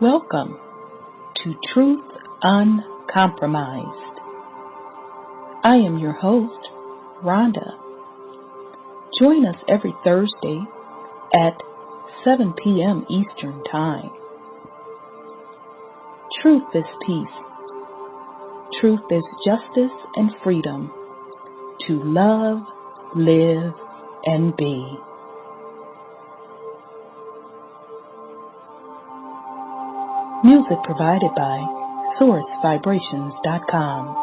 Welcome to Truth Uncompromised. I am your host, Rhonda. Join us every Thursday at 7 p.m. Eastern Time. Truth is peace. Truth is justice and freedom to love, live, and be. Music provided by SourceVibrations.com.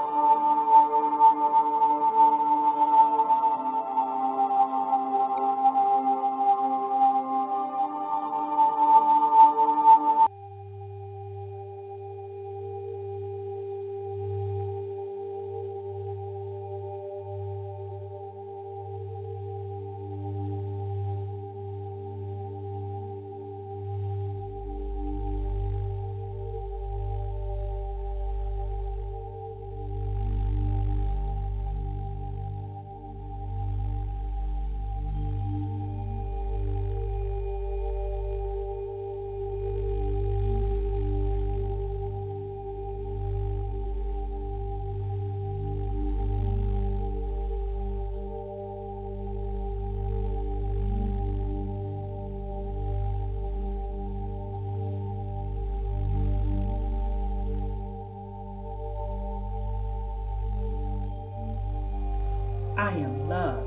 I am love.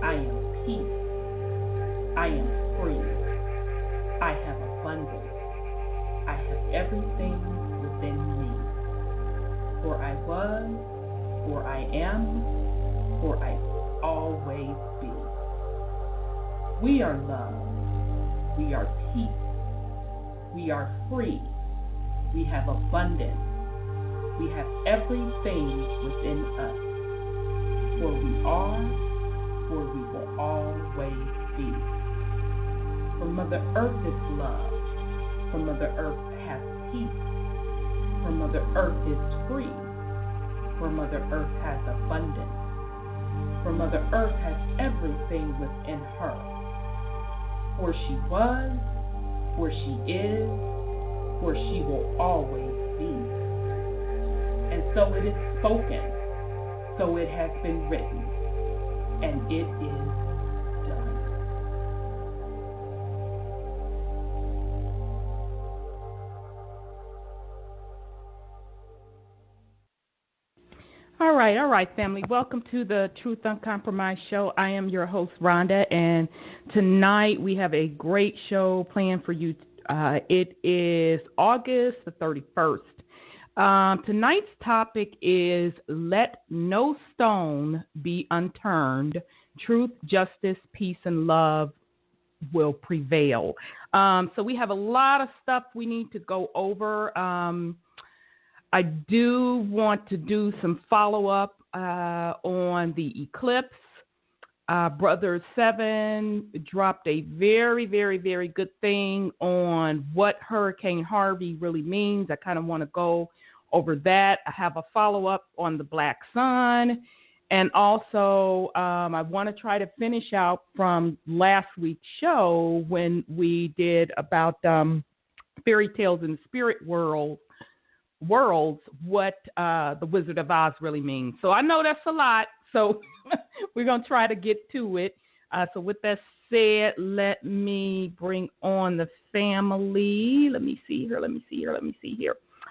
I am peace. I am free. I have abundance. I have everything within me. For I was, for I am, for I will always be. We are love. We are peace. We are free. We have abundance. We have everything within us. For we are, for we will always be. For Mother Earth is love. For Mother Earth has peace. For Mother Earth is free. For Mother Earth has abundance. For Mother Earth has everything within her. For she was, for she is, for she will always be. And so it is spoken. So it has been written, and it is done. All right, family. Welcome to the Truth Uncompromised show. I am your host, Rhonda, and tonight we have a great show planned for you. It is August the 31st. Tonight's topic is Let No Stone Be Unturned. Truth, justice, peace, and love will prevail. So we have a lot of stuff we need to go over. I do want to do some follow-up on the eclipse. Brother Seven dropped a very, very, very good thing on what Hurricane Harvey really means. I kind of want to go over that. I have a follow-up on the Black Sun. And also, I want to try to finish out from last week's show when we did about fairy tales in the spirit worlds, what the Wizard of Oz really means. So I know that's a lot, so we're going to try to get to it. So with that said, let me bring on the family. Let me see here.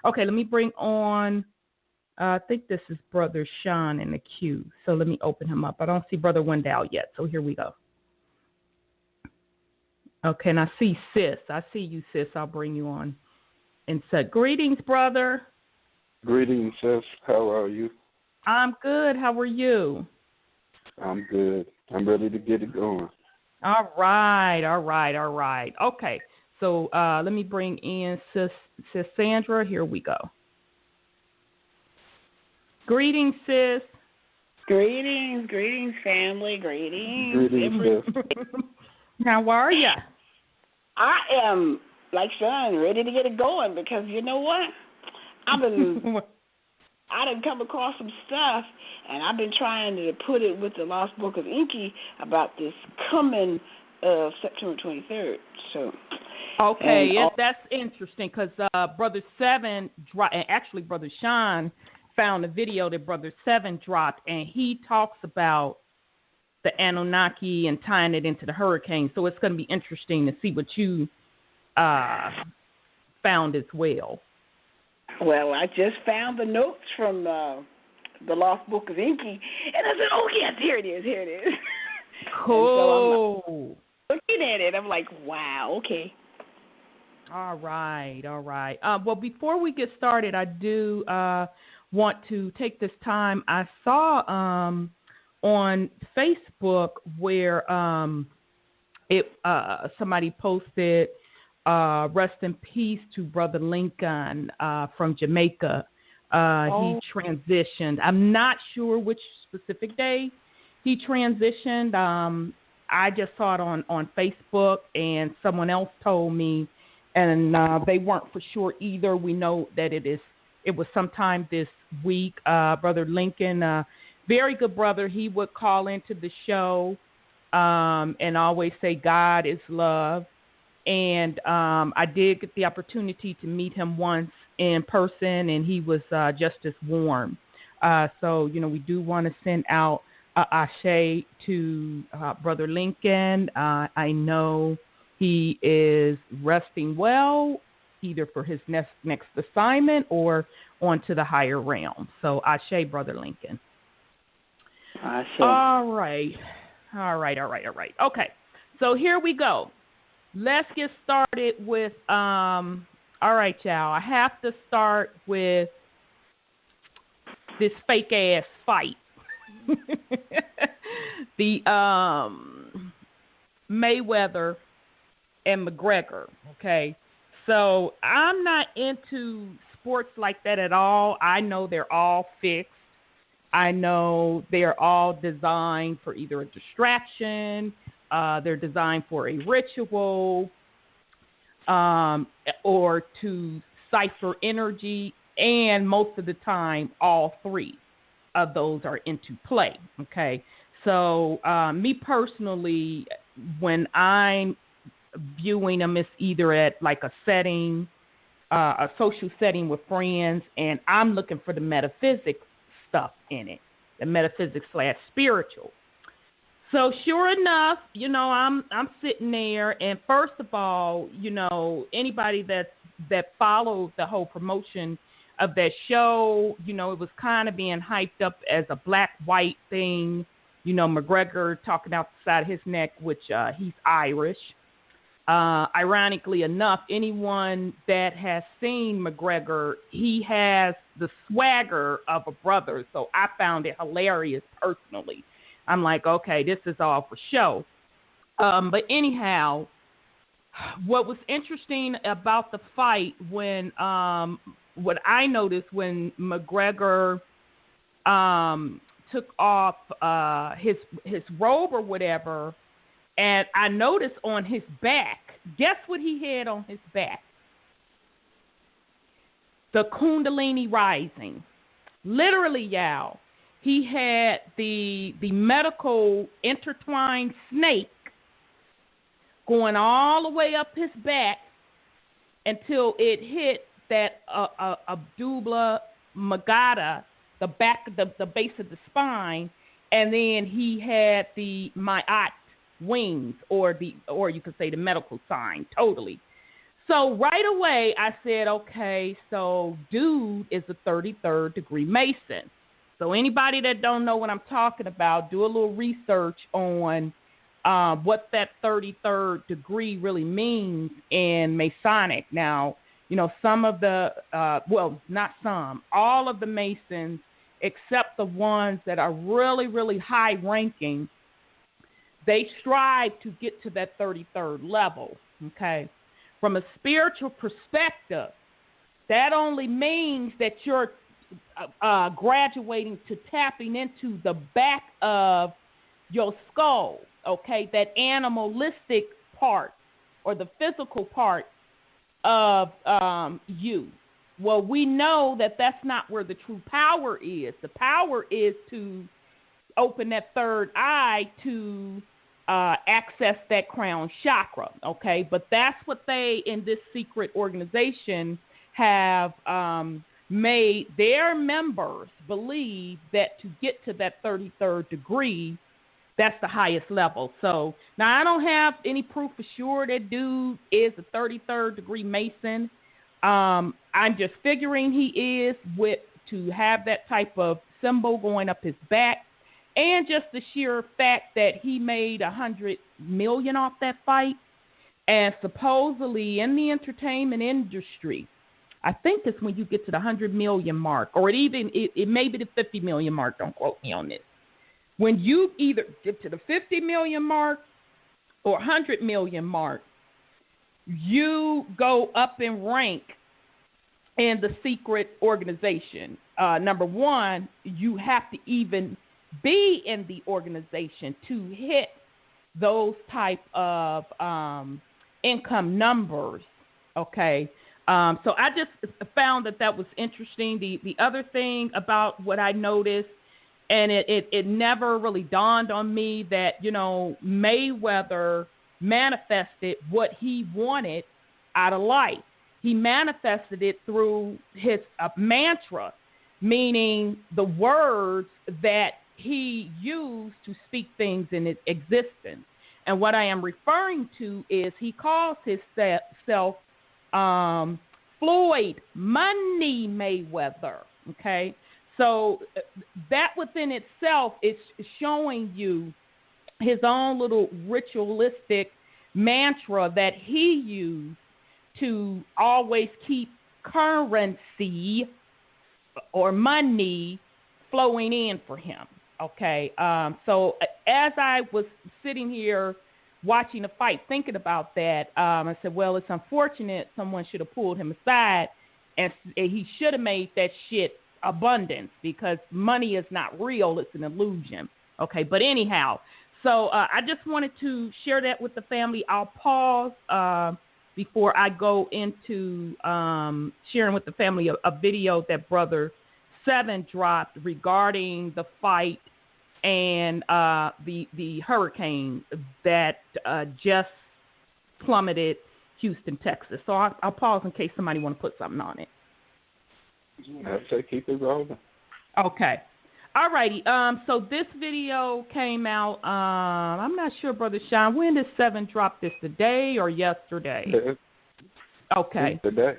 Okay, let me bring on, I think this is Brother Sean in the queue. So let me open him up. I don't see Brother Wendell yet, so here we go. Okay, and I see Sis. I see you, Sis. I'll bring you on. And so, greetings, brother. Greetings, Sis. How are you? I'm good. How are you? I'm good. I'm ready to get it going. All right. Okay. So let me bring in Sis Sandra. Here we go. Greetings, Sis. Greetings, family. Greetings, Sis. How are you? I am, like Sean, ready to get it going because you know what? I done come across some stuff, and I've been trying to put it with the Lost Book of Inky about this coming September 23rd. So Okay, that's interesting because Brother Seven actually Brother Sean found a video that Brother Seven dropped, and he talks about the Anunnaki and tying it into the hurricane. So it's going to be interesting to see what you found as well. Well, I just found the notes from the Lost Book of Inky, and I said, oh, yes, here it is. Cool. So I'm looking at it, I'm like, wow, okay. All right. Well, before we get started, I do want to take this time. I saw on Facebook where somebody posted rest in peace to Brother Lincoln from Jamaica. He transitioned. I'm not sure which specific day he transitioned. I just saw it on Facebook, and someone else told me, and they weren't for sure either. We know that it was sometime this week. Brother Lincoln, very good brother. He would call into the show and always say God is love. And I did get the opportunity to meet him once in person, and he was just as warm. So, we do want to send out ashe to Brother Lincoln. I know he is resting well, either for his next assignment or onto the higher realm. So ashe, Brother Lincoln. Ashe. All right. Okay, so here we go. Let's get started with, all right, y'all. I have to start with this fake-ass fight. The Mayweather and McGregor, okay? So I'm not into sports like that at all. I know they're all fixed. I know they're all designed for either a distraction, they're designed for a ritual, or to cipher energy, and most of the time, all three of those are into play, okay? So me personally, when I'm viewing them, it's either at like a setting, a social setting with friends, and I'm looking for the metaphysics stuff in it, the metaphysics / spiritual. So sure enough, I'm sitting there, and first of all, anybody that followed the whole promotion of that show, it was kind of being hyped up as a black-white thing. McGregor talking out the side of his neck, which he's Irish. Ironically enough, anyone that has seen McGregor, he has the swagger of a brother. So I found it hilarious personally. I'm like, okay, this is all for show. But anyhow, what was interesting about the fight when what I noticed when McGregor took off his robe or whatever, and I noticed on his back, guess what he had on his back? The Kundalini rising. Literally, y'all. He had the medical intertwined snake going all the way up his back until it hit that Abdullah Magada, the back, the base of the spine, and then he had the Ma'at wings, or you could say the medical sign, totally. So right away I said, okay, so dude is a 33rd degree Mason. So anybody that don't know what I'm talking about, do a little research on what that 33rd degree really means in Masonic. Now, some of the, not some, all of the Masons, except the ones that are really, really high ranking, they strive to get to that 33rd level, okay? From a spiritual perspective, that only means that you're graduating to tapping into the back of your skull, okay? That animalistic part or the physical part of you. Well, we know that that's not where the true power is. The power is to open that third eye to access that crown chakra, okay? But that's what they, in this secret organization, have made their members believe, that to get to that 33rd degree, that's the highest level. So now I don't have any proof for sure that dude is a 33rd degree Mason. I'm just figuring he is, with to have that type of symbol going up his back, and just the sheer fact that he made $100 million off that fight. And supposedly in the entertainment industry, I think it's when you get to the 100 million mark, or it may be the 50 million mark. Don't quote me on this. When you either get to the 50 million mark or 100 million mark, you go up in rank in the secret organization. Number one, you have to even be in the organization to hit those type of income numbers. Okay. So I just found that was interesting. The other thing about what I noticed, and it never really dawned on me, that, you know, Mayweather manifested what he wanted out of life. He manifested it through his mantra, meaning the words that he used to speak things in existence. And what I am referring to is he calls himself Floyd Money Mayweather. Okay, so that within itself is showing you his own little ritualistic mantra that he used to always keep currency or money flowing in for him. Okay, so as I was sitting here watching the fight, thinking about that, I said, well, it's unfortunate someone should have pulled him aside, and he should have made that shit abundance, because money is not real, it's an illusion. Okay, but anyhow, so I just wanted to share that with the family. I'll pause before I go into sharing with the family a video that Brother Seven dropped regarding the fight and the hurricane that just plummeted Houston, Texas. So I'll pause in case somebody want to put something on it. I'd say keep it rolling. Okay. All righty. So this video came out, I'm not sure, Brother Sean, when did Seven drop this, today or yesterday? Okay. Today.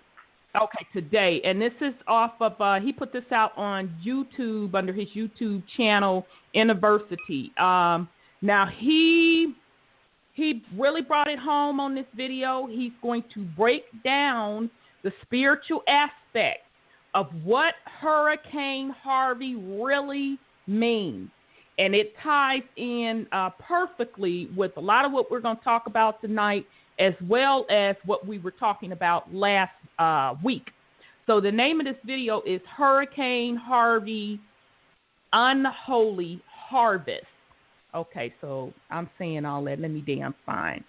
Okay, today. And this is off of, he put this out on YouTube under his YouTube channel, University. Now, he really brought it home on this video. He's going to break down the spiritual aspect of what Hurricane Harvey really means. And it ties in perfectly with a lot of what we're going to talk about tonight, as well as what we were talking about last week. So the name of this video is Hurricane Harvey Unholy Harvest. Okay, so I'm saying all that. Let me damn find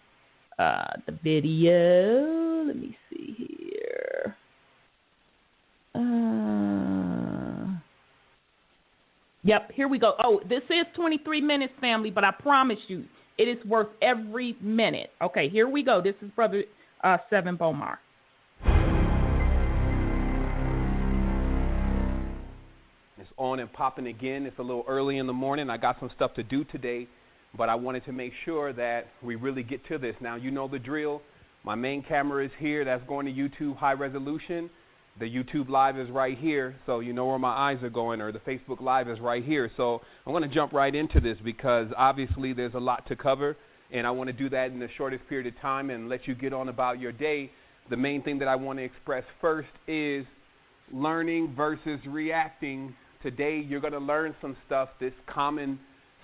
the video. Let me see here. Yep, here we go. Oh, this is 23 minutes, family, but I promise you, it is worth every minute. Okay, here we go. This is Brother Seven Bomar. It's on and popping again. It's a little early in the morning. I got some stuff to do today, but I wanted to make sure that we really get to this. Now, you know the drill. My main camera is here. That's going to YouTube high resolution. The YouTube Live is right here, so you know where my eyes are going, or the Facebook Live is right here. So I'm going to jump right into this because obviously there's a lot to cover, and I want to do that in the shortest period of time and let you get on about your day. The main thing that I want to express first is learning versus reacting. Today you're going to learn some stuff, this common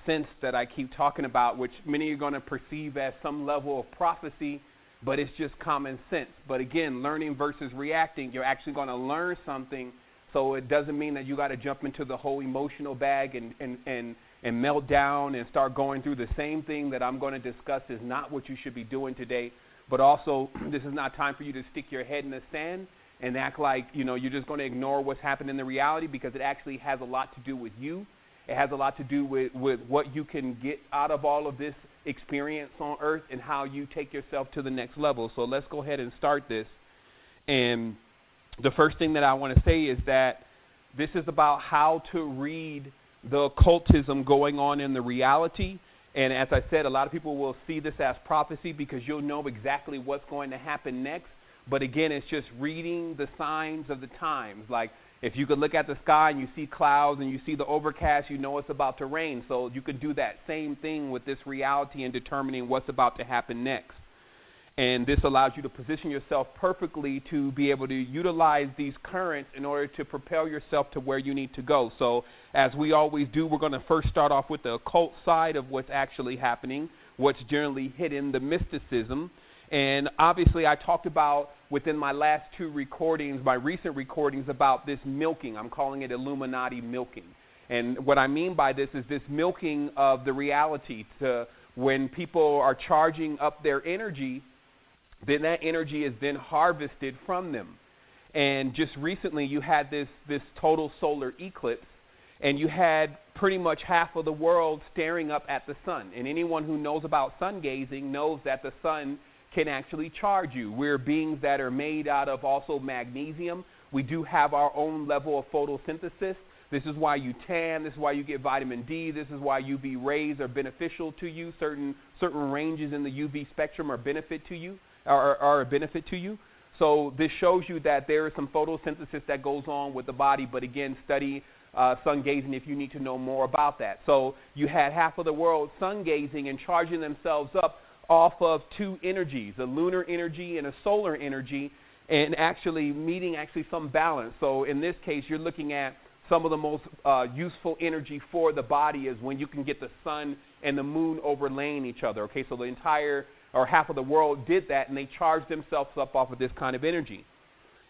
sense that I keep talking about, which many are going to perceive as some level of prophecy, but it's just common sense. But again, learning versus reacting, you're actually going to learn something, so it doesn't mean that you got to jump into the whole emotional bag and melt down and start going through the same thing that I'm going to discuss is not what you should be doing today. But also, this is not time for you to stick your head in the sand and act like, you know, you're just going to ignore what's happening in the reality, because it actually has a lot to do with you. It has a lot to do with what you can get out of all of this experience on Earth and how you take yourself to the next level. So let's go ahead and start this. And the first thing that I want to say is that this is about how to read the occultism going on in the reality. And as I said, a lot of people will see this as prophecy because you'll know exactly what's going to happen next. But again, it's just reading the signs of the times. Like if you could look at the sky and you see clouds and you see the overcast, you know it's about to rain. So you could do that same thing with this reality and determining what's about to happen next. And this allows you to position yourself perfectly to be able to utilize these currents in order to propel yourself to where you need to go. So as we always do, we're going to first start off with the occult side of what's actually happening, what's generally hidden, the mysticism. And obviously I talked about within my last two recordings, my recent recordings, about this milking. I'm calling it Illuminati milking. And what I mean by this is this milking of the reality to when people are charging up their energy, then that energy is then harvested from them. And just recently you had this total solar eclipse, and you had pretty much half of the world staring up at the sun. And anyone who knows about sun gazing knows that the sun can actually charge you. We're beings that are made out of also magnesium. We do have our own level of photosynthesis. This is why you tan. This is why you get vitamin D. This is why UV rays are beneficial to you. Certain ranges in the UV spectrum are a benefit to you. So this shows you that there is some photosynthesis that goes on with the body. But again, study sun gazing if you need to know more about that. So you had half of the world sun gazing and charging themselves up off of two energies, a lunar energy and a solar energy, and actually meeting some balance. So in this case, you're looking at some of the most useful energy for the body is when you can get the sun and the moon overlaying each other. Okay, so the entire or half of the world did that, and they charged themselves up off of this kind of energy.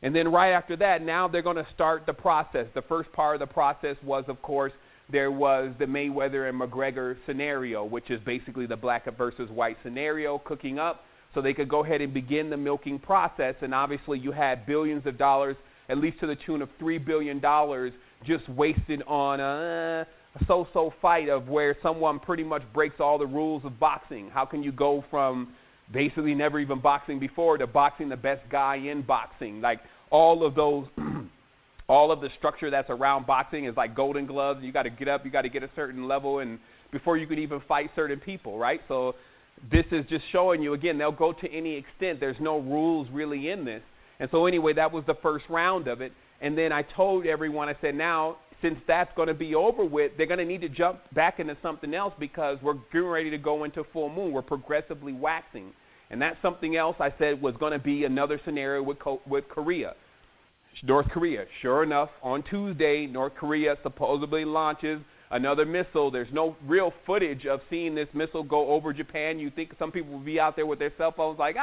And then right after that, now they're going to start the process. The first part of the process was, of course, there was the Mayweather and McGregor scenario, which is basically the black versus white scenario cooking up. So they could go ahead and begin the milking process. And obviously you had billions of dollars, at least to the tune of $3 billion, just wasted on a so-so fight of where someone pretty much breaks all the rules of boxing. How can you go from basically never even boxing before to boxing the best guy in boxing? Like all of those, all of the structure that's around boxing is like golden gloves. You got to get up, you got to get a certain level, and before you could even fight certain people, right? So this is just showing you, again, they'll go to any extent. There's no rules really in this. And so anyway, that was the first round of it. And then I told everyone, I said, now, since that's going to be over with, they're going to need to jump back into something else because we're getting ready to go into full moon. We're progressively waxing. And that's something else I said was going to be another scenario with Korea, North Korea. Sure enough, on Tuesday, North Korea supposedly launches another missile. There's no real footage of seeing this missile go over Japan. You think some people will be out there with their cell phones like,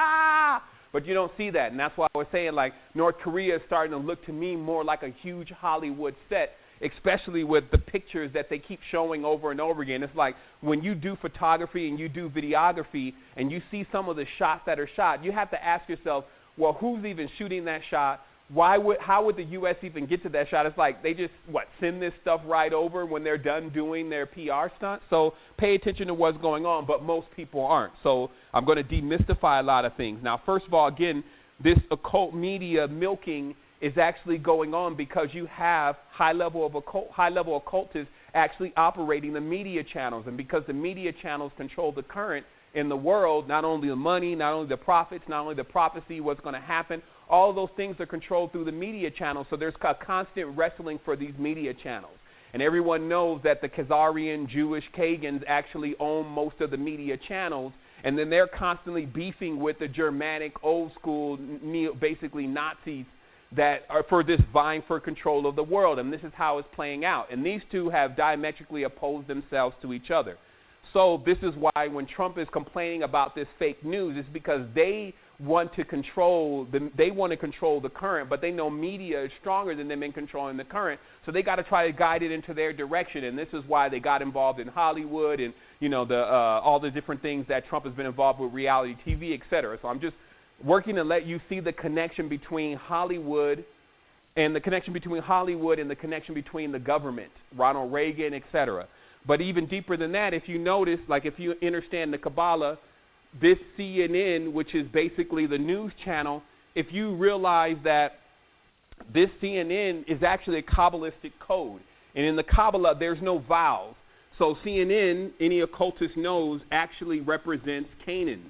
but you don't see that. And that's why I was saying, like, North Korea is starting to look to me more like a huge Hollywood set, especially with the pictures that they keep showing over and over again. It's like when you do photography and you do videography and you see some of the shots that are shot, you have to ask yourself, well, who's even shooting that shot? How would the U.S. even get to that shot? It's like they just, send this stuff right over when they're done doing their PR stunt. So pay attention to what's going on, but most people aren't. So I'm going to demystify a lot of things. Now, first of all, again, this occult media milking is actually going on because you have high-level occultists actually operating the media channels. And because the media channels control the current in the world, not only the money, not only the profits, not only the prophecy, what's going to happen, all of those things are controlled through the media channels. So there's a constant wrestling for these media channels. And everyone knows that the Khazarian Jewish Kagans actually own most of the media channels. And then they're constantly beefing with the Germanic, old school, basically Nazis that are for this vying for control of the world. And this is how it's playing out. And these two have diametrically opposed themselves to each other. So this is why when Trump is complaining about this fake news, it's because they want to control the current, but they know media is stronger than them in controlling the current. So they got to try to guide it into their direction. And this is why they got involved in Hollywood and, all the different things that Trump has been involved with, reality TV, et cetera. So I'm just working to let you see the connection between Hollywood and the connection between the government, Ronald Reagan, et cetera. But even deeper than that, if you notice, like if you understand the Kabbalah, this CNN, which is basically the news channel, if you realize that this CNN is actually a Kabbalistic code. And in the Kabbalah, there's no vowels. So CNN, any occultist knows, actually represents Canaan.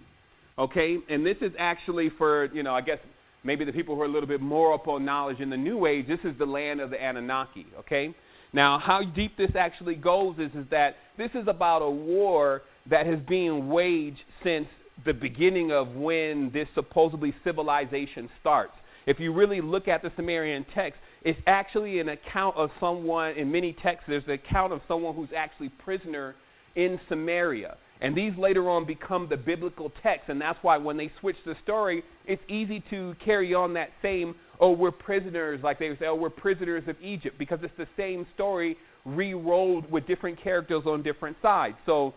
Okay? And this is actually for, I guess maybe the people who are a little bit more up on knowledge in the New Age, this is the land of the Anunnaki. Okay? Now, how deep this actually goes is that this is about a war that has been waged since the beginning of when this supposedly civilization starts. If you really look at the Sumerian text, it's actually an account of someone, in many texts, there's an account of someone who's actually prisoner in Samaria. And these later on become the biblical text, and that's why when they switch the story, it's easy to carry on that same, we're prisoners, like they would say, we're prisoners of Egypt, because it's the same story re-rolled with different characters on different sides. So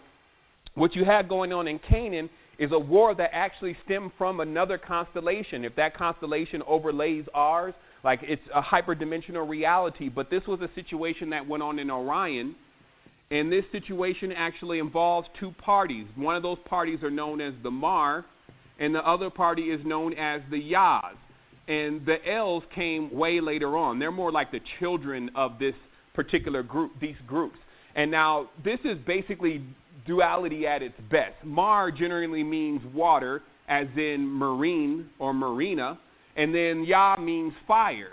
what you had going on in Canaan is a war that actually stemmed from another constellation. If that constellation overlays ours, like it's a hyperdimensional reality. But this was a situation that went on in Orion, and this situation actually involves two parties. One of those parties are known as the Mar, and the other party is known as the Yaz. And the Els came way later on. They're more like the children of this particular group, these groups. And now this is basically duality at its best. Mar generally means water, as in marine or marina, and then Yah means fire,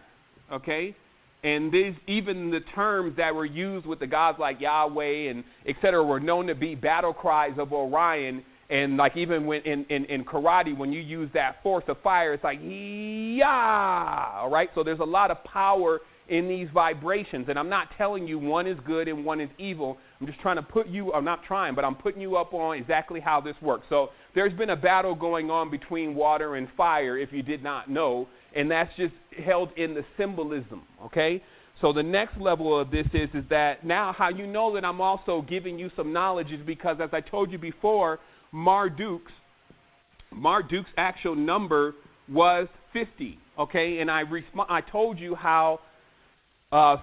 okay? And these, even the terms that were used with the gods like Yahweh and et cetera, were known to be battle cries of Orion. And like even when in karate, when you use that force of fire, it's like Yah, all right? So there's a lot of power in these vibrations, and I'm not telling you one is good and one is evil. I'm just trying to put you, I'm not trying, but I'm putting you up on exactly how this works. So there's been a battle going on between water and fire, if you did not know, and that's just held in the symbolism, okay? So the next level of this is that now how you know that I'm also giving you some knowledge is because, as I told you before, Marduk's actual number was 50, okay? And I told you how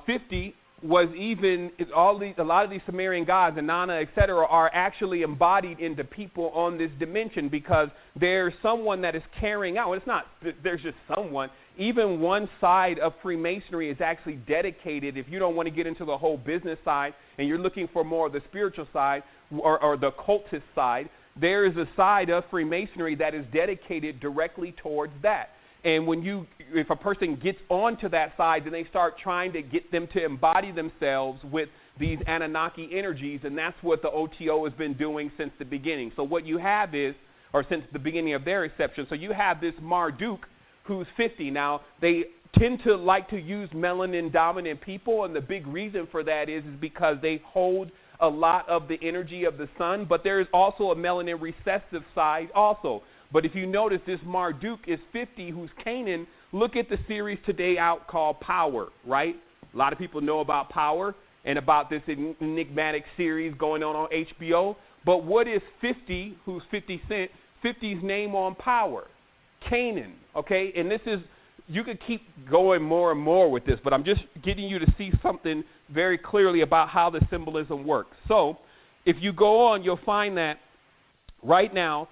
50 was even, a lot of these Sumerian gods, Inanna, etc., are actually embodied into people on this dimension because there's someone that is carrying out. It's not, there's just someone. Even one side of Freemasonry is actually dedicated, if you don't want to get into the whole business side and you're looking for more of the spiritual side or the occultist side, there is a side of Freemasonry that is dedicated directly towards that. And if a person gets onto that side, then they start trying to get them to embody themselves with these Anunnaki energies, and that's what the OTO has been doing since the beginning. So what you have is, or since the beginning of their reception, so you have this Marduk who's 50. Now, they tend to like to use melanin-dominant people, and the big reason for that is because they hold a lot of the energy of the sun, but there is also a melanin recessive side also. But if you notice, this Marduk is 50, who's Canaan. Look at the series today out called Power, right? A lot of people know about Power and about this enigmatic series going on HBO. But what is 50, who's 50 Cent, 50's name on Power? Canaan, okay? And this is, you could keep going more and more with this, but I'm just getting you to see something very clearly about how the symbolism works. So if you go on, you'll find that right now,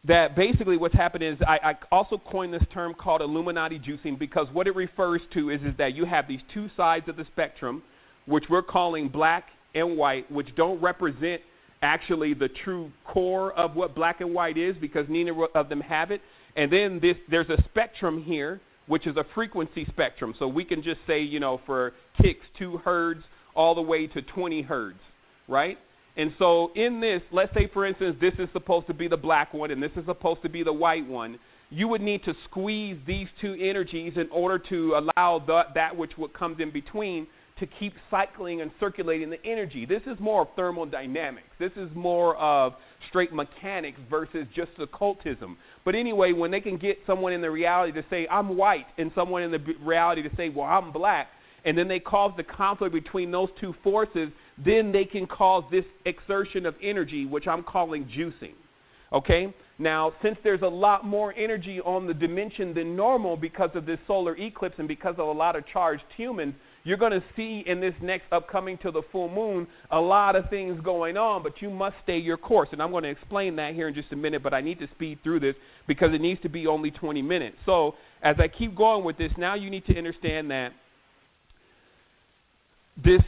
that basically what's happened is I also coined this term called Illuminati juicing because what it refers to is that you have these two sides of the spectrum, which we're calling black and white, which don't represent actually the true core of what black and white is because neither of them have it. And then there's a spectrum here, which is a frequency spectrum. So we can just say, for kicks, 2 hertz all the way to 20 hertz, right? And so in this, let's say, for instance, this is supposed to be the black one and this is supposed to be the white one. You would need to squeeze these two energies in order to allow that which comes in between to keep cycling and circulating the energy. This is more of thermodynamics. This is more of straight mechanics versus just occultism. But anyway, when they can get someone in the reality to say, I'm white, and someone in the reality to say, well, I'm black, and then they cause the conflict between those two forces, then they can cause this exertion of energy, which I'm calling juicing. Okay? Now, since there's a lot more energy on the dimension than normal because of this solar eclipse and because of a lot of charged humans, you're going to see in this next upcoming to the full moon a lot of things going on, but you must stay your course. And I'm going to explain that here in just a minute, but I need to speed through this because it needs to be only 20 minutes. So as I keep going with this, now you need to understand that this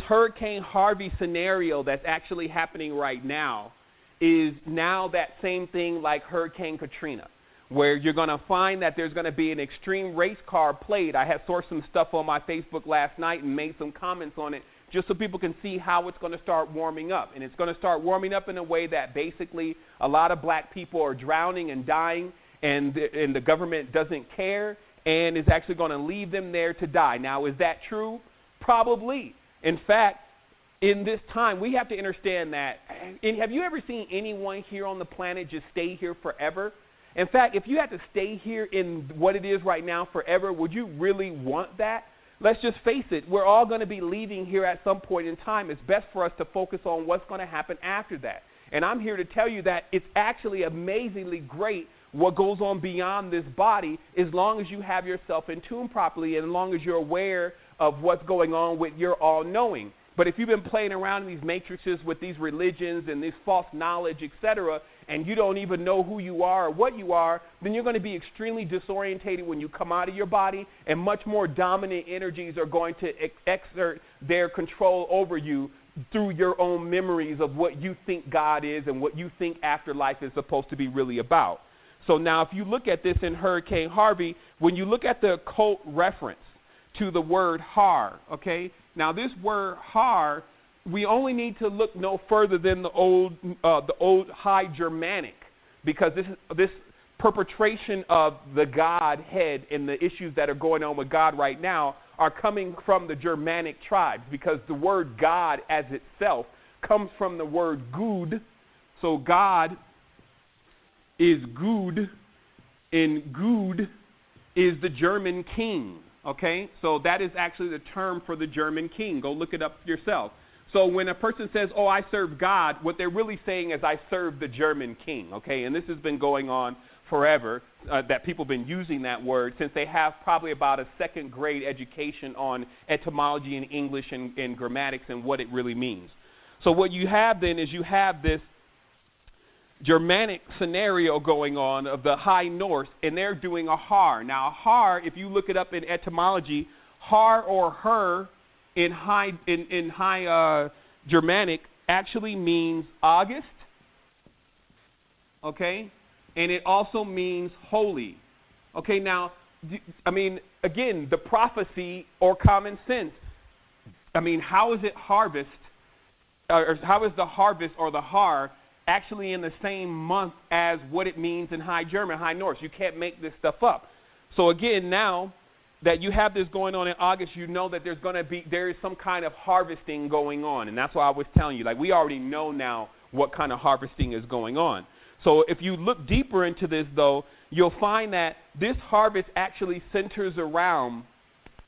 Hurricane Harvey scenario that's actually happening right now is now that same thing like Hurricane Katrina, where you're going to find that there's going to be an extreme race car played. I had sourced some stuff on my Facebook last night and made some comments on it just so people can see how it's going to start warming up. And it's going to start warming up in a way that basically a lot of black people are drowning and dying, and the government doesn't care and is actually going to leave them there to die. Now, is that true? Probably. In fact, in this time, we have to understand that. And have you ever seen anyone here on the planet just stay here forever? In fact, if you had to stay here in what it is right now forever, would you really want that? Let's just face it. We're all going to be leaving here at some point in time. It's best for us to focus on what's going to happen after that. And I'm here to tell you that it's actually amazingly great what goes on beyond this body, as long as you have yourself in tune properly and as long as you're aware of what's going on with your all-knowing. But if you've been playing around in these matrices with these religions and this false knowledge, etc., and you don't even know who you are or what you are, then you're going to be extremely disorientated when you come out of your body, and much more dominant energies are going to exert their control over you through your own memories of what you think God is and what you think afterlife is supposed to be really about. So now if you look at this in Hurricane Harvey, when you look at the occult reference to the word har, okay? Now this word har, we only need to look no further than the old High Germanic, because this perpetration of the Godhead and the issues that are going on with God right now are coming from the Germanic tribes, because the word God as itself comes from the word Gud. So God is Gud, and Gud is the German king. Okay, so that is actually the term for the German king. Go look it up yourself. So when a person says, oh, I serve God, what they're really saying is I serve the German king. Okay, and this has been going on forever, that people have been using that word since they have probably about a second grade education on etymology and English and grammatics and what it really means. So what you have then is you have this Germanic scenario going on of the High North, and they're doing a har. Now, har, if you look it up in etymology, har or her in high Germanic actually means August, okay, and it also means holy. Okay, now, I mean, again, the prophecy or common sense. I mean, how is it harvest, or how is the harvest or the har actually in the same month as what it means in High German, High Norse? You can't make this stuff up. So again, now that you have this going on in August, you know that there is some kind of harvesting going on, and that's why I was telling you, like, we already know now what kind of harvesting is going on. So if you look deeper into this, though, you'll find that this harvest actually centers around,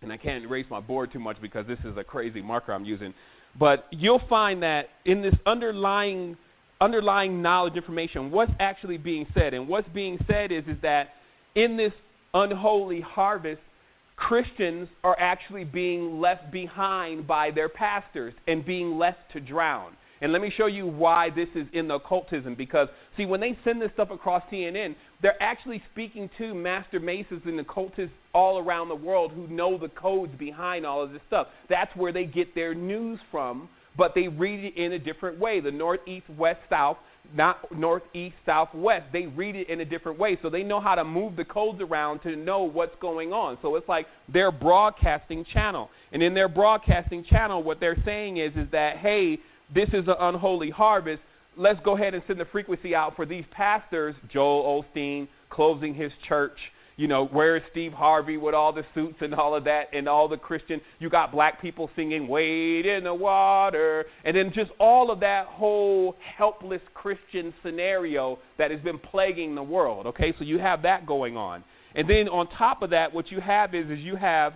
and I can't erase my board too much because this is a crazy marker I'm using, but you'll find that in this underlying knowledge information, what's actually being said. And what's being said is that in this unholy harvest, Christians are actually being left behind by their pastors and being left to drown. And let me show you why this is in the occultism, because, see, when they send this stuff across CNN, they're actually speaking to master masons and occultists all around the world who know the codes behind all of this stuff. That's where they get their news from, but they read it in a different way. The north, east, west, south, not north, east, south, west. They read it in a different way, so they know how to move the codes around to know what's going on. So it's like their broadcasting channel. And in their broadcasting channel, what they're saying is that, hey, this is an unholy harvest. Let's go ahead and send the frequency out for these pastors, Joel Osteen, closing his church. You know, where's Steve Harvey with all the suits and all of that, and all the Christian, you got black people singing, wade in the water, and then just all of that whole helpless Christian scenario that has been plaguing the world, okay? So you have that going on. And then on top of that, what you have is you have,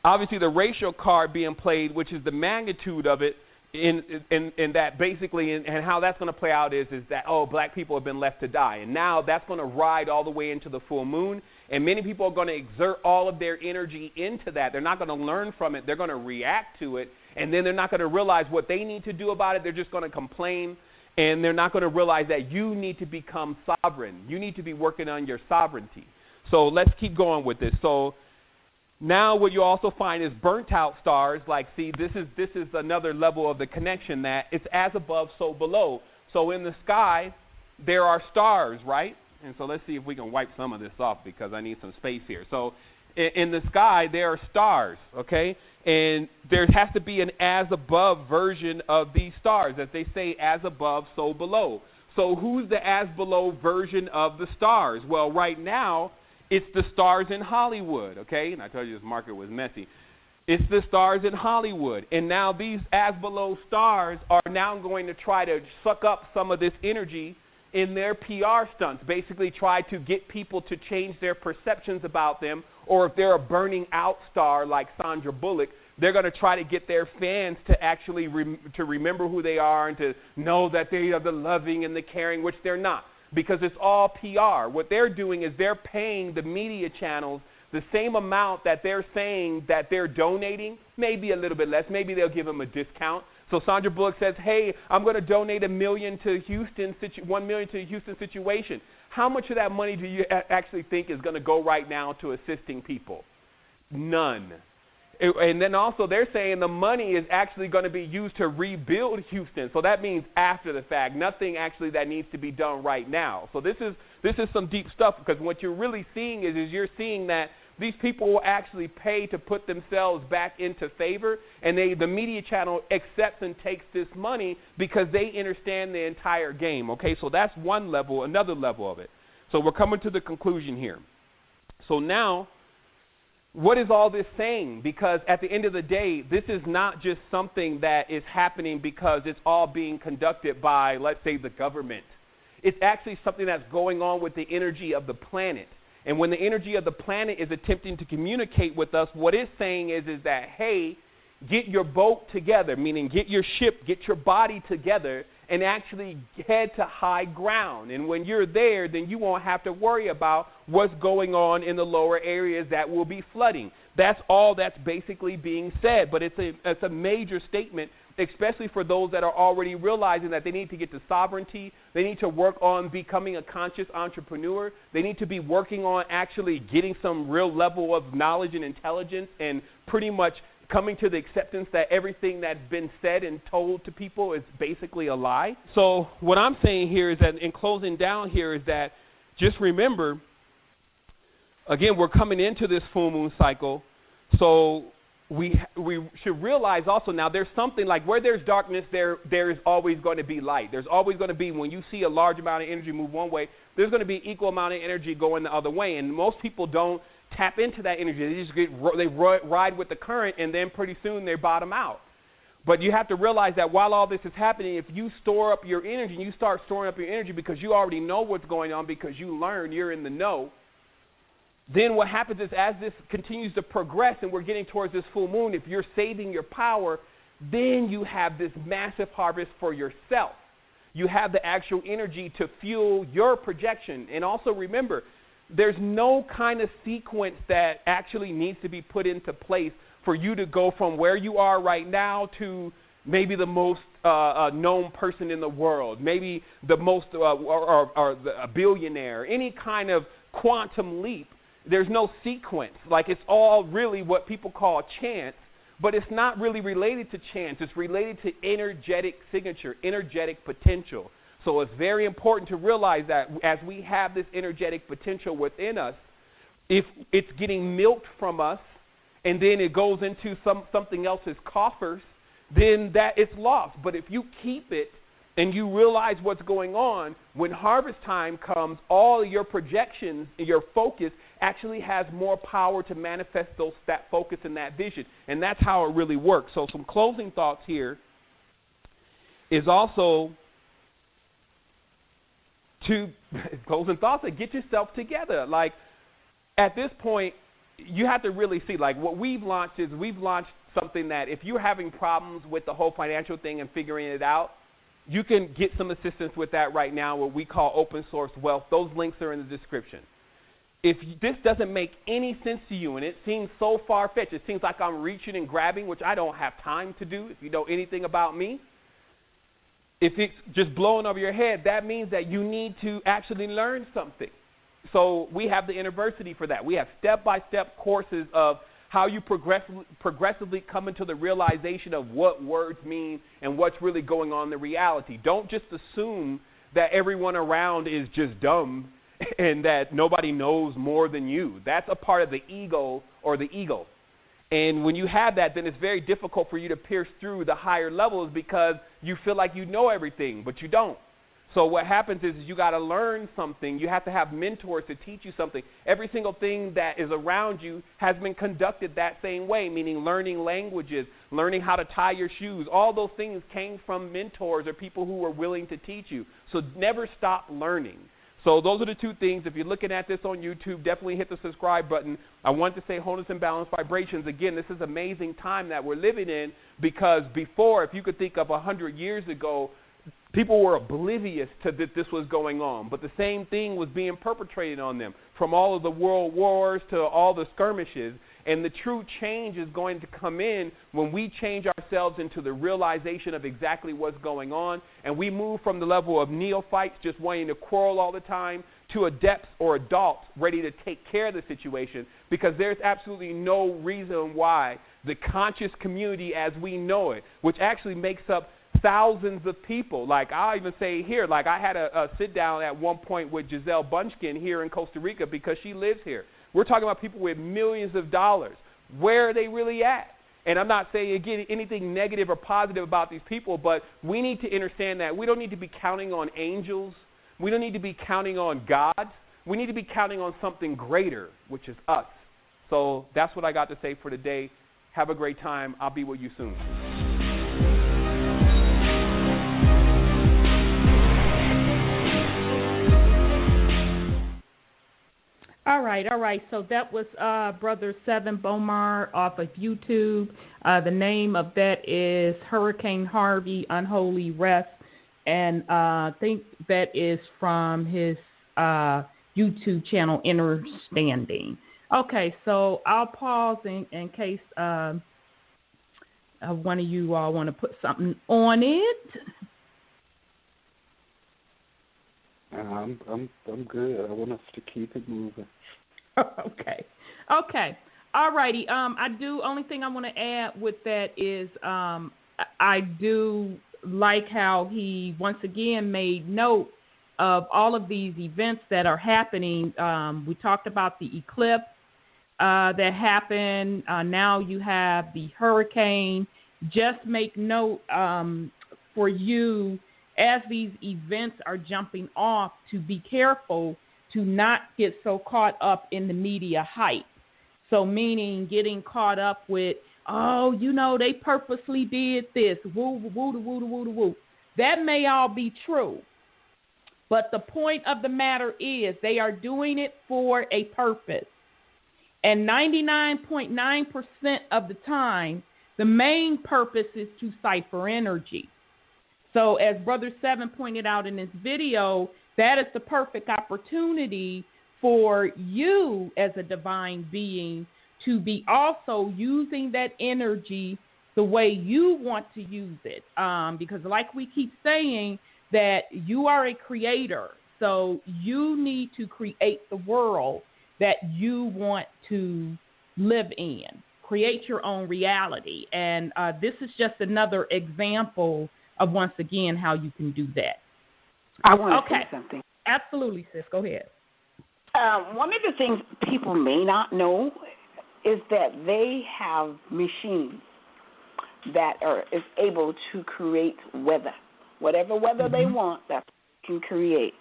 obviously, the racial card being played, which is the magnitude of it, in that basically, and how that's going to play out is that, oh, black people have been left to die. And now that's going to ride all the way into the full moon. And many people are going to exert all of their energy into that. They're not going to learn from it. They're going to react to it. And then they're not going to realize what they need to do about it. They're just going to complain. And they're not going to realize that you need to become sovereign. You need to be working on your sovereignty. So let's keep going with this. So now what you also find is burnt out stars. Like, see, this is another level of the connection, that it's as above, so below. So in the sky, there are stars, right? And so let's see if we can wipe some of this off because I need some space here. So in the sky, there are stars, okay? And there has to be an as above version of these stars. As they say, as above, so below. So who's the as below version of the stars? Well, right now, it's the stars in Hollywood, okay? And I told you this marker was messy. It's the stars in Hollywood. And now these as below stars are now going to try to suck up some of this energy in their PR stunts, basically try to get people to change their perceptions about them, or if they're a burning out star like Sandra Bullock, they're going to try to get their fans to actually to remember who they are and to know that they are the loving and the caring, which they're not, because it's all PR. What they're doing is they're paying the media channels the same amount that they're saying that they're donating, maybe a little bit less. Maybe they'll give them a discount. So Sandra Bullock says, hey, I'm going to donate $1 million to Houston, $1 million to the Houston situation. How much of that money do you actually think is going to go right now to assisting people? None. And then also they're saying the money is actually going to be used to rebuild Houston. So that means after the fact, nothing actually that needs to be done right now. So this is some deep stuff, because what you're really seeing is you're seeing that these people will actually pay to put themselves back into favor, and the media channel accepts and takes this money because they understand the entire game. Okay, so that's one level, another level of it. So we're coming to the conclusion here. So now, what is all this saying? Because at the end of the day, this is not just something that is happening because it's all being conducted by, let's say, the government. It's actually something that's going on with the energy of the planet. And when the energy of the planet is attempting to communicate with us, what it's saying is that, hey, get your boat together, meaning get your ship, get your body together, and actually head to high ground. And when you're there, then you won't have to worry about what's going on in the lower areas that will be flooding. That's all that's basically being said. But it's a major statement, especially for those that are already realizing that they need to get to sovereignty. They need to work on becoming a conscious entrepreneur. They need to be working on actually getting some real level of knowledge and intelligence, and pretty much coming to the acceptance that everything that's been said and told to people is basically a lie. So what I'm saying here is that, in closing down here, is that just remember, again, we're coming into this full moon cycle, so we should realize also now there's something like where there's darkness, there is always going to be light. There's always going to be, when you see a large amount of energy move one way, there's going to be equal amount of energy going the other way. And most people don't tap into that energy. They just ride with the current, and then pretty soon they bottom out. But you have to realize that while all this is happening, if you store up your energy, and you start storing up your energy because you already know what's going on, because you learn, you're in the know, then what happens is as this continues to progress and we're getting towards this full moon, if you're saving your power, then you have this massive harvest for yourself. You have the actual energy to fuel your projection. And also remember, there's no kind of sequence that actually needs to be put into place for you to go from where you are right now to maybe the most known person in the world, maybe the most or a billionaire, any kind of quantum leap. There's no sequence. Like, it's all really what people call chance, but it's not really related to chance. It's related to energetic signature, energetic potential. So it's very important to realize that as we have this energetic potential within us, if it's getting milked from us and then it goes into something else's coffers, then that it's lost. But if you keep it and you realize what's going on, when harvest time comes, all your projections, your focus actually has more power to manifest that focus and that vision. And that's how it really works. So some closing thoughts here is also get yourself together. Like, at this point, you have to really see, like, what we've launched something that if you're having problems with the whole financial thing and figuring it out, you can get some assistance with that right now, what we call open source wealth. Those links are in the description. If this doesn't make any sense to you and it seems so far-fetched, it seems like I'm reaching and grabbing, which I don't have time to do if you know anything about me. If it's just blowing over your head, that means that you need to actually learn something. So we have the university for that. We have step-by-step courses of how you progressively come into the realization of what words mean and what's really going on in the reality. Don't just assume that everyone around is just dumb and that nobody knows more than you. That's a part of the ego or the ego. And when you have that, then it's very difficult for you to pierce through the higher levels because you feel like you know everything, but you don't. So what happens is you got to learn something. You have to have mentors to teach you something. Every single thing that is around you has been conducted that same way, meaning learning languages, learning how to tie your shoes. All those things came from mentors or people who were willing to teach you. So never stop learning. So those are the two things. If you're looking at this on YouTube, definitely hit the subscribe button. I want to say wholeness and balanced vibrations. Again, this is amazing time that we're living in because before, if you could think of 100 years ago, people were oblivious to that this was going on. But the same thing was being perpetrated on them, from all of the world wars to all the skirmishes. And the true change is going to come in when we change ourselves into the realization of exactly what's going on. And we move from the level of neophytes just wanting to quarrel all the time to adepts or adults ready to take care of the situation, because there's absolutely no reason why the conscious community as we know it, which actually makes up thousands of people. Like I'll even say here, like I had a sit down at one point with Giselle Bunchkin here in Costa Rica because she lives here. We're talking about people with millions of dollars. Where are they really at? And I'm not saying, again, anything negative or positive about these people, but we need to understand that we don't need to be counting on angels. We don't need to be counting on God. We need to be counting on something greater, which is us. So that's what I got to say for today. Have a great time. I'll be with you soon. All right. So that was Brother Seven Bomar off of YouTube. The name of that is Hurricane Harvey, Unholy Rest. And I think that is from his YouTube channel, Inner Standing. Okay, so I'll pause in case one of you all want to put something on it. I'm good. I want us to keep it moving. Okay. All righty. Only thing I want to add with that is I do like how he once again made note of all of these events that are happening. We talked about the eclipse that happened. Now you have the hurricane. Just make note for you as these events are jumping off to be careful to not get so caught up in the media hype. So meaning getting caught up with, they purposely did this, woo. That may all be true. But the point of the matter is they are doing it for a purpose. And 99.9% of the time, the main purpose is to cipher energy. So as Brother Seven pointed out in this video, that is the perfect opportunity for you as a divine being to be also using that energy the way you want to use it. Because like we keep saying, that you are a creator. So you need to create the world that you want to live in. Create your own reality. And this is just another example of, once again, how you can do that. I want to say something. Absolutely, sis. Go ahead. One of the things people may not know is that they have machines that is able to create weather. Whatever weather they want, that can create.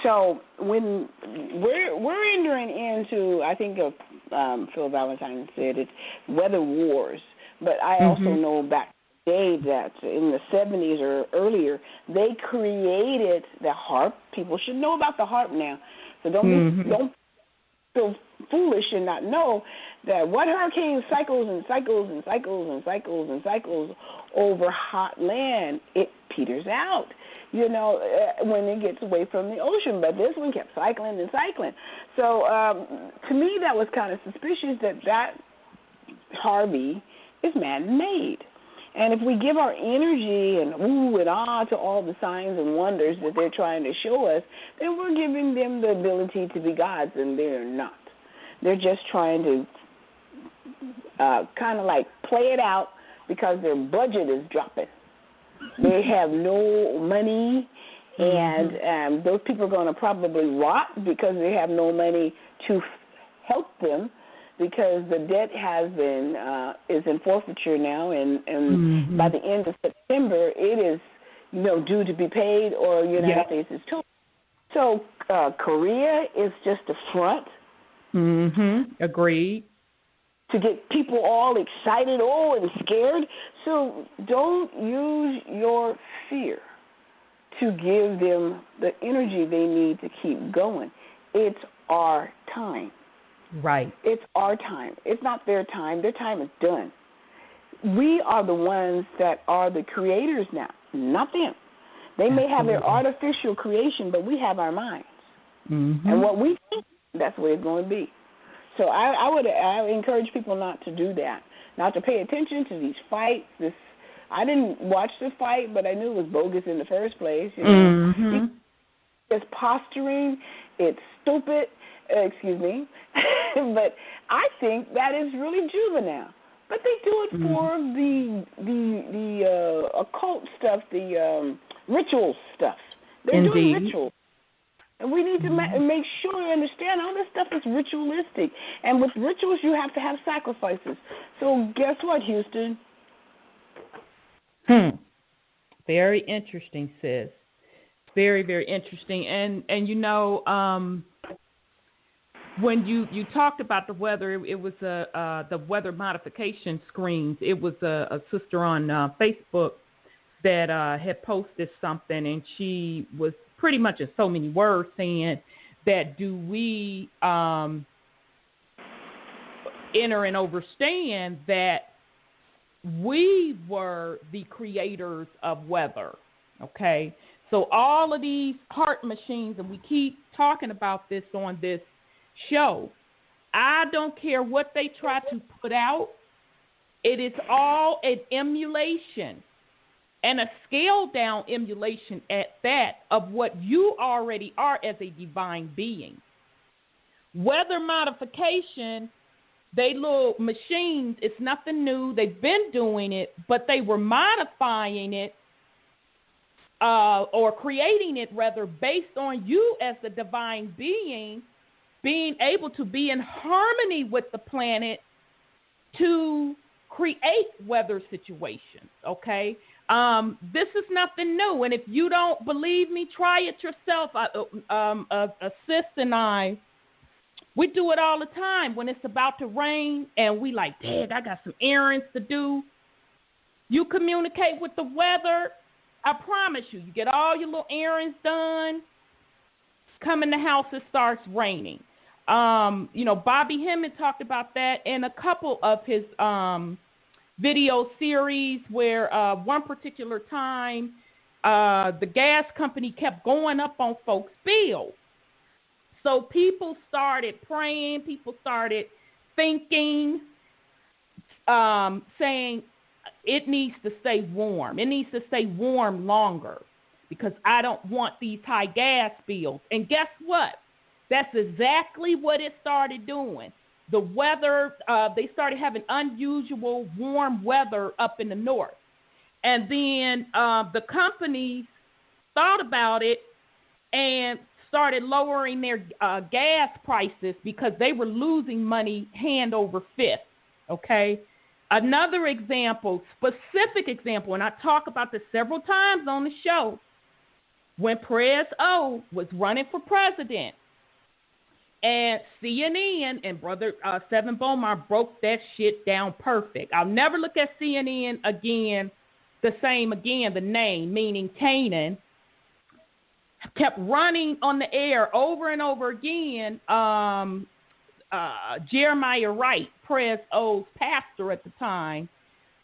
So when we're entering into, I think of Phil Valentine said it's weather wars. But I also know back day that in the 70s or earlier, they created the harp. People should know about the harp now. So don't feel foolish and not know that what hurricane cycles and cycles and cycles and cycles and cycles over hot land, it peters out, you know, when it gets away from the ocean. But this one kept cycling and cycling. So to me, that was kind of suspicious that Harvey is man-made. And if we give our energy and ooh and ah to all the signs and wonders that they're trying to show us, then we're giving them the ability to be gods, and they're not. They're just trying to kind of like play it out because their budget is dropping. They have no money, and those people are going to probably rot because they have no money to help them, because the debt has been is in forfeiture now, and by the end of September, it is, you know, due to be paid, or United States is told. So Korea is just a front. Agreed. To get people all excited, and scared. So don't use your fear to give them the energy they need to keep going. It's our time. Right. It's our time. It's not their time. Their time is done. We are the ones that are the creators now, not them. They may have their artificial creation, but we have our minds. And what we think, that's what it's going to be. So I would encourage people not to do that, not to pay attention to these fights. I didn't watch the fight, but I knew it was bogus in the first place. You know? It's posturing. It's stupid. Excuse me. But I think that is really juvenile. But they do it for the occult stuff, the ritual stuff. They're doing rituals. And we need to make sure you understand all this stuff is ritualistic. And with rituals, you have to have sacrifices. So guess what, Houston? Very interesting, sis. Very, very interesting. And you know, when you talked about the weather, it was the weather modification screens. It was a sister on Facebook that had posted something, and she was pretty much in so many words saying that do we enter and understand that we were the creators of weather, okay? So all of these heart machines, and we keep talking about this on this show, I don't care what they try to put out, it is all an emulation. And a scaled-down emulation at that of what you already are as a divine being. Weather modification, they little machines, it's nothing new. They've been doing it, but they were modifying it or creating it, rather, based on you as the divine being being able to be in harmony with the planet to create weather situations, okay? This is nothing new, and if you don't believe me, try it yourself. A sis and I, we do it all the time when it's about to rain, and we like, dang, I got some errands to do. You communicate with the weather, I promise you, you get all your little errands done, come in the house, it starts raining. You know, Bobby Hemmett talked about that in a couple of his video series where one particular time the gas company kept going up on folks' bills. So people started praying, people started thinking, saying it needs to stay warm. It needs to stay warm longer because I don't want these high gas bills. And guess what? That's exactly what it started doing. The weather, they started having unusual warm weather up in the north. And then the companies thought about it and started lowering their gas prices because they were losing money hand over fist, okay? Another example, specific example, and I talk about this several times on the show, when Perez O was running for president, and CNN and Brother Seven Bomar broke that shit down perfect. I'll never look at CNN again the same again, the name, meaning Canaan, kept running on the air over and over again Jeremiah Wright, Prez O's pastor at the time,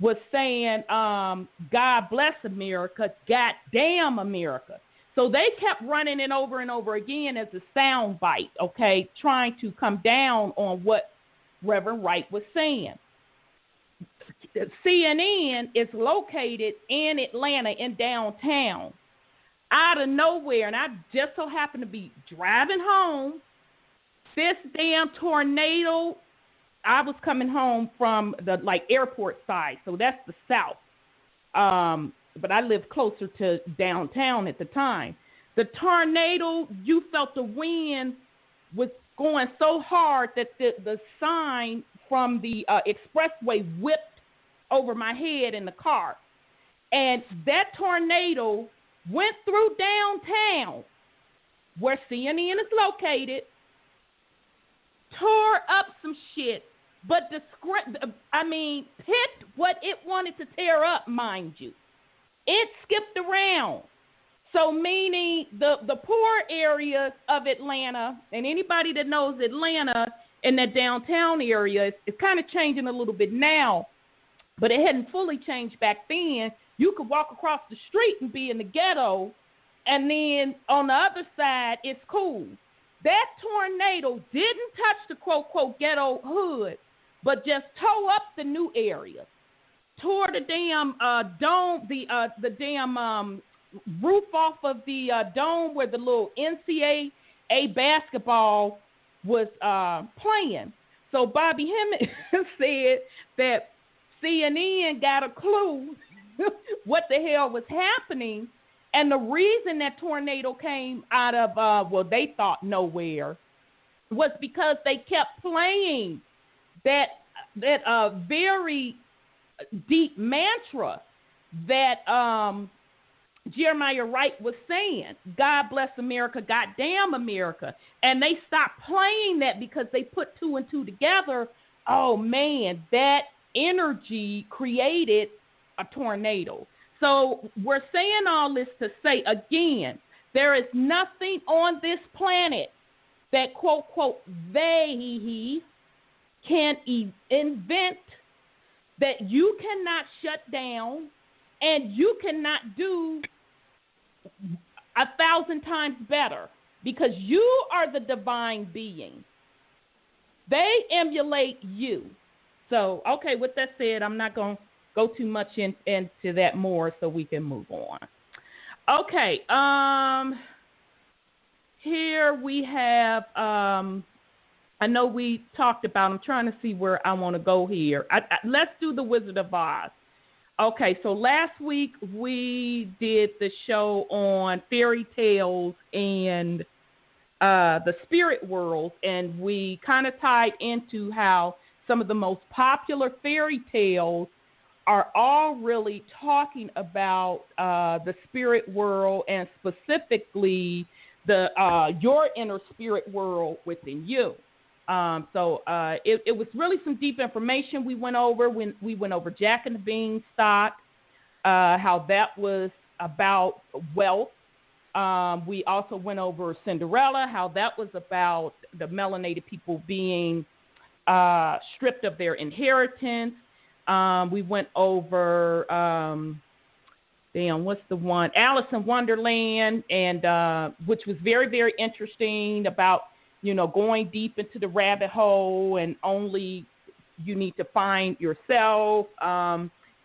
was saying, God bless America, goddamn America. So they kept running it over and over again as a sound bite, okay, trying to come down on what Reverend Wright was saying. CNN is located in Atlanta, in downtown. Out of nowhere, and I just so happened to be driving home, this damn tornado. I was coming home from the airport side, so that's the south. But I lived closer to downtown at the time. The tornado, you felt the wind was going so hard that the sign from the expressway whipped over my head in the car. And that tornado went through downtown, where CNN is located, tore up some shit, but picked what it wanted to tear up, mind you. It skipped around. So meaning the poor areas of Atlanta, and anybody that knows Atlanta in that downtown area, it's kind of changing a little bit now, but it hadn't fully changed back then. You could walk across the street and be in the ghetto, and then on the other side, it's cool. That tornado didn't touch the quote-unquote ghetto hood, but just tore up the new area. Tore the damn dome, the damn roof off of the dome where the little NCAA basketball was playing. So Bobby Hemmett said that CNN got a clue what the hell was happening, and the reason that tornado came out of, they thought nowhere, was because they kept playing that very deep mantra that Jeremiah Wright was saying, God bless America, goddamn America. And they stopped playing that because they put two and two together. Oh, man, that energy created a tornado. So we're saying all this to say, again, there is nothing on this planet that, quote, quote, they can invent that you cannot shut down and you cannot do 1,000 times better, because you are the divine being. They emulate you. So, okay, with that said, I'm not going to go too much into that more so we can move on. Okay, here we have, I know we talked about, I'm trying to see where I want to go here. Let's do the Wizard of Oz. Okay, so last week we did the show on fairy tales and the spirit world, and we kind of tied into how some of the most popular fairy tales are all really talking about the spirit world, and specifically your inner spirit world within you. So it was really some deep information we went over when we went over Jack and the Beanstalk, how that was about wealth. We also went over Cinderella, how that was about the melanated people being stripped of their inheritance. We went over, what's the one? Alice in Wonderland, and which was very, very interesting about, going deep into the rabbit hole, and only you need to find yourself.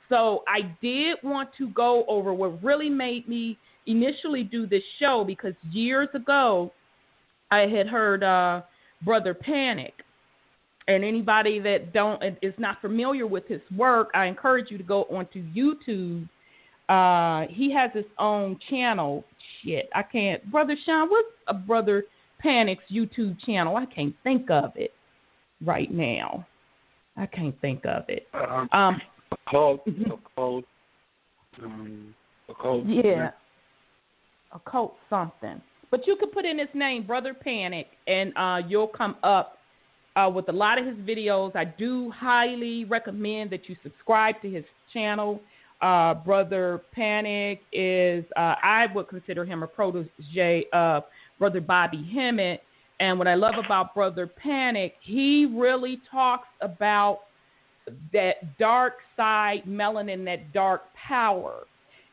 So I did want to go over what really made me initially do this show, because years ago I had heard Brother Panic. And anybody that is not familiar with his work, I encourage you to go onto YouTube. He has his own channel. I can't. Brother Sean, what's a Brother Panic's YouTube channel? I can't think of it right now. Occult. Yeah. Occult something. But you could put in his name, Brother Panic, and you'll come up with a lot of his videos. I do highly recommend that you subscribe to his channel. Brother Panic is, I would consider him a protege of Brother Bobby Hemmett. And what I love about Brother Panic, he really talks about that dark side melanin, that dark power.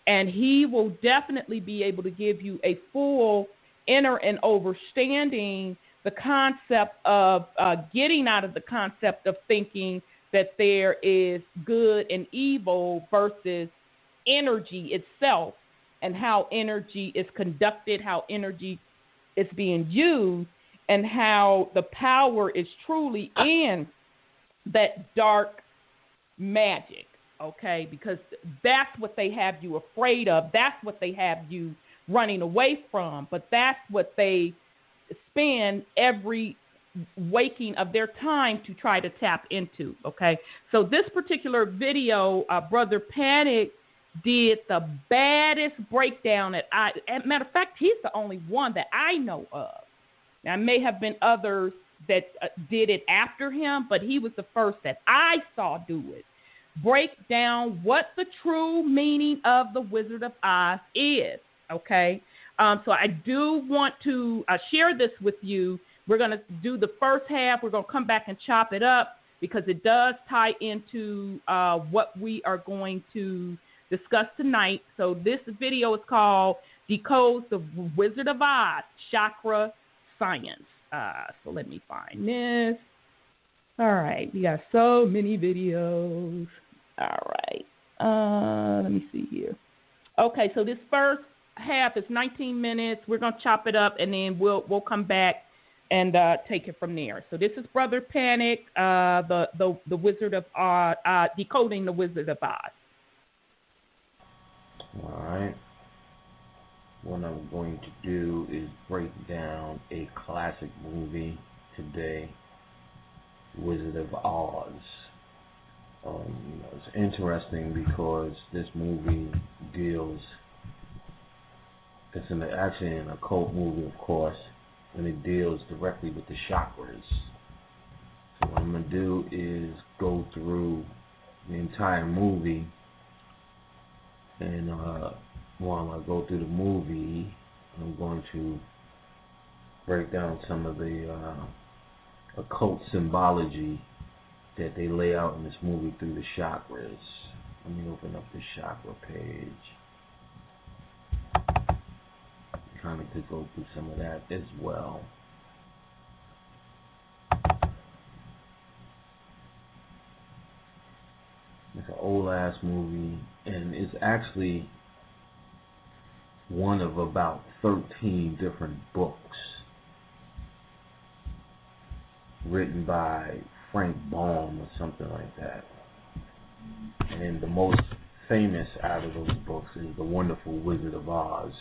And he will definitely be able to give you a full inner and understanding the concept of getting out of the concept of thinking that there is good and evil versus energy itself, and how energy is conducted, how energy is being used, and how the power is truly in that dark magic, okay? Because that's what they have you afraid of. That's what they have you running away from. But that's what they spend every waking of their time to try to tap into, okay? So this particular video, Brother Panic did the baddest breakdown that as a matter of fact, he's the only one that I know of. Now, may have been others that did it after him, but he was the first that I saw do it. Break down what the true meaning of the Wizard of Oz is, okay? So I do want to share this with you. We're going to do the first half. We're going to come back and chop it up because it does tie into what we are going to discuss tonight. So this video is called Decode the Wizard of Oz Chakra Science. So let me find this. All right. We got so many videos. All right. Let me see here. Okay. So this first half is 19 minutes. We're going to chop it up, and then we'll come back and take it from there. So this is Brother Panic, the Wizard of Oz, decoding the Wizard of Oz. All right. What I'm going to do is break down a classic movie today, Wizard of Oz. It's interesting because this movie deals, it's actually an occult movie, of course, and it deals directly with the chakras. So what I'm going to do is go through the entire movie, and while I go through the movie, I'm going to break down some of the occult symbology that they lay out in this movie through the chakras. Let me open up the chakra page. Kind of to go through some of that as well. It's an old ass movie, and it's actually one of about 13 different books written by Frank Baum or something like that. And the most famous out of those books is The Wonderful Wizard of Oz.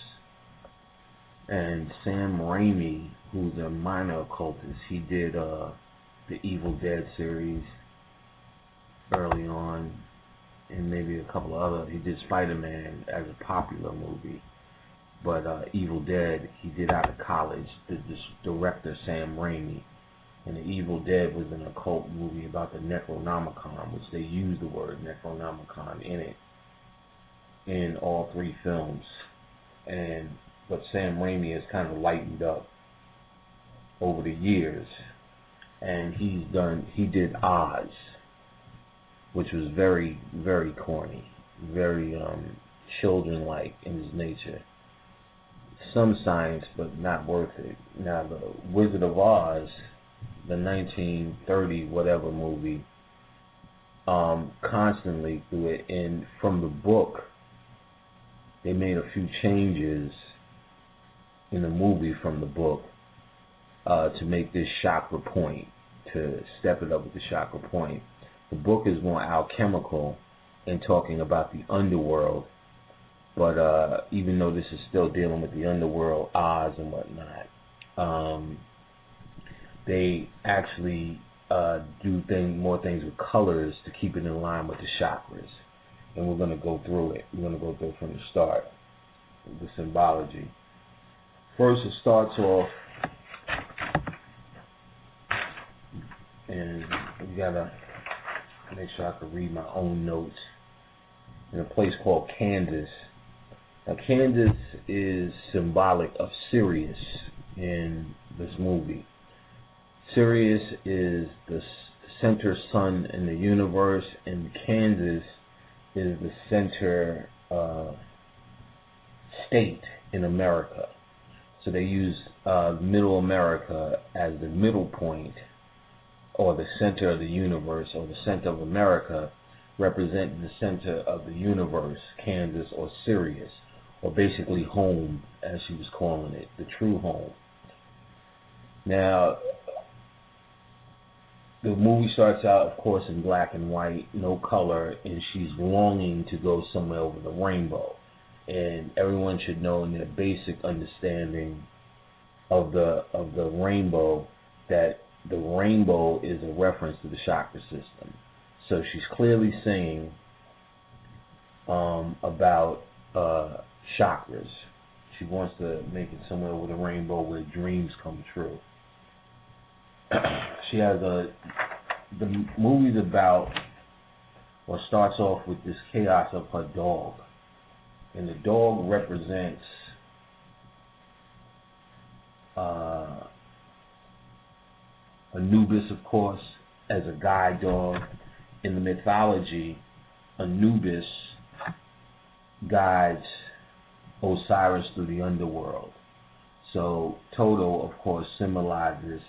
And Sam Raimi, who's a minor occultist, he did the Evil Dead series early on, and maybe a couple of other. He did Spider-Man as a popular movie, but Evil Dead he did out of college. The director Sam Raimi, and the Evil Dead was an occult movie about the Necronomicon, which they used the word Necronomicon in it in all three films. But Sam Raimi has kind of lightened up over the years, and he did Oz, which was very, very corny, very children-like in his nature. Some science, but not worth it. Now, the Wizard of Oz, the 1930 whatever movie, constantly through it, and from the book, they made a few changes in the movie from the book to make this chakra point, to step it up with the chakra point. The book is more alchemical and talking about the underworld, but even though this is still dealing with the underworld, Oz and whatnot, they actually do more things with colors to keep it in line with the chakras. And we're going to go through it. We're going to go through it from the start, the symbology. First, it starts off, and you got to make sure I can read my own notes, in a place called Kansas. Now, Kansas is symbolic of Sirius in this movie. Sirius is the center sun in the universe, and Kansas is the center state in America. So they use Middle America as the middle point, or the center of the universe, or the center of America, representing the center of the universe, Kansas, or Sirius, or basically home, as she was calling it, the true home. Now, the movie starts out, of course, in black and white, no color, and she's longing to go somewhere over the rainbow. And everyone should know in their basic understanding of the rainbow that the rainbow is a reference to the chakra system. So she's clearly saying about chakras. She wants to make it somewhere with a rainbow where dreams come true. She has the movie's about, or starts off with this chaos of her dog. And the dog represents Anubis, of course, as a guide dog. In the mythology, Anubis guides Osiris through the underworld. So Toto, of course, symbolizes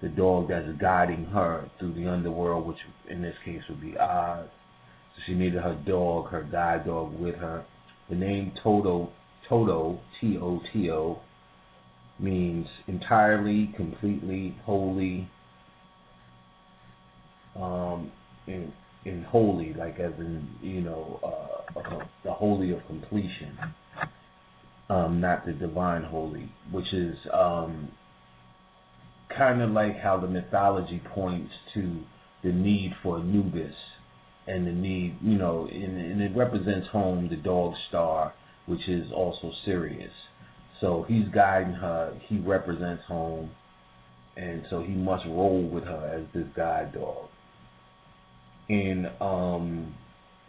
the dog that's guiding her through the underworld, which in this case would be Oz. So she needed her dog, her guide dog, with her. The name Toto, T-O-T-O, means entirely, completely, wholly, in holy, like as in, the holy of completion, not the divine holy, which is kind of like how the mythology points to the need for Anubis, and the need, and it represents home, the dog star, which is also Sirius. So he's guiding her, he represents home, and so he must roll with her as this guide dog. In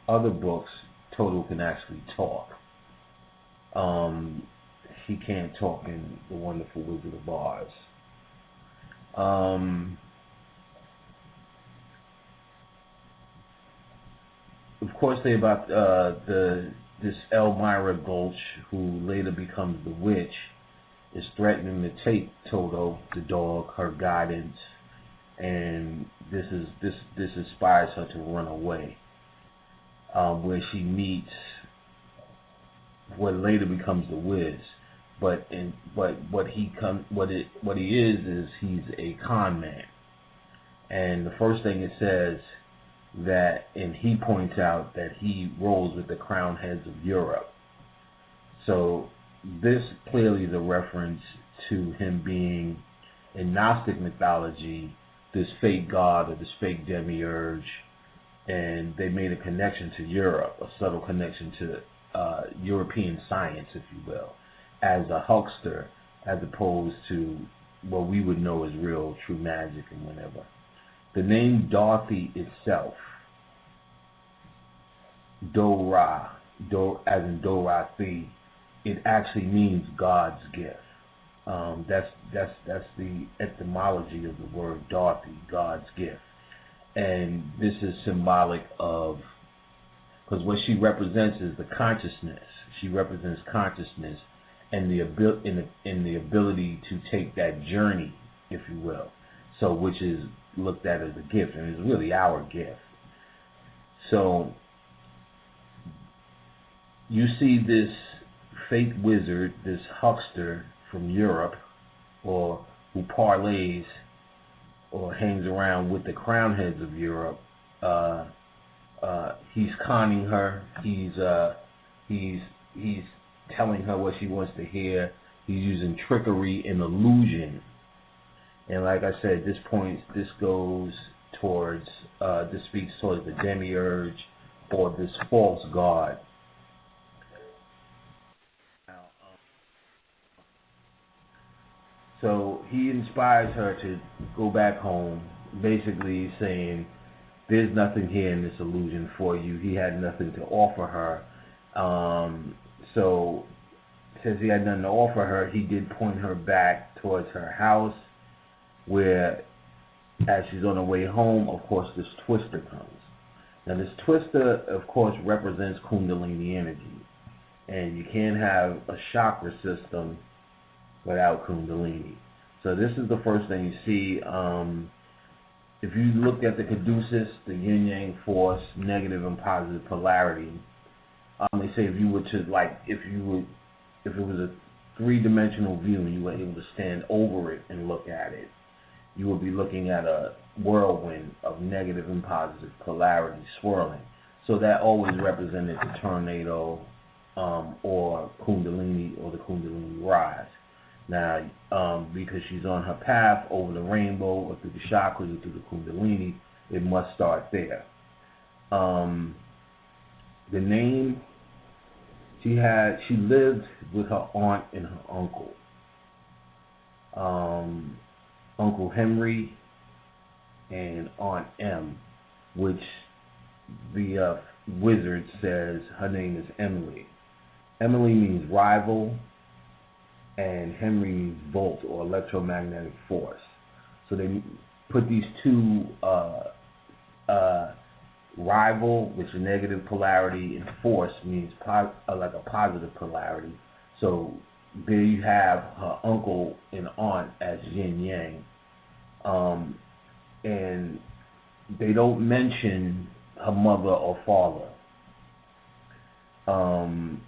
other books, Toto can actually talk. He can't talk in The Wonderful Wizard of Oz. Of course, they about this Elmira Gulch, who later becomes the witch, is threatening to take Toto, the dog, her guidance, and this inspires her to run away. Where she meets what later becomes the Wiz, but what he is he's a con man, and the first thing it says that, and he points out that he rolls with the crowned heads of Europe. So this clearly is a reference to him being, in Gnostic mythology, this fake god or this fake demiurge, and they made a connection to Europe, a subtle connection to European science, if you will, as a huckster, as opposed to what we would know as real, true magic and whatever. The name Dorothy itself, Do-Ra, as in Do-Ra-Thi, it actually means God's gift. That's the etymology of the word Dorothy, God's gift. And this is symbolic of, because what she represents is the consciousness. She represents consciousness and the ability to take that journey, if you will. So, which is looked at as a gift, and it's really our gift. So you see this fake wizard, this huckster from Europe, or who parlays or hangs around with the crown heads of Europe. He's conning her. He's telling her what she wants to hear. He's using trickery and illusion. And like I said, this goes towards, this speaks towards the demiurge or this false god. So he inspires her to go back home, basically saying, there's nothing here in this illusion for you. He had nothing to offer her. So since he had nothing to offer her, he did point her back towards her house, where as she's on her way home, of course, this twister comes. Now, this twister, of course, represents Kundalini energy. And you can't have a chakra system without Kundalini. So this is the first thing you see. If you look at the caduceus, the yin-yang force, negative and positive polarity, they say if you were to, like, if it was a three-dimensional view and you were able to stand over it and look at it, you would be looking at a whirlwind of negative and positive polarity swirling. So that always represented the tornado or Kundalini or the Kundalini rise. Now, because she's on her path over the rainbow or through the chakras or through the Kundalini, it must start there. The name, she lived with her aunt and her uncle. Uncle Henry and Aunt M, which the wizard says her name is Emily. Emily means rival, and Henry means volt or electromagnetic force. So they put these two rival, which is negative polarity, and force means like a positive polarity. So there you have her uncle and aunt as yin yang, and they don't mention her mother or father. And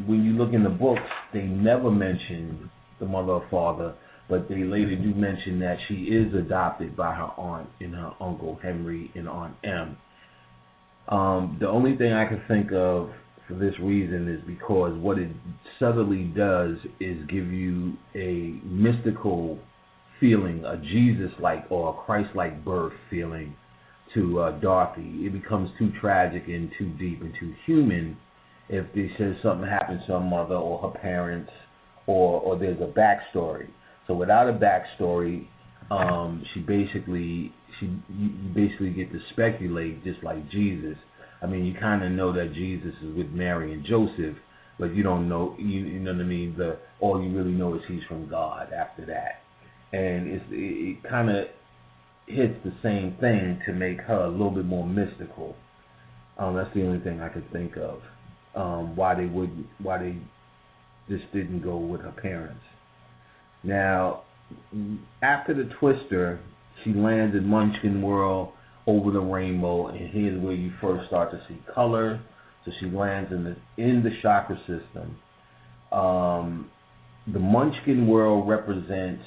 when you look in the books, they never mention the mother or father, but they later do mention that she is adopted by her aunt and her uncle Henry and Aunt M. The only thing I can think of for this reason is because what it subtly does is give you a mystical feeling, a Jesus-like or a Christ-like birth feeling to Dorothy. It becomes too tragic and too deep and too human if they say something happens to her mother or her parents or there's a backstory. So without a backstory, you basically get to speculate just like Jesus. I mean, you kind of know that Jesus is with Mary and Joseph, but you don't know, you know what I mean? All you really know is he's from God after that. And it kind of hits the same thing to make her a little bit more mystical. That's the only thing I could think of. Why they just didn't go with her parents. Now, after the twister, she lands in Munchkin World over the rainbow, and here's where you first start to see color. So she lands in the chakra system. The Munchkin World represents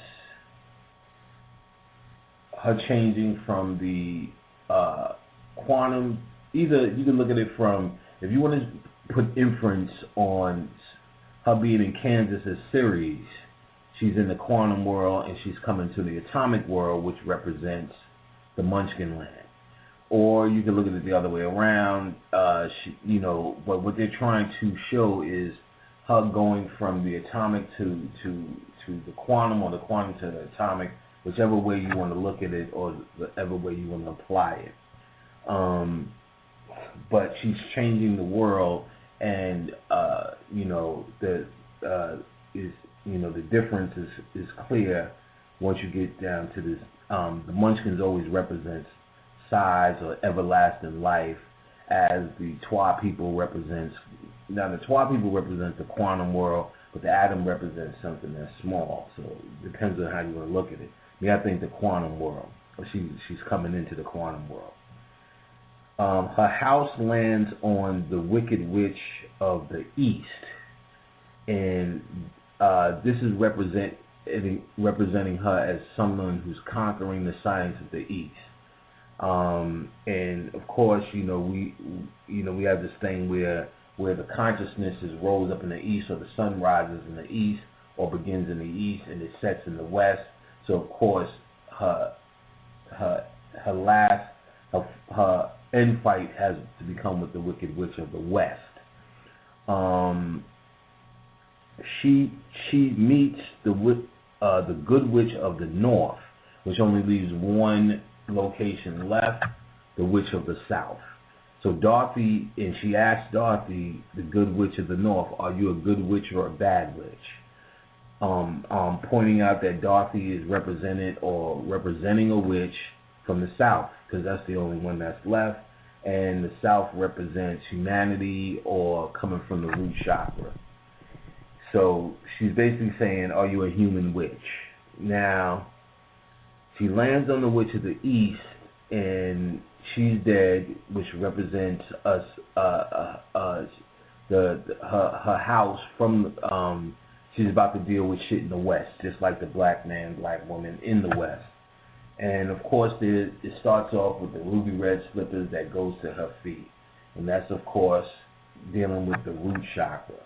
her changing from the quantum. Either you can look at it from, if you want to put inference on her being in Kansas as Ceres, she's in the quantum world and she's coming to the atomic world, which represents the Munchkin land. Or you can look at it the other way around. But what they're trying to show is her going from the atomic to the quantum, or the quantum to the atomic, whichever way you want to look at it, or whatever way you want to apply it. But she's changing the world, and the difference is clear once you get down to this. The Munchkins always represents size or everlasting life, as the Twa people represents. Now the Twa people represent the quantum world, but the atom represents something that's small. So it depends on how you want to look at it. I think the quantum world, or she's coming into the quantum world. Her house lands on the Wicked Witch of the East, and this is representing her as someone who's conquering the science of the East. And of course, we have this thing where the consciousness rose up in the East, or the sun rises in the East, or begins in the East and it sets in the West. So of course, her end fight has to become with the Wicked Witch of the West. She meets the Good Witch of the North, which only leaves one location left, the Witch of the South. So Dorothy, and she asked Dorothy, the Good Witch of the North, are you a good witch or a bad witch? pointing out that Dorothy is represented or representing a witch from the South, because that's the only one that's left, and the South represents humanity or coming from the root chakra. So she's basically saying, are you a human witch? Now, she lands on the witch of the East, and she's dead, which represents us, her house from, she's about to deal with shit in the West, just like the black man, black woman in the West. And of course, it starts off with the ruby red slippers that goes to her feet. And that's, of course, dealing with the root chakra.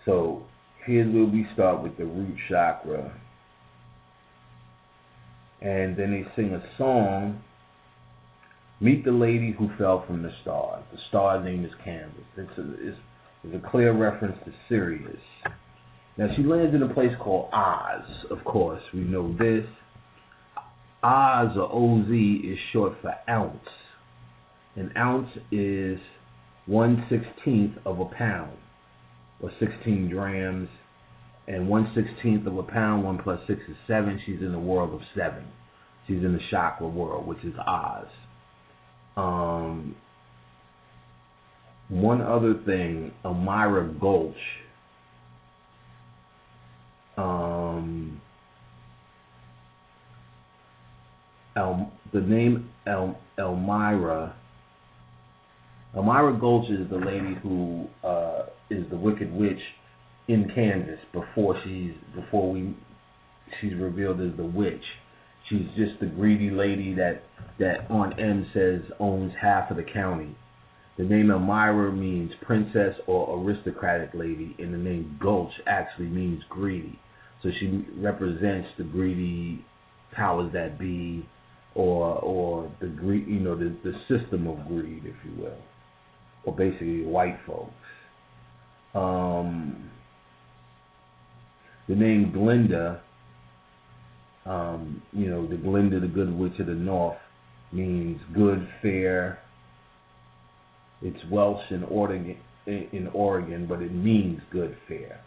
So here's where we start with the root chakra. And then they sing a song, Meet the Lady Who Fell from the Stars. The star's name is Candace. It's a clear reference to Sirius. Now, she lands in a place called Oz, of course. We know this. Oz, or OZ, is short for ounce. An ounce is 1/16 of a pound, or 16 grams. And 1/16 of a pound, 1 + 6 is 7. She's in the world of 7. She's in the chakra world, which is Oz. One other thing, Elmira Gulch. The name Elmira Gulch is the lady who is the Wicked Witch in Kansas before she's revealed as the witch. She's just the greedy lady that Aunt M says owns half of the county. The name Elmira means princess or aristocratic lady, and the name Gulch actually means greedy. So she represents the greedy powers that be, or the greed, the system of greed, if you will, or basically white folks. The name Glinda, the Glinda, the Good Witch of the North, means good, fair. It's Welsh in Oregon, but it means good, fair,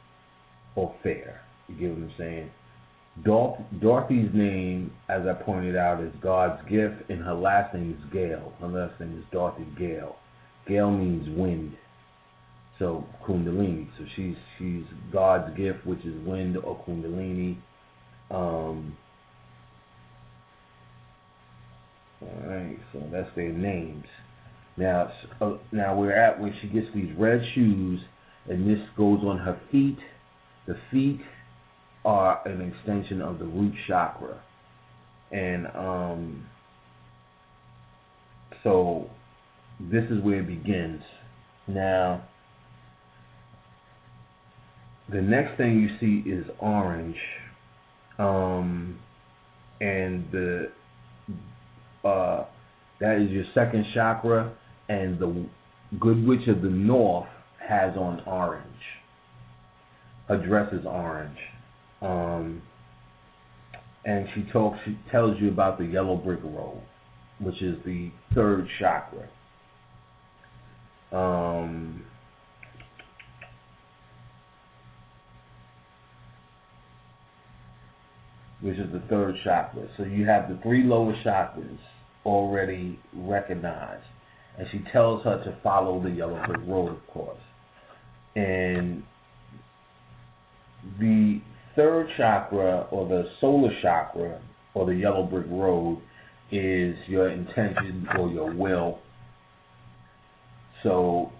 or fair. You get what I'm saying? Dorothy's name, as I pointed out, is God's gift, and her last name is Gale. Her last name is Dorothy Gale. Gale means wind. So Kundalini. So she's God's gift, which is wind or Kundalini. All right, so that's their names. Now we're at where she gets these red shoes, and this goes on her feet. The feet are an extension of the root chakra, and so this is where it begins. Now, the next thing you see is orange, and that is your second chakra, and the Good Witch of the North has on orange. Her dress is orange, and she tells you about the yellow brick road, which is the third chakra. Which is the third chakra. So you have the 3 lower chakras already recognized. And she tells her to follow the yellow brick road, of course. And the third chakra, or the solar chakra, or the yellow brick road, is your intention or your will. So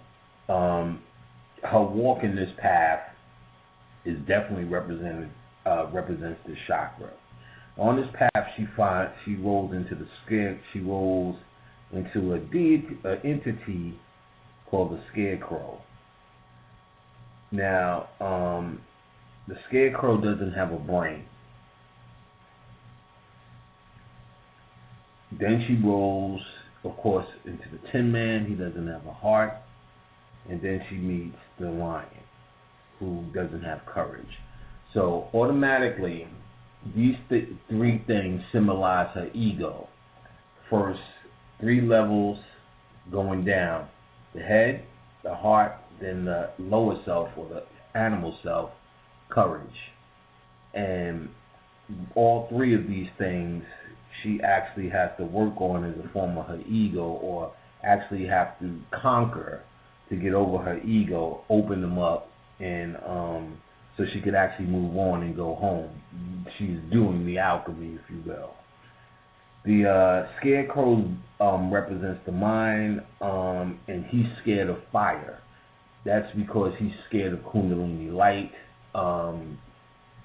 her walk in this path is definitely represents this chakra. On this path, she rolls into the scare. She rolls into an entity called the Scarecrow. Now, the Scarecrow doesn't have a brain. Then she rolls, of course, into the Tin Man. He doesn't have a heart. And then she meets the Lion, who doesn't have courage. So automatically, these 3 things symbolize her ego. First, 3 levels going down: the head, the heart, then the lower self, or the animal self, courage. And all three of these things she actually has to work on as a form of her ego, or actually have to conquer to get over her ego, open them up, and so she could actually move on and go home. She's doing the alchemy, if you will. The scarecrow represents the mind, and he's scared of fire. That's because he's scared of Kundalini light.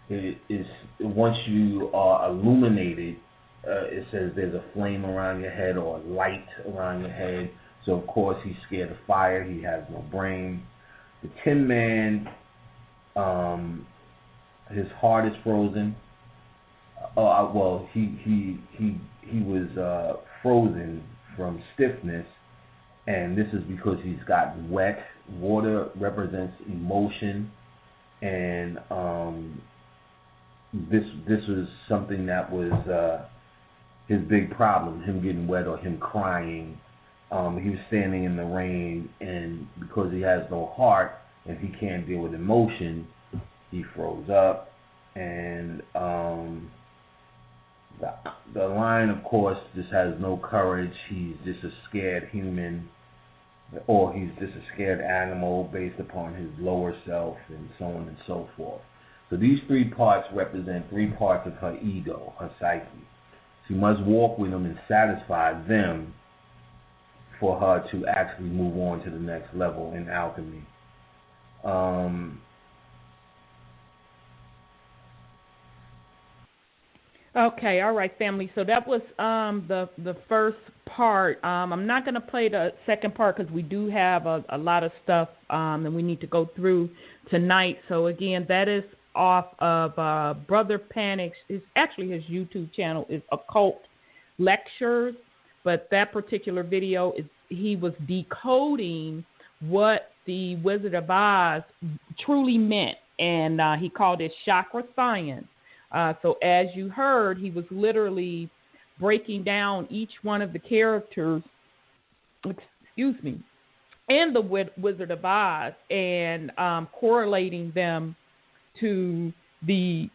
It is, once you are illuminated, it says there's a flame around your head or a light around your head. So of course he's scared of fire. He has no brain. The Tin Man, his heart is frozen. Well, he was frozen from stiffness, and this is because he's gotten wet. Water represents emotion, and this was something that was his big problem, him getting wet or him crying. He was standing in the rain, and because he has no heart and he can't deal with emotion, he froze up. And the lion, of course, just has no courage. He's just a scared human, or he's just a scared animal based upon his lower self, and so on and so forth. So these three parts represent three parts of her ego, her psyche. She must walk with them and satisfy them for her to actually move on to the next level in alchemy. Okay, all right, family. So that was the first part. I'm not going to play the second part because we do have a lot of stuff that we need to go through tonight. So again, that is off of Brother Panic's. It's actually his YouTube channel is Occult Lectures, but that particular video is he was decoding what the Wizard of Oz truly meant, and he called it chakra science. So as you heard, he was literally breaking down each one of the characters, in the Wizard of Oz, and correlating them to the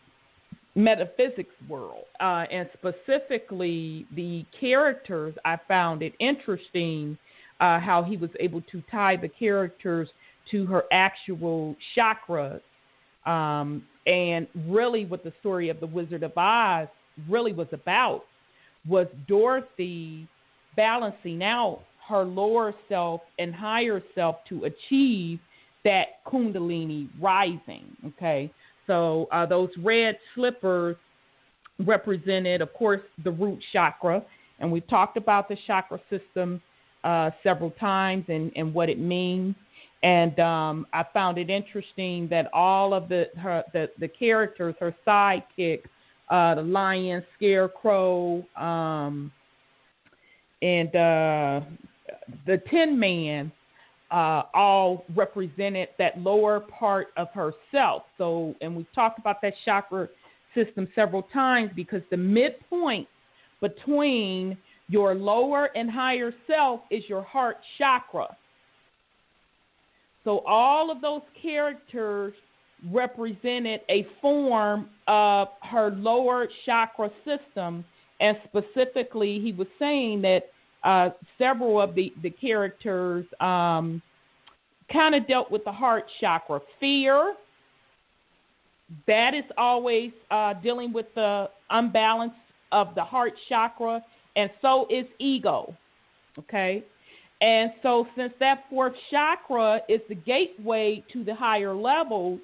metaphysics world. And specifically the characters, I found it interesting how he was able to tie the characters to her actual chakras. And really what the story of the Wizard of Oz really was about was Dorothy balancing out her lower self and higher self to achieve that Kundalini rising, okay? So those red slippers represented, of course, the root chakra, and we've talked about the chakra system several times and what it means. And I found it interesting that all of the characters, her sidekick, the lion, scarecrow, and the Tin Man, all represented that lower part of herself. So, and we've talked about that chakra system several times because the midpoint between your lower and higher self is your heart chakra. So all of those characters represented a form of her lower chakra system, and specifically he was saying that several of the characters kind of dealt with the heart chakra. Fear, that is always dealing with the unbalance of the heart chakra, and so is ego, okay? And so since that fourth chakra is the gateway to the higher levels,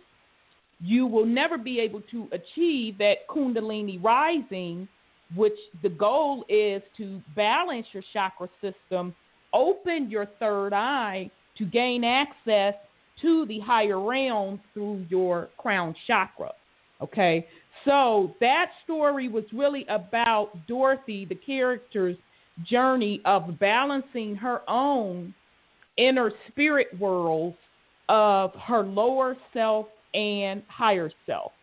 you will never be able to achieve that Kundalini rising, which the goal is to balance your chakra system, open your third eye to gain access to the higher realms through your crown chakra. Okay, so that story was really about Dorothy, the character's journey of balancing her own inner spirit worlds of her lower self and higher self.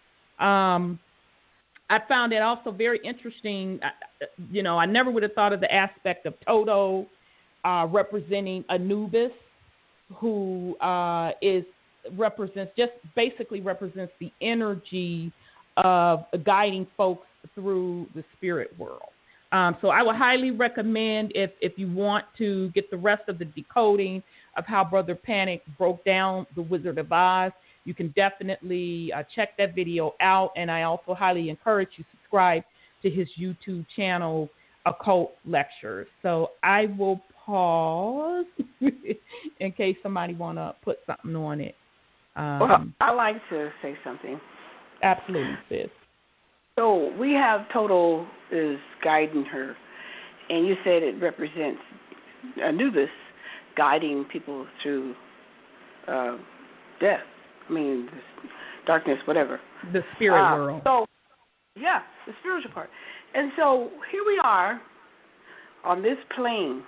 I found it also very interesting. I never would have thought of the aspect of Toto representing Anubis, who is represents the energy of guiding folks through the spirit world. So I would highly recommend, if you want to get the rest of the decoding of how Brother Panic broke down the Wizard of Oz, you can definitely check that video out. And I also highly encourage you to subscribe to his YouTube channel, Occult Lectures. So I will pause in case somebody want to put something on it. Well, I like to say something. Absolutely, sis. So we have Total is guiding her, and you said it represents Anubis guiding people through death. I mean, darkness, whatever. The spirit world. So, yeah, the spiritual part. And so here we are on this plane.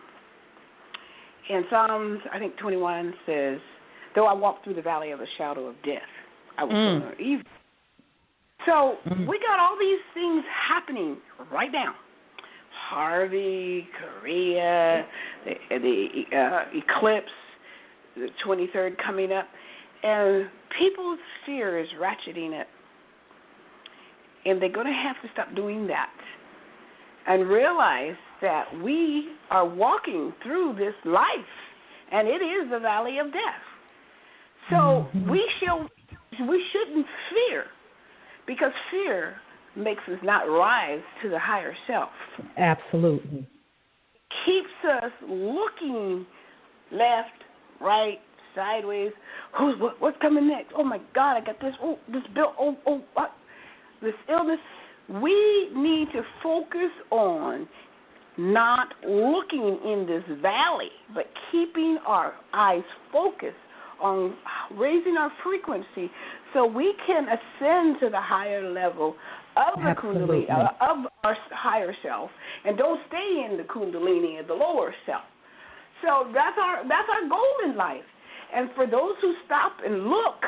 And Psalms, I think 21 says, though I walk through the valley of the shadow of death, I will feel no evil. So we got all these things happening right now. Harvey, Korea, the Eclipse, the 23rd coming up. And people's fear is ratcheting up. And they're going to have to stop doing that and realize that we are walking through this life, and it is the valley of death. So we shouldn't fear, because fear makes us not rise to the higher self. Absolutely. Keeps us looking left, right, sideways. What's coming next? Oh, my God, I got this. Oh, this bill. Oh, what? This illness. We need to focus on not looking in this valley, but keeping our eyes focused on raising our frequency so we can ascend to the higher level of the Kundalini, of our higher self, and don't stay in the Kundalini, the lower self. So that's our goal in life. And for those who stop and look,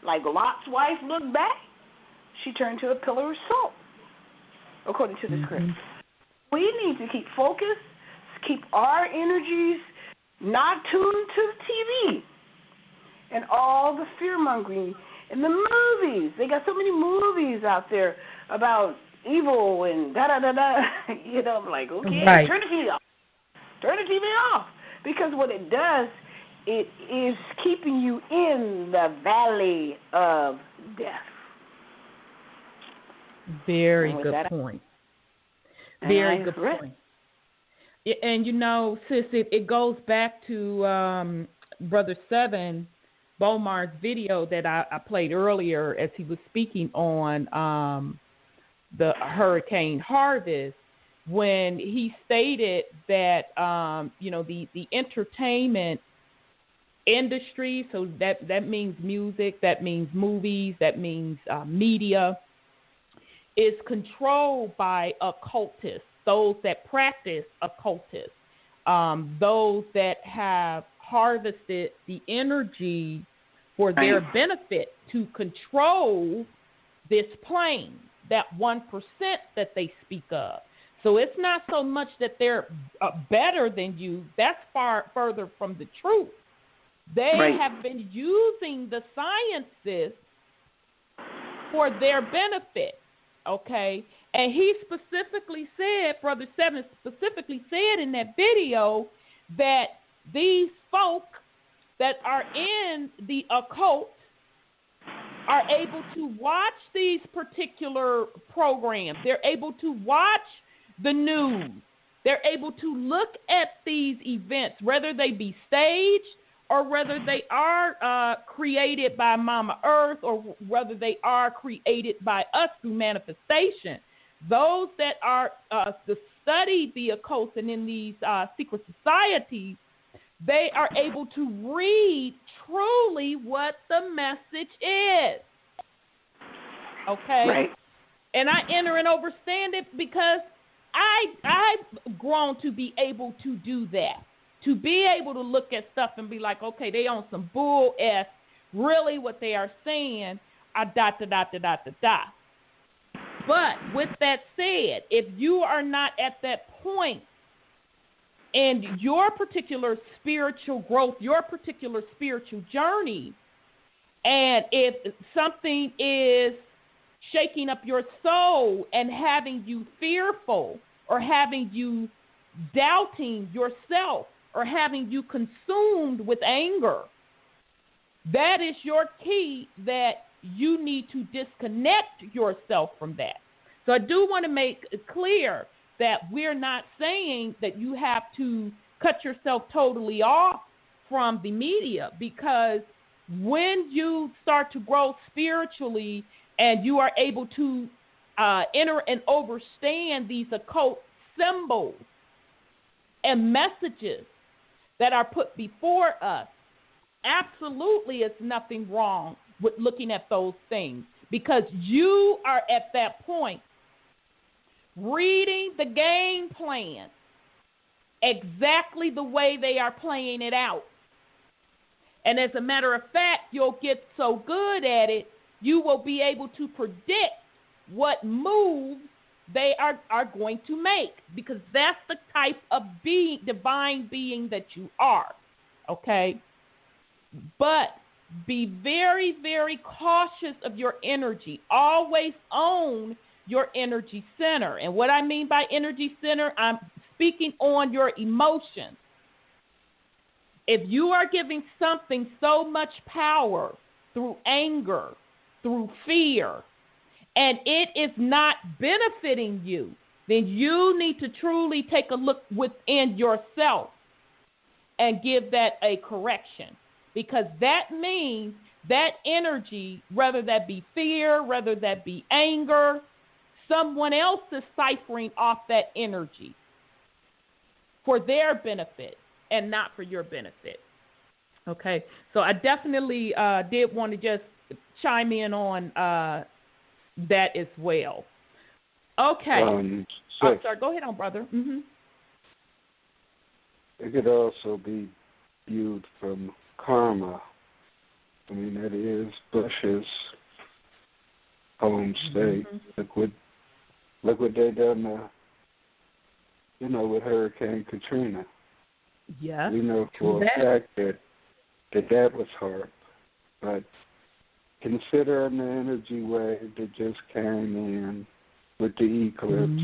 like Lot's wife looked back, she turned to a pillar of salt, according to the script. We need to keep focused, keep our energies not tuned to the TV and all the fear-mongering and the movies. They got so many movies out there about evil and da-da-da-da. You know, I'm like, okay, right. Turn the TV off. Turn the TV off. Because what it does, it is keeping you in the valley of death. Very good point. Very good point. And, you know, sis, it goes back to Brother Seven Beaumar's video that I played earlier as he was speaking on the Hurricane Harvest, when he stated that, you know, the entertainment industry, so that means music, that means movies, that means media, is controlled by occultists, those that practice occultists, those that have harvested the energy for their benefit to control this plane, that 1% that they speak of. So it's not so much that they're better than you. That's far further from the truth. They have been using the sciences for their benefit. Okay, and he specifically said, Brother Seven specifically said in that video that these folk that are in the occult are able to watch these particular programs. They're able to watch the news. They're able to look at these events, whether they be staged or whether they are created by Mama Earth, or whether they are created by us through manifestation. Those that are to study the occult and in these secret societies, they are able to read truly what the message is. Okay? Right. And I enter and understand it because I've grown to be able to do that. To be able to look at stuff and be like, okay, they on some bull S. Really what they are saying, But with that said, if you are not at that point in your particular spiritual growth, your particular spiritual journey, And if something is shaking up your soul and having you fearful or having you doubting yourself or having you consumed with anger, that is your key that you need to disconnect yourself from that. So I do want to make it clear that we're not saying that you have to cut yourself totally off from the media, because when you start to grow spiritually and you are able to enter and understand these occult symbols and messages that are put before us, absolutely it's nothing wrong with looking at those things, because you are at that point reading the game plan exactly the way they are playing it out. And as a matter of fact, you'll get so good at it, you will be able to predict what moves they are going to make, because that's the type of being, divine being that you are, okay? But be very, very cautious of your energy. Always own your energy center. And what I mean by energy center, I'm speaking on your emotions. If you are giving something so much power through anger, through fear, and it is not benefiting you, then you need to truly take a look within yourself and give that a correction. Because that means that energy, whether that be fear, whether that be anger, someone else is ciphering off that energy for their benefit and not for your benefit. Okay, so I definitely did want to just chime in on that as well. Okay. Sorry, go ahead on, brother. Mm-hmm. It could also be viewed from karma. I mean, that is Bush's home state. Mm-hmm. Look what they done, with Hurricane Katrina. Yeah. We know for a fact that was hard. But considering the energy wave that just came in with the eclipse,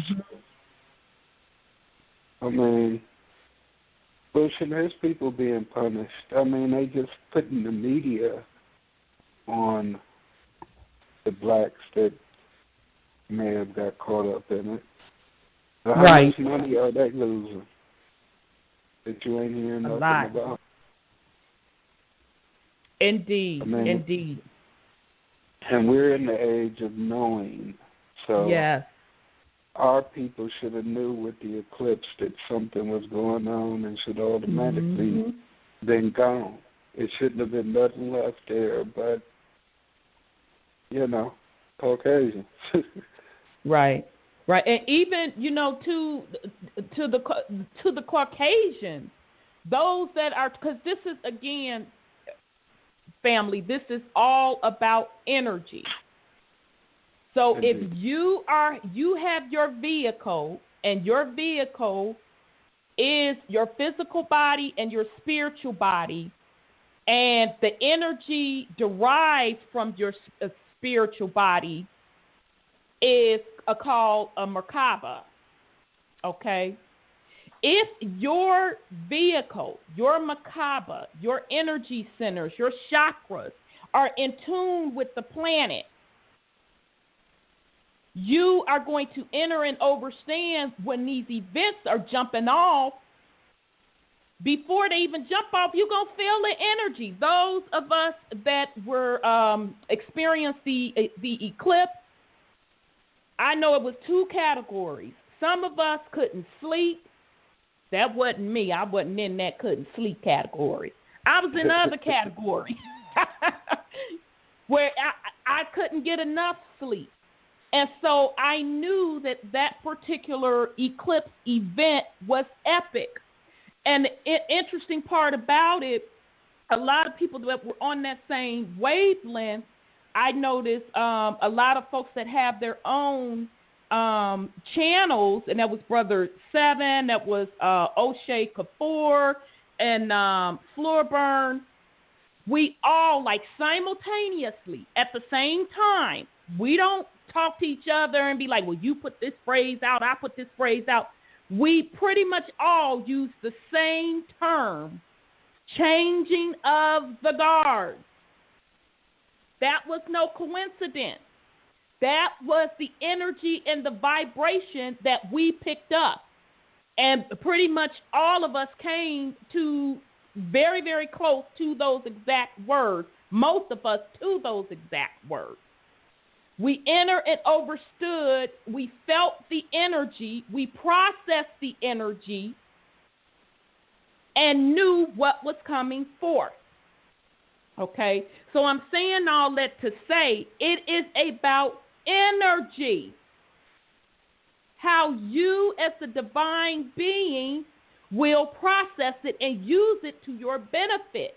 I mean, Bush and his people being punished. I mean, they just putting the media on the blacks that may have got caught up in it. So how much money are they losing that you ain't hearing nothing about? Indeed, indeed. And we're in the age of knowing. So yes. Our people should have knew with the eclipse that something was going on and should automatically been gone. It shouldn't have been nothing left there but, Caucasians. Right. And even, to the Caucasians, those that are, because this is, again, family, this is all about energy. So if you have your vehicle, and your vehicle is your physical body and your spiritual body, and the energy derived from your spiritual body is called a Merkaba, okay? If your vehicle, your Merkaba, your energy centers, your chakras are in tune with the planet, you are going to enter and understand when these events are jumping off. Before they even jump off, you're going to feel the energy. Those of us that were experienced the eclipse, I know it was two categories. Some of us couldn't sleep. That wasn't me. I wasn't in that couldn't sleep category. I was in the other category where I couldn't get enough sleep. And so I knew that particular eclipse event was epic. And the interesting part about it, a lot of people that were on that same wavelength, I noticed a lot of folks that have their own channels, and that was Brother Seven, that was O'Shea Kapoor, and Floorburn. we all, like, simultaneously at the same time, we don't talk to each other and be like, well, you put this phrase out, I put this phrase out. We pretty much all use the same term, changing of the guard. That was no coincidence. That was the energy and the vibration that we picked up. And pretty much all of us came to very, very close to those exact words. Most of us to those exact words. We entered and overstood. We felt the energy. We processed the energy and knew what was coming forth. Okay? So I'm saying all that to say it is about energy. How you as the divine being will process it and use it to your benefit.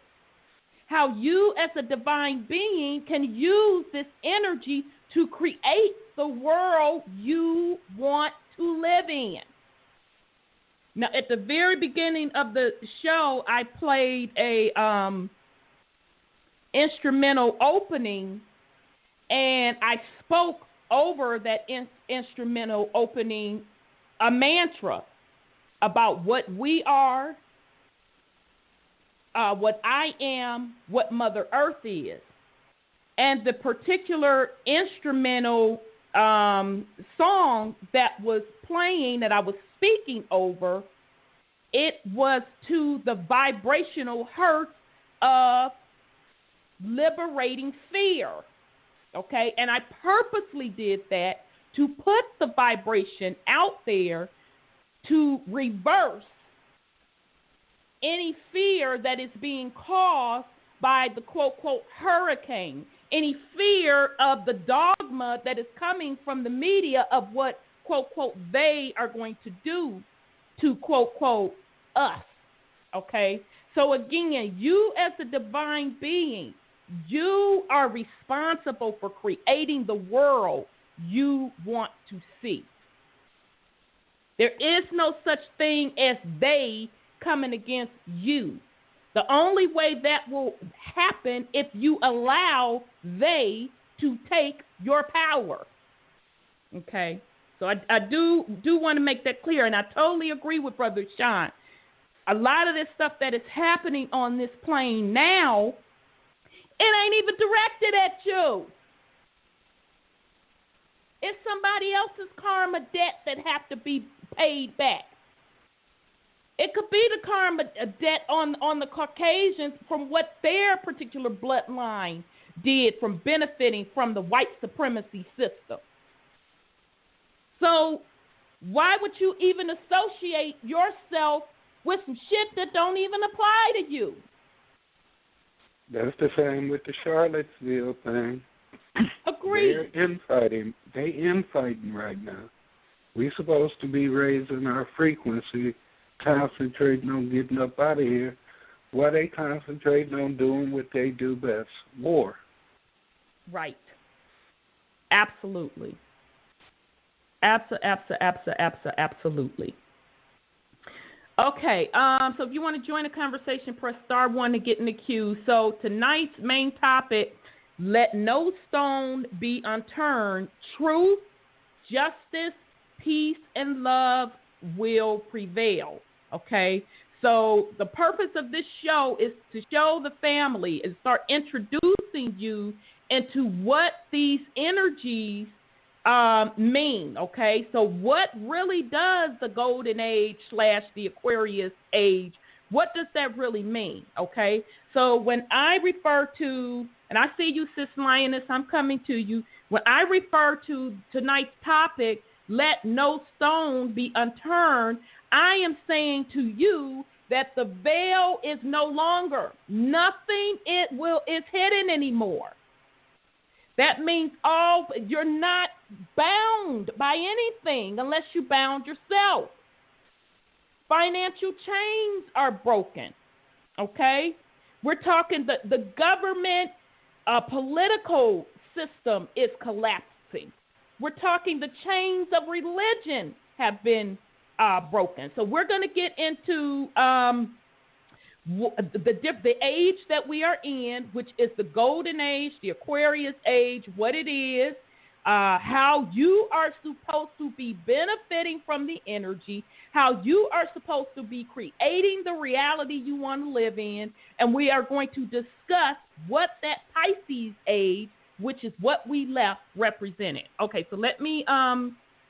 How you as a divine being can use this energy to create the world you want to live in. Now, at the very beginning of the show, I played a instrumental opening, and I spoke over that instrumental opening a mantra about what we are, what I am, what Mother Earth is. And the particular instrumental song that was playing, that I was speaking over, it was to the vibrational hertz of liberating fear. Okay? And I purposely did that to put the vibration out there to reverse any fear that is being caused by the quote-quote hurricane, any fear of the dogma that is coming from the media of what quote-quote they are going to do to quote-quote us, okay? So again, you as a divine being, you are responsible for creating the world you want to see. There is no such thing as they coming against you. The only way that will happen if you allow they to take your power. Okay? So I do want to make that clear, and I totally agree with Brother Sean. A lot of this stuff that is happening on this plane now, it ain't even directed at you. It's somebody else's karma debt that have to be paid back. It could be the karma debt on the Caucasians from what their particular bloodline did from benefiting from the white supremacy system. So why would you even associate yourself with some shit that don't even apply to you? That's the same with the Charlottesville thing. Agreed. They're infighting. They infighting right now. We're supposed to be raising our frequency, concentrating on getting up out of here. Why they concentrating on doing what they do best? War. Right. Absolutely. Absolutely. Okay, so if you want to join the conversation, press *1 to get in the queue. So tonight's main topic, let no stone be unturned. Truth, justice, peace, and love will prevail. Okay, so the purpose of this show is to show the family and start introducing you into what these energies mean, okay? So what really does the Golden Age / the Aquarius Age, what does that really mean, okay? So when I refer to, and I see you, Sis Lioness, I'm coming to you. When I refer to tonight's topic, let no stone be unturned, I am saying to you that the veil is no longer, nothing is hidden anymore. That means you're not bound by anything unless you bound yourself. Financial chains are broken, okay? We're talking the government political system is collapsing. We're talking the chains of religion have been broken. So we're going to get into the age that we are in, which is the golden age, the Aquarius age, what it is, how you are supposed to be benefiting from the energy, how you are supposed to be creating the reality you want to live in, and we are going to discuss what that Pisces age, which is what we left, represented. Okay, so let me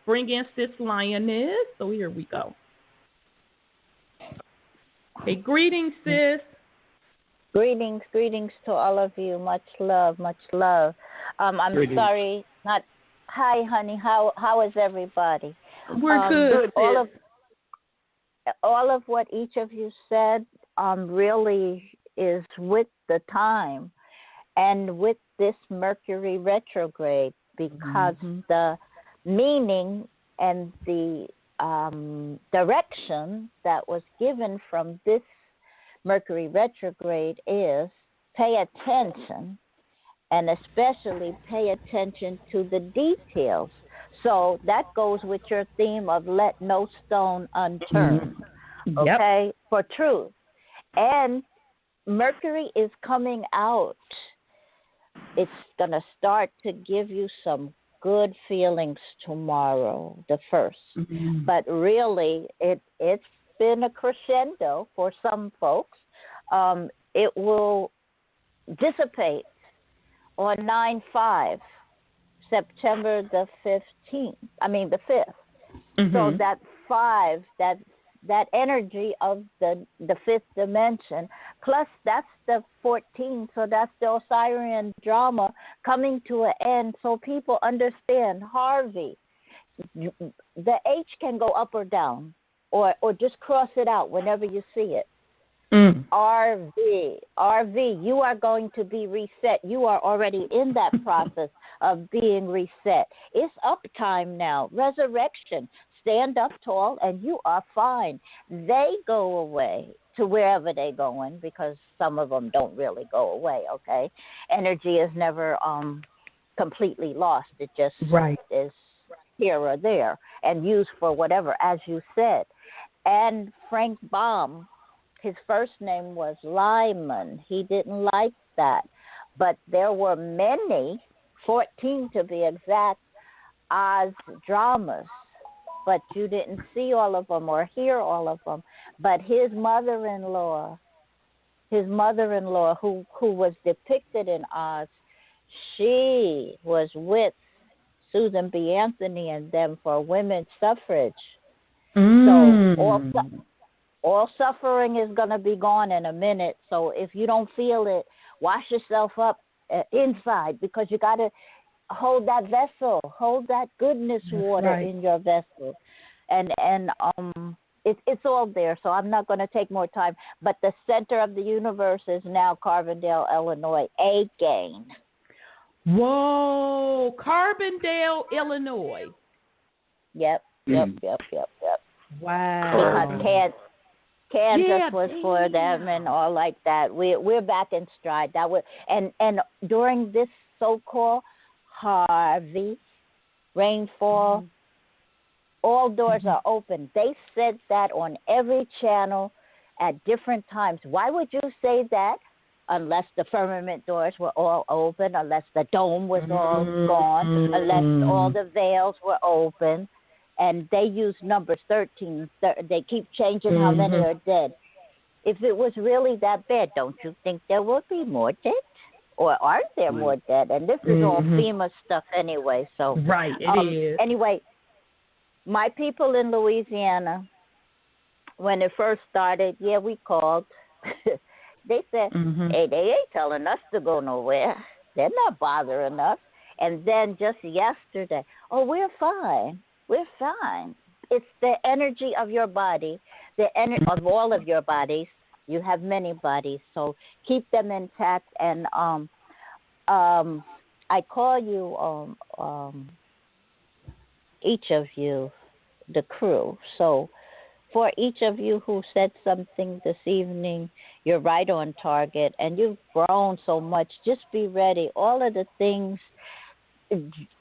bring in Sis Lioness. So here we go. Hey, greetings, sis. Greetings to all of you. Much love, much love. I'm Greetings. sorry, not. Hi, honey. How is everybody? We're good. All of what each of you said really is with the time and with this Mercury retrograde, because the meaning and the direction that was given from this Mercury retrograde is pay attention, and especially pay attention to the details. So that goes with your theme of let no stone unturned, okay, for truth. And Mercury is coming out. It's going to start to give you some good feelings tomorrow, the 1st. But really, it's been a crescendo for some folks. It will dissipate on 9/5, September the 15th. I mean the 5th. So that 5, that energy of the 5th dimension, plus that's the 14th, so that's the Osirian drama coming to an end. So people understand, Harvey, the H can go up or down, or just cross it out whenever you see it. RV, you are going to be reset. You are already in that process of being reset. It's up time now. Resurrection. Stand up tall and you are fine. They go away to wherever they're going, because some of them don't really go away, okay? Energy is never completely lost. It just is here or there and used for whatever, as you said. And Frank Baum, his first name was Lyman. He didn't like that. But there were many, 14 to be exact, Oz dramas. But you didn't see all of them or hear all of them. But his mother-in-law, who was depicted in Oz, she was with Susan B. Anthony and them for women's suffrage. So all suffering is going to be gone in a minute. So if you don't feel it, wash yourself up inside, because you got to hold that vessel, hold that goodness water in your vessel. And it's all there, so I'm not going to take more time. But the center of the universe is now Carbondale, Illinois, again. Whoa, Carbondale, Illinois. Yep. Wow. Because Kansas was for them and all like that. We're back in stride. That was and during this so-called Harvey rainfall, all doors are open. They said that on every channel at different times. Why would you say that unless the firmament doors were all open, unless the dome was all gone, unless all the veils were open? And they use numbers 13. They keep changing how many are dead. If it was really that bad, don't you think there would be more dead? Or aren't there more dead? And this is all FEMA stuff anyway. So it is. Anyway, my people in Louisiana, when it first started, we called. They said, hey, they ain't telling us to go nowhere. They're not bothering us. And then just yesterday, we're fine. We're fine. It's the energy of your body, the energy of all of your bodies. You have many bodies, so keep them intact. And I call you, each of you, the crew. So for each of you who said something this evening, you're right on target, and you've grown so much. Just be ready. All of the things.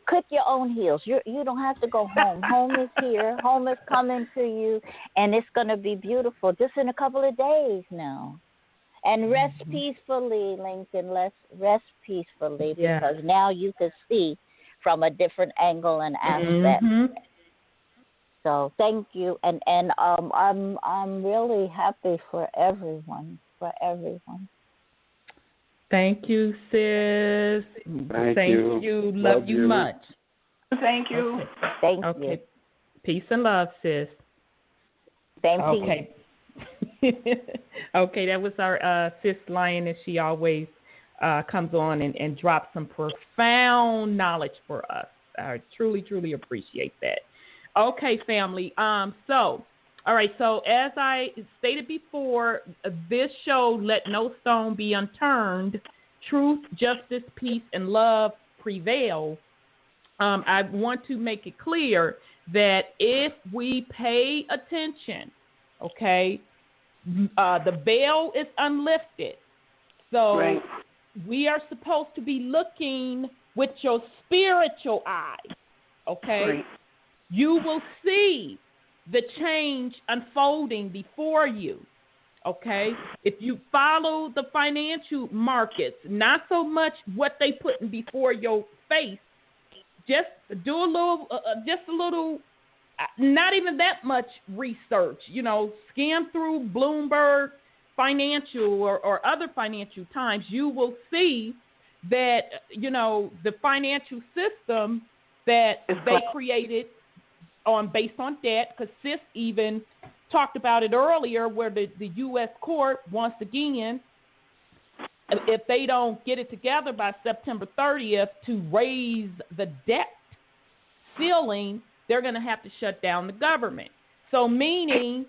Click your own heels. You don't have to go home. Home is here. Home is coming to you, and it's going to be beautiful just in a couple of days now. And rest peacefully, Lincoln. Let's rest peacefully because now you can see from a different angle and aspect. Mm-hmm. So thank you, and I'm really happy for everyone. Thank you, sis. Thank you. Love you much. Thank you. Okay. Thank you. Peace and love, sis. Same to you. Okay, that was our sis Lioness. She always comes on and drops some profound knowledge for us. I truly, truly appreciate that. Okay, family. So as I stated before, this show, Let No Stone Be Unturned, Truth, Justice, Peace, and Love Prevail. I want to make it clear that if we pay attention, okay, the veil is unlifted. So we are supposed to be looking with your spiritual eyes, okay? Right. You will see the change unfolding before you, okay? If you follow the financial markets, not so much what they put before your face, just do a little, not even that much research, scan through Bloomberg Financial or other financial times, you will see that, the financial system that they created based on debt, because Sis even talked about it earlier, where the U.S. court, once again, if they don't get it together by September 30th to raise the debt ceiling, they're going to have to shut down the government. So meaning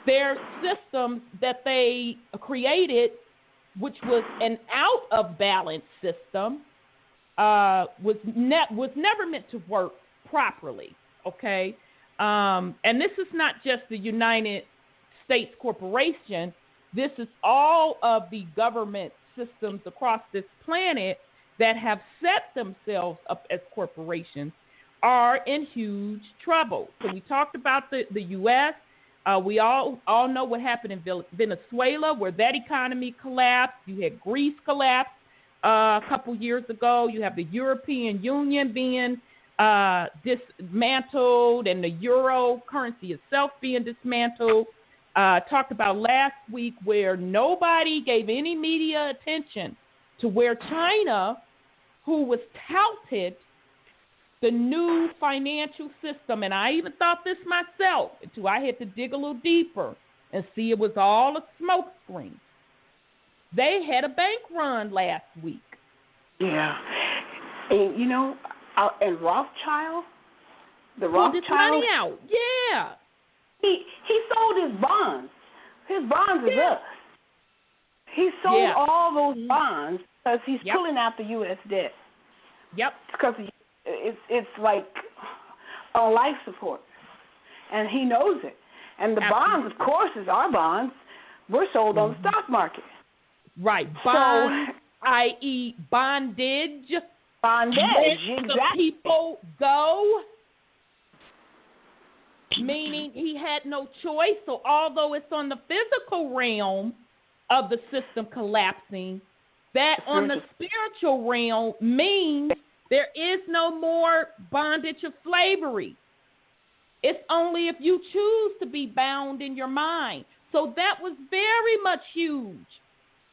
their systems that they created, which was an out-of-balance system, was never meant to work properly, okay? And this is not just the United States Corporation. This is all of the government systems across this planet that have set themselves up as corporations are in huge trouble. So we talked about the U.S. We all know what happened in Venezuela, where that economy collapsed. You had Greece collapse a couple years ago. You have the European Union being dismantled and the euro currency itself being dismantled. Talked about last week where nobody gave any media attention to where China, who was touted the new financial system, and I even thought this myself until I had to dig a little deeper and see it was all a smoke screen. They had a bank run last week. Yeah. And, and Rothschild, pulled his money out. Yeah. He sold his bonds. His bonds is us. He sold all those bonds because he's pulling out the U.S. debt. Yep. Because it's like on life support, and he knows it. And the bonds, of course, is our bonds. We're sold on the stock market. Right. Bonds, i.e. bondage. Bondage, exactly. The people go. Meaning he had no choice. So although it's on the physical realm of the system collapsing, that on the spiritual realm means there is no more bondage of slavery. It's only if you choose to be bound in your mind. So that was very much huge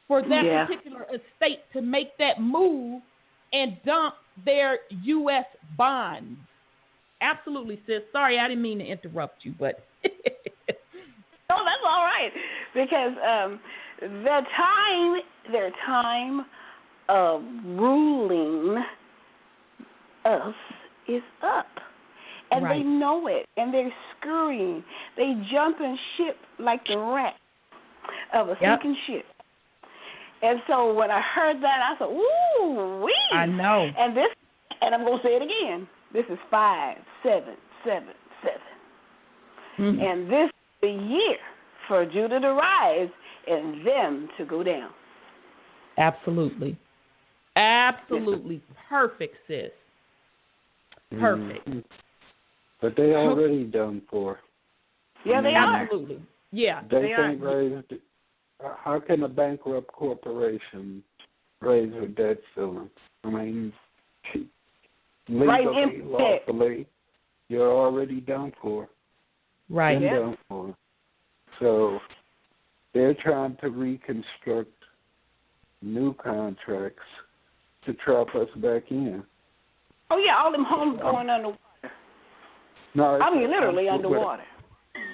for that particular estate to make that move and dump their U.S. bonds. Absolutely, sis. Sorry, I didn't mean to interrupt you, but no, that's all right, because their time of ruling us is up, and they know it, and they're scurrying. They jump in ship like the wreck of a sinking ship. And so when I heard that, I said, "Ooh, wee!" I know. And I'm gonna say it again. This is 5, 7, 7, 7. And this is the year for Judah to rise and them to go down. Absolutely. Absolutely. Perfect, sis. Perfect. But they already done for. Yeah, they are. Absolutely. Yeah. They can't raise how can a bankrupt corporation raise a debt ceiling? I mean, legally, lawfully, you're already done for. Right. Done for. So they're trying to reconstruct new contracts to trap us back in. Oh, yeah, all them homes going underwater. No, I mean, literally underwater.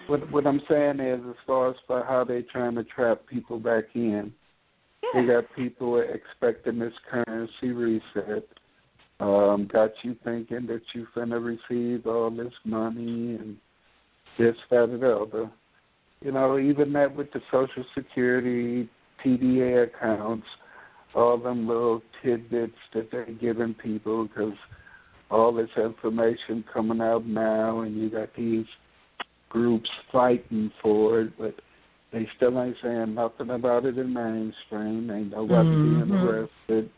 What I'm saying is, as far as for how they're trying to trap people back in, they got people expecting this currency reset, got you thinking that you're finna receive all this money and this, that, and the other. You know, even that with the Social Security, TDA accounts, all them little tidbits that they're giving people because all this information coming out now and you got these groups fighting for it, but they still ain't saying nothing about it in mainstream. Ain't nobody being arrested.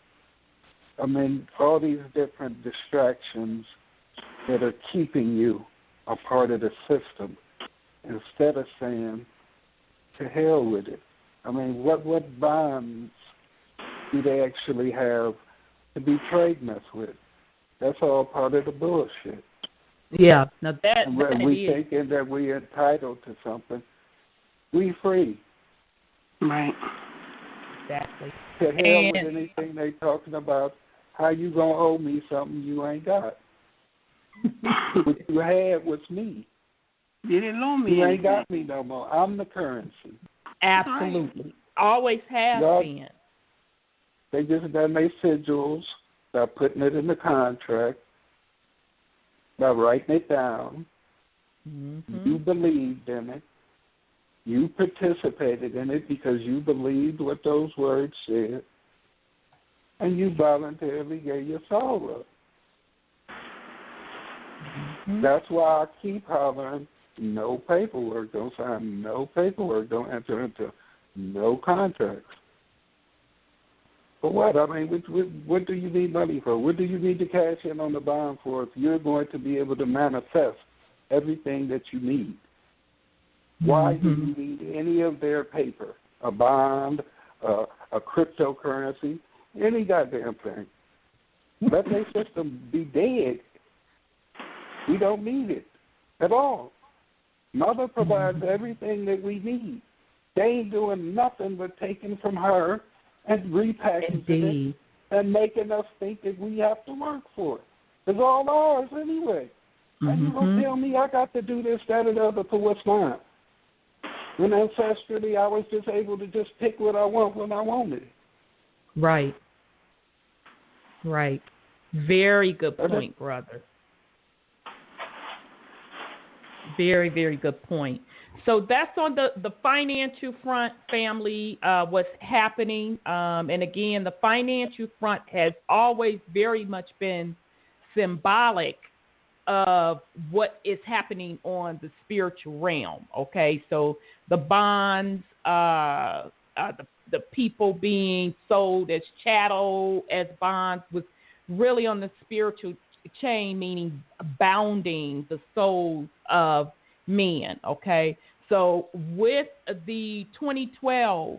I mean, all these different distractions that are keeping you a part of the system instead of saying, to hell with it. I mean, what bonds do they actually have to be trading us with? That's all part of the bullshit. Yeah, now that we thinking that we're entitled to something. We free. Right. Exactly. To hell with anything they talking about. How you gonna owe me something you ain't got? What you had was me. You didn't loan me. You ain't got me no more. I'm the currency. Absolutely. Always have been. They just done their sigils by putting it in the contract, by writing it down. You believed in it. You participated in it because you believed what those words said, and you voluntarily gave your soul up. That's why I keep hollering, no paperwork, don't sign no paperwork, don't enter into no contracts. For what? I mean, what do you need money for? What do you need to cash in on the bond for if you're going to be able to manifest everything that you need? Why do you need any of their paper, a bond, a cryptocurrency, any goddamn thing? Let their system be dead. We don't need it at all. Mother provides everything that we need. They ain't doing nothing but taking from her and repackaging it and making us think that we have to work for it. It's all ours anyway. And you gonna tell me I got to do this, that, and the other for what's mine? When ancestrally I was just able to just pick what I want when I wanted it. Right. Right. Very good point, brother. Very, very good point. So that's on the financial front, family, what's happening. And again, the financial front has always very much been symbolic of what is happening on the spiritual realm. Okay, so the bonds, the people being sold as chattel, as bonds, was really on the spiritual chain, meaning bounding the souls of men. Okay, so with the 2012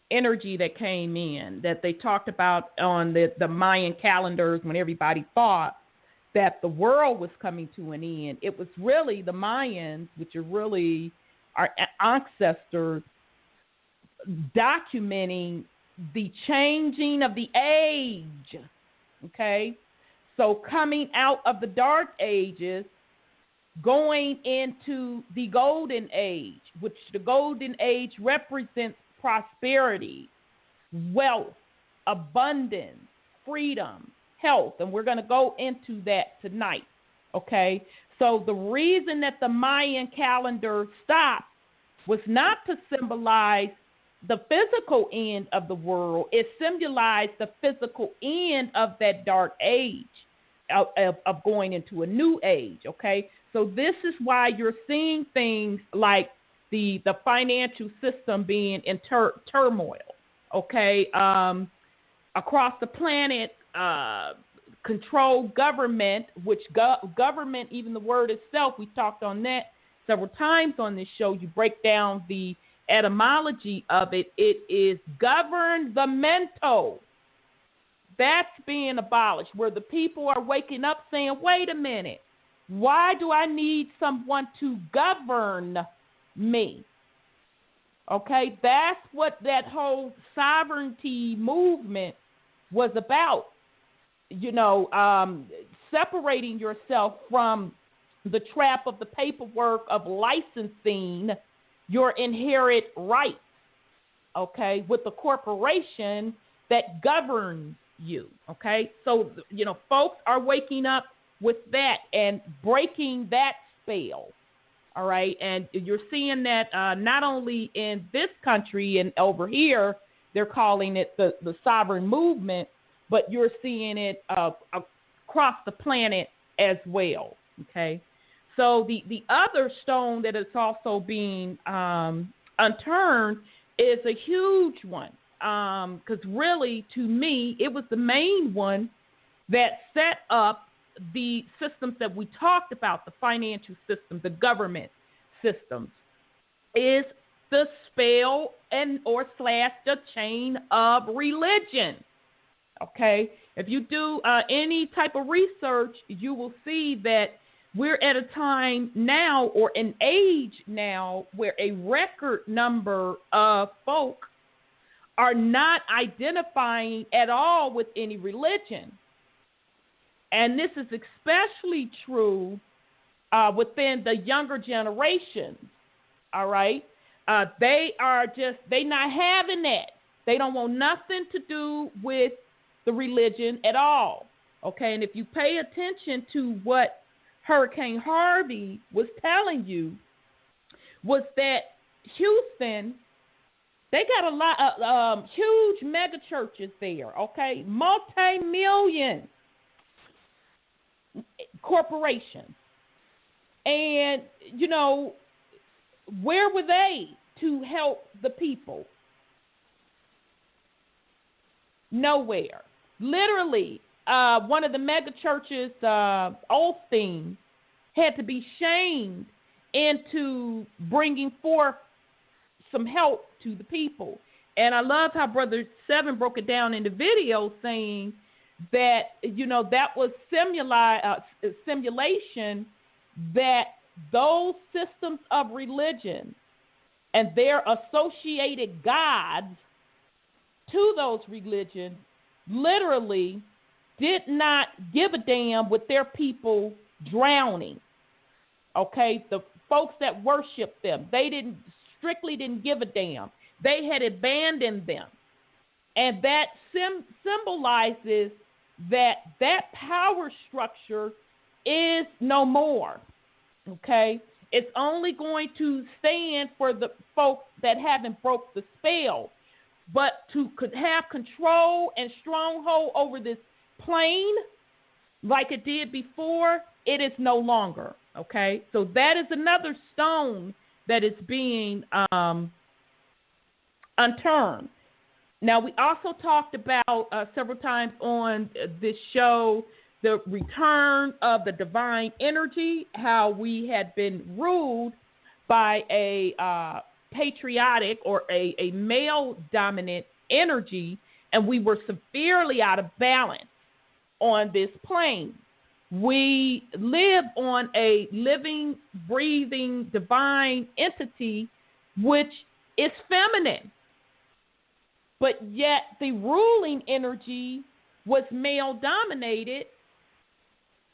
energy that came in, that they talked about on the Mayan calendars, when everybody thought that the world was coming to an end, it was really the Mayans, which are really our ancestors, documenting the changing of the age. Okay, so coming out of the dark ages, going into the golden age, which the golden age represents prosperity, wealth, abundance, freedom, health, and we're going to go into that tonight. Okay, so the reason that the Mayan calendar stopped was not to symbolize the physical end of the world. It symbolized the physical end of that dark age, of going into a new age. Okay, so this is why you're seeing things like the financial system being in turmoil. Okay, across the planet, controlled government, which government, even the word itself, we talked on that several times on this show. You break down the etymology of it, it is governmental. That's being abolished, where the people are waking up saying, wait a minute, why do I need someone to govern me? Okay, that's what that whole sovereignty movement was about, separating yourself from the trap of the paperwork of licensing your inherent rights, okay, with the corporation that governs you, okay? So, folks are waking up with that and breaking that spell, all right? And you're seeing that not only in this country and over here, they're calling it the sovereign movement, but you're seeing it across the planet as well, okay? So the other stone that is also being unturned is a huge one, because really, to me, it was the main one that set up the systems that we talked about, the financial system, the government systems, is the spell / the chain of religion. Okay, if you do any type of research, you will see that we're at a time now, or an age now, where a record number of folk are not identifying at all with any religion. And this is especially true within the younger generations, all right? They not having that. They don't want nothing to do with the religion at all, okay? And if you pay attention to what Hurricane Harvey was telling you, was that Houston, they got a lot of huge mega churches there, okay? Multi-million corporations. And, where were they to help the people? Nowhere. Literally, one of the mega churches, Olstein, had to be shamed into bringing forth some help to the people. And I love how Brother Seven broke it down in the video, saying that, that was simulation, that those systems of religion and their associated gods to those religions literally did not give a damn with their people drowning. Okay, the folks that worshiped them, they strictly didn't give a damn. They had abandoned them. And that symbolizes that power structure is no more. Okay? It's only going to stand for the folks that haven't broke the spell. But to have control and stronghold over this plane like it did before, it is no longer. Okay? So that is another stone that is being unturned. Now, we also talked about several times on this show the return of the divine energy, how we had been ruled by a patriotic or a male-dominant energy, and we were severely out of balance on this plane. We live on a living, breathing, divine entity, which is feminine. But yet the ruling energy was male-dominated,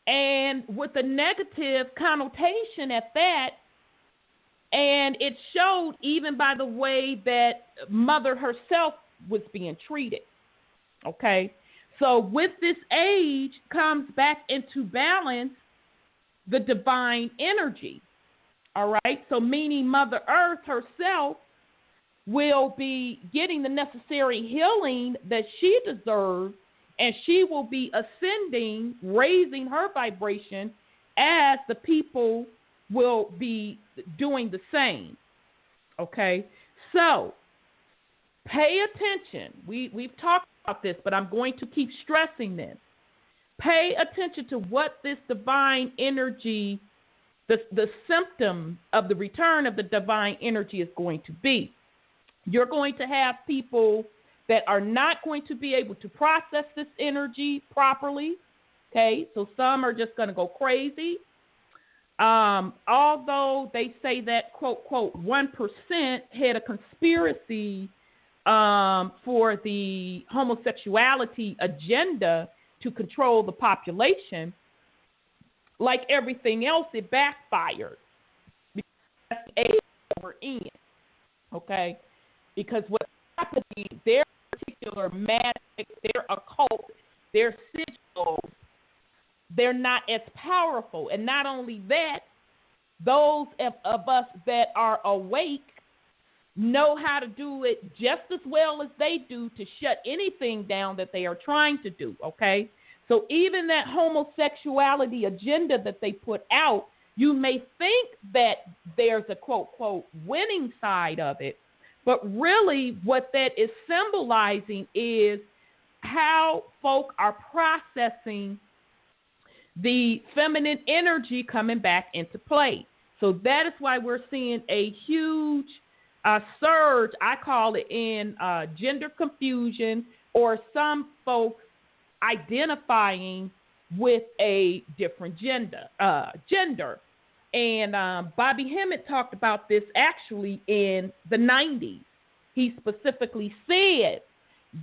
and with a negative connotation at that. And it showed even by the way that Mother herself was being treated. Okay? So with this age comes back into balance the divine energy. All right? So meaning Mother Earth herself will be getting the necessary healing that she deserves, and she will be ascending, raising her vibration, as the people will be doing the same. Okay? So, pay attention. We've talked about this, but I'm going to keep stressing this. Pay attention to what this divine energy, the symptom of the return of the divine energy is going to be. You're going to have people that are not going to be able to process this energy properly. Okay, so some are just going to go crazy. Although they say that, quote, quote, 1% had a conspiracy for the homosexuality agenda to control the population, like everything else, it backfired. Because that's the age we're in, okay? Because what's happening, their particular magic, their occult, their sigils, they're not as powerful. And not only that, those of us that are awake know how to do it just as well as they do to shut anything down that they are trying to do, okay? So even that homosexuality agenda that they put out, you may think that there's a, quote, quote, winning side of it, but really what that is symbolizing is how folk are processing the feminine energy coming back into play. So that is why we're seeing a huge surge, I call it, in gender confusion, or some folks identifying with a different gender. And Bobby Hemmett talked about this actually in the 90s. He specifically said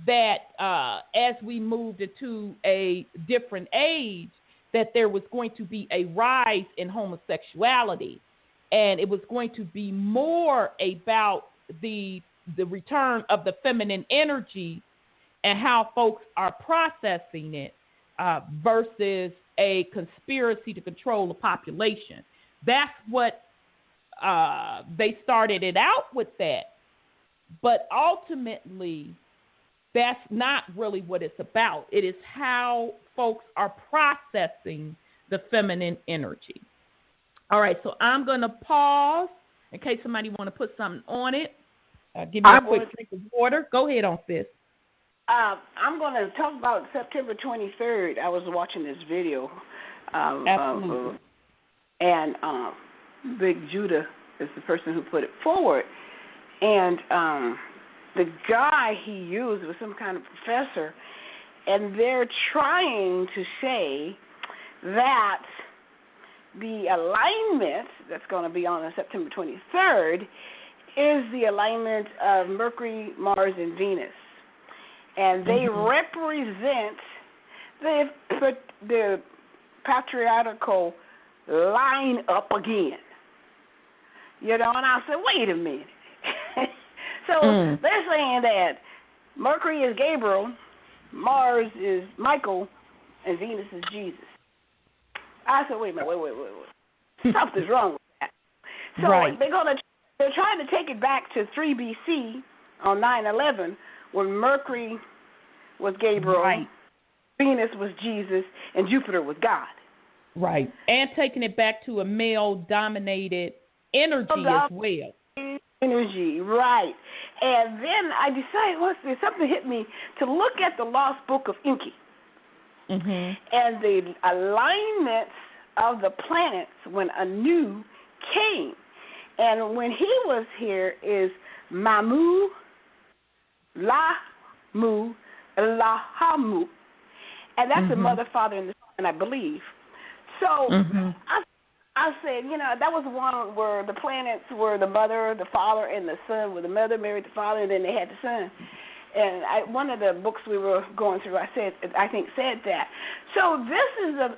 that as we moved into a different age, that there was going to be a rise in homosexuality, and it was going to be more about the return of the feminine energy and how folks are processing it versus a conspiracy to control the population. That's what they started it out with that. But ultimately, that's not really what it's about. It is how folks are processing the feminine energy. All right, so I'm going to pause in case somebody want to put something on it. Give me a quick drink of water. Go ahead on, sis. I'm going to talk about September 23rd. I was watching this video. Absolutely. And Big Judah is the person who put it forward. And the guy he used was some kind of professor, and they're trying to say that the alignment that's going to be on September 23rd is the alignment of Mercury, Mars, and Venus. And they represent the patriarchal line up again. You know, and I said, wait a minute. So they're saying that Mercury is Gabriel, Mars is Michael, and Venus is Jesus. I said, wait a minute, wait. Something's wrong with that. So they're trying to take it back to 3 BC on 9/11, when Mercury was Gabriel, Venus was Jesus, and Jupiter was God. Right. And taking it back to a male-dominated energy as well. Energy, right. And then I decided, something hit me to look at the Lost Book of Enki. And the alignments of the planets when Anu came. And when he was here is Mamu, Lamu, Lahamu. And that's the mother, father, and the son, I believe. So I said, you know, that was one where the planets were the mother, the father, and the son, where the mother married the father, and then they had the son. And one of the books we were going through, I think said that. So this is a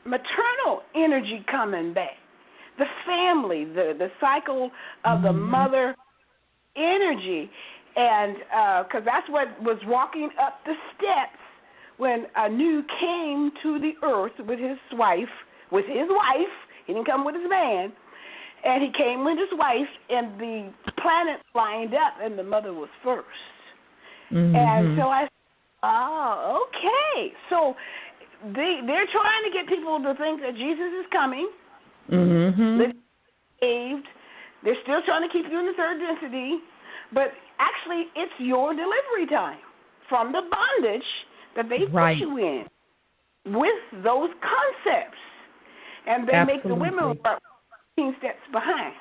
maternal energy coming back. The family, the cycle of the mother energy. And because that's what was walking up the steps when Anu came to the earth with his wife. He didn't come with his man. And he came with his wife, and the planets lined up, and the mother was first. And so I said, okay. So they're trying to get people to think that Jesus is coming. They're saved. They're still trying to keep you in the third density. But actually, it's your delivery time from the bondage that they put you in with those concepts. And they make the women work 15 steps behind.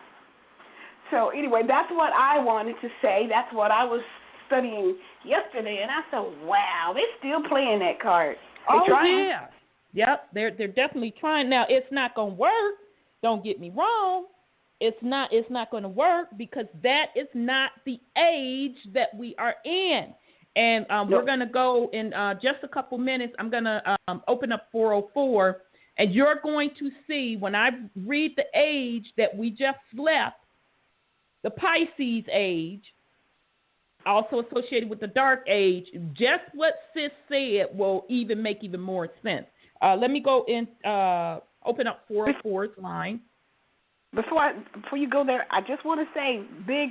So anyway, that's what I wanted to say. That's what I was studying yesterday, and I said, wow, they're still playing that card. Oh, yeah. Yep, they're definitely trying. Now, it's not going to work. Don't get me wrong. It's not going to work because that is not the age that we are in. And we're going to go in just a couple minutes. I'm going to open up 404, and you're going to see when I read the age that we just left, the Pisces age, also associated with the dark age, just what Sis said will make even more sense. Let me go in, open up 404's line. Before you go there, I just want to say, Big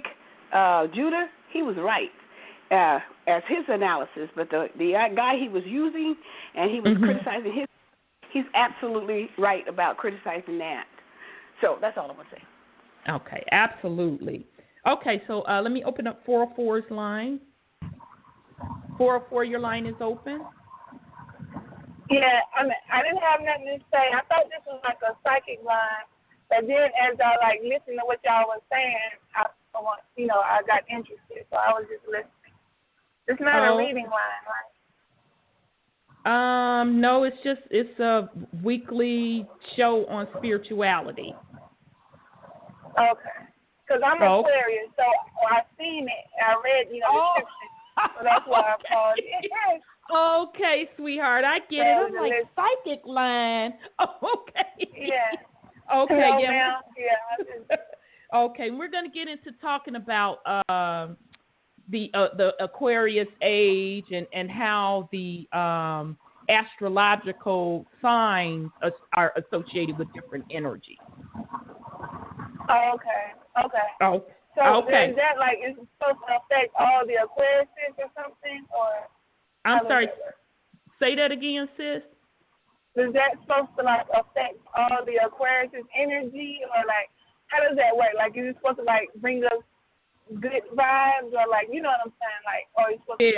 Judah, he was right as his analysis, but the guy he was using and he was criticizing he's absolutely right about criticizing that. So that's all I want to say. Okay, absolutely. Okay, so let me open up 404's line. 404, your line is open. Yeah, I didn't have nothing to say. I thought this was like a psychic line, but then as I listened to what y'all was saying, I got interested, so I was just listening. It's not a reading line, right? No, it's a weekly show on spirituality. Okay. Because I'm Aquarius, so I've seen it. I read, the description. So that's why I called it. Okay, sweetheart, I get it. I'm like, psychic line. Oh, okay. Yeah. Okay, Hello, yeah. Yeah. Okay, we're going to get into talking about the Aquarius age and how the astrological signs are associated with different energies. Oh, okay. Oh, so okay. Is that it's supposed to affect all the Aquariuses or something, or? I'm sorry. Say that again, sis. Is that supposed to affect all the Aquarius' energy, or how does that work? Is it supposed to bring us good vibes, or you know what I'm saying? Or it's supposed to be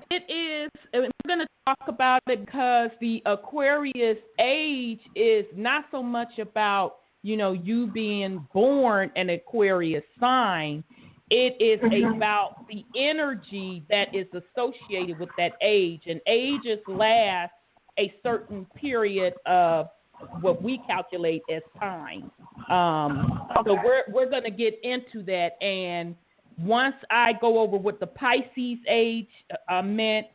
It is. We're going to talk about it because the Aquarius age is not so much about you being born an Aquarius sign. It is about the energy that is associated with that age. And ages last a certain period of what we calculate as time. So we're going to get into that. And once I go over what the Pisces age meant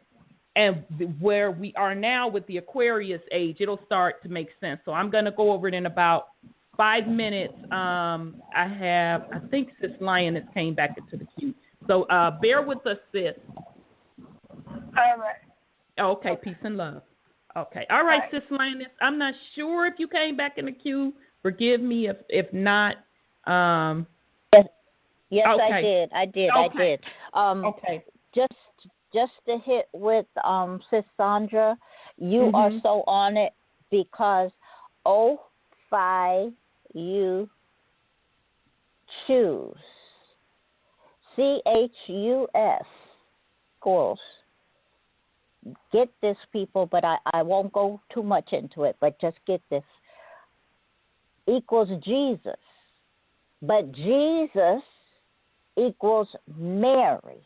and where we are now with the Aquarius age, it'll start to make sense. So I'm going to go over it in about 5 minutes. I think Sis Lioness came back into the queue. So bear with us, Sis. All right. Okay, peace and love. Okay. All right, Sis Lioness. I'm not sure if you came back in the queue. Forgive me if not. Yes, okay. I did. Okay. Okay. Just to hit with Sis Sandra, you are so on it because you choose. CHUS, course. Get this, people, but I won't go too much into it, but just get this. Equals Jesus. But Jesus equals Mary.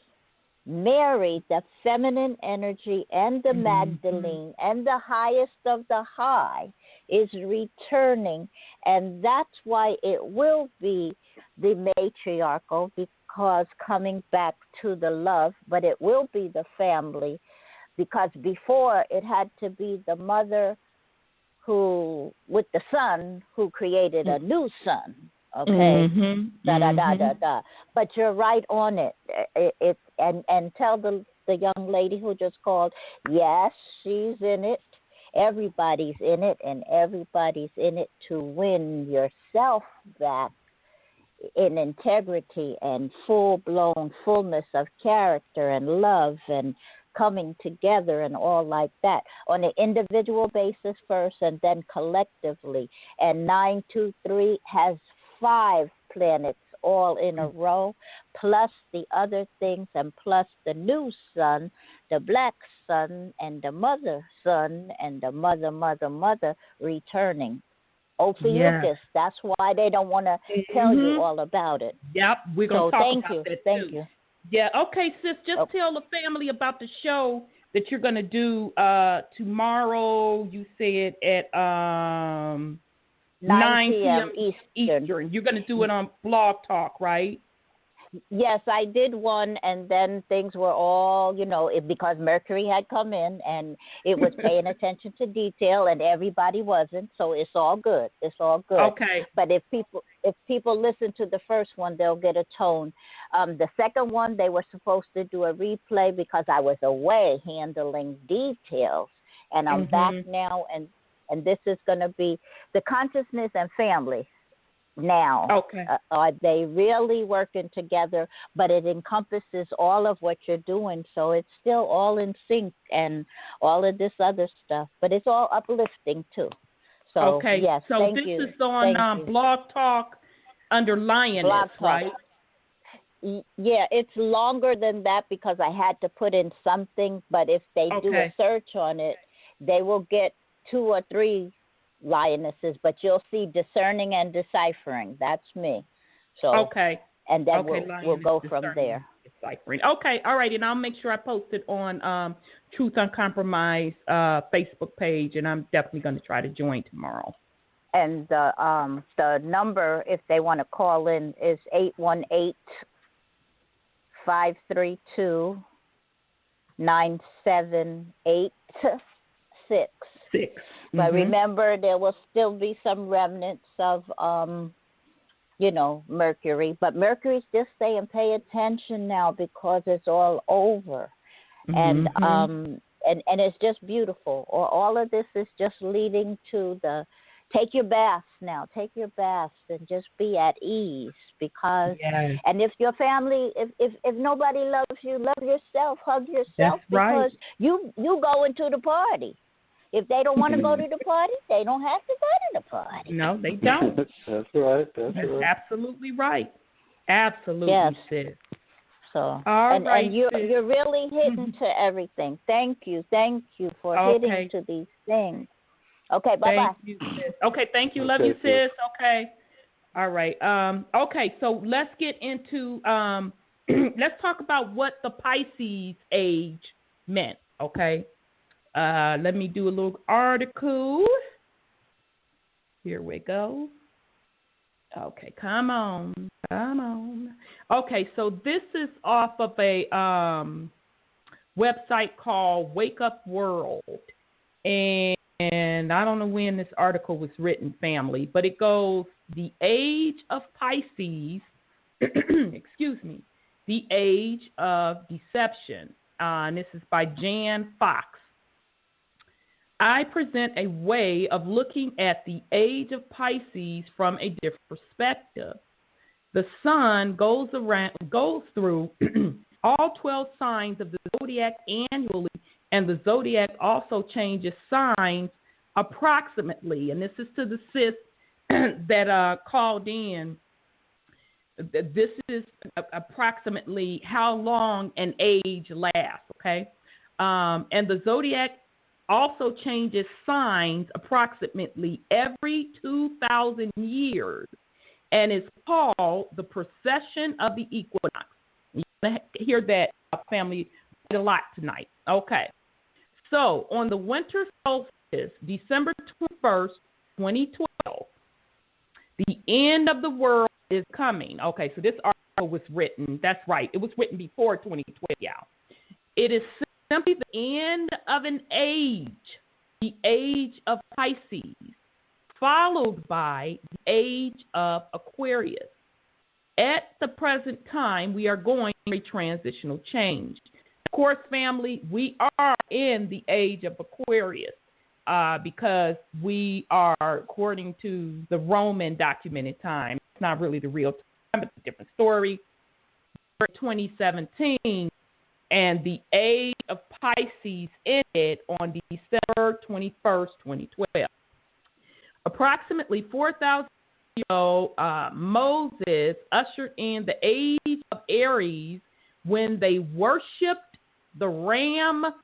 Mary, the feminine energy, and the Magdalene, and the highest of the high, is returning, and that's why it will be the matriarchal, because coming back to the love, but it will be the family, because before it had to be the mother who, with the son, who created a new son. Okay, But you're right on it. And tell the young lady who just called, yes, she's in it. Everybody's in it, and everybody's in it to win yourself back in integrity and full-blown fullness of character and love and coming together and all like that on an individual basis first and then collectively. And 923 has 5 planets all in a row, plus the other things, and plus the new sun, the black sun, and the mother sun, and the mother returning. Ophiuchus. Yes. That's why they don't want to tell you all about it. Yep, we're going to talk about that Thank too. you. Yeah, okay, sis, just tell the family about the show that you're going to do tomorrow. You said at 9 p.m. Eastern. You're going to do it on Blog Talk, right? Yes, I did one, and then things were all, because Mercury had come in, and it was paying attention to detail, and everybody wasn't, so it's all good. It's all good. Okay. But if people listen to the first one, they'll get a tone. The second one, they were supposed to do a replay because I was away handling details, and I'm back now, and this is going to be the consciousness and family. Now, are they really working together? But it encompasses all of what you're doing, so it's still all in sync and all of this other stuff. But it's all uplifting too. So yes, so thank this you. is on Blog Talk under Lioness, Blog Talk. right? Yeah, it's longer than that because I had to put in something. But if they do a search on it, they will get 2 or 3 lionesses, but you'll see discerning and deciphering. That's me. So and then we'll go from there. Deciphering. Okay, all right, and I'll make sure I post it on Truth Uncompromised Facebook page, and I'm definitely going to try to join tomorrow. And the number, if they want to call in, is 818-532-9786. But remember, there will still be some remnants of, Mercury. But Mercury's just saying pay attention now because it's all over. And it's just beautiful. All of this is just leading to take your baths now. Take your baths and just be at ease because, and if your family, if nobody loves you, love yourself, hug yourself. That's right. Because you go into the party. If they don't want to go to the party, they don't have to go to the party. No, they don't. That's right. That's absolutely right. Absolutely, sis. So, and you're really hitting to everything. Thank you for hitting to these things. Okay, bye-bye. Thank you, sis. Okay, thank you. Love you, sis. Okay. All right. Okay, so let's get into, let's talk about what the Pisces age meant, okay? Let me do a little article. Here we go. Okay, come on. Okay, so this is off of a website called Wake Up World. And I don't know when this article was written, family, but it goes, the age of Pisces, excuse me, the age of deception. And this is by Jan Fox. I present a way of looking at the age of Pisces from a different perspective. The sun goes through all 12 signs of the zodiac annually, and the zodiac also changes signs approximately. And this is to the sis that called in. This is approximately how long an age lasts, okay? And the zodiac also changes signs approximately every 2,000 years, and is called the precession of the equinox. You're going to hear that, family, a lot tonight. Okay. So on the winter solstice, December 21st, 2012, the end of the world is coming. Okay, so this article was written, that's right, it was written before 2012, y'all. It is simply the end of an age, the age of Pisces, followed by the age of Aquarius. At the present time, we are going through a transitional change. Of course, family, we are in the age of Aquarius because we are, according to the Roman documented time, it's not really the real time, it's a different story. 2017, and the age of Pisces ended on December 21st, 2012. Approximately 4,000 years ago, Moses ushered in the age of Aries when they worshipped the ram/lamb.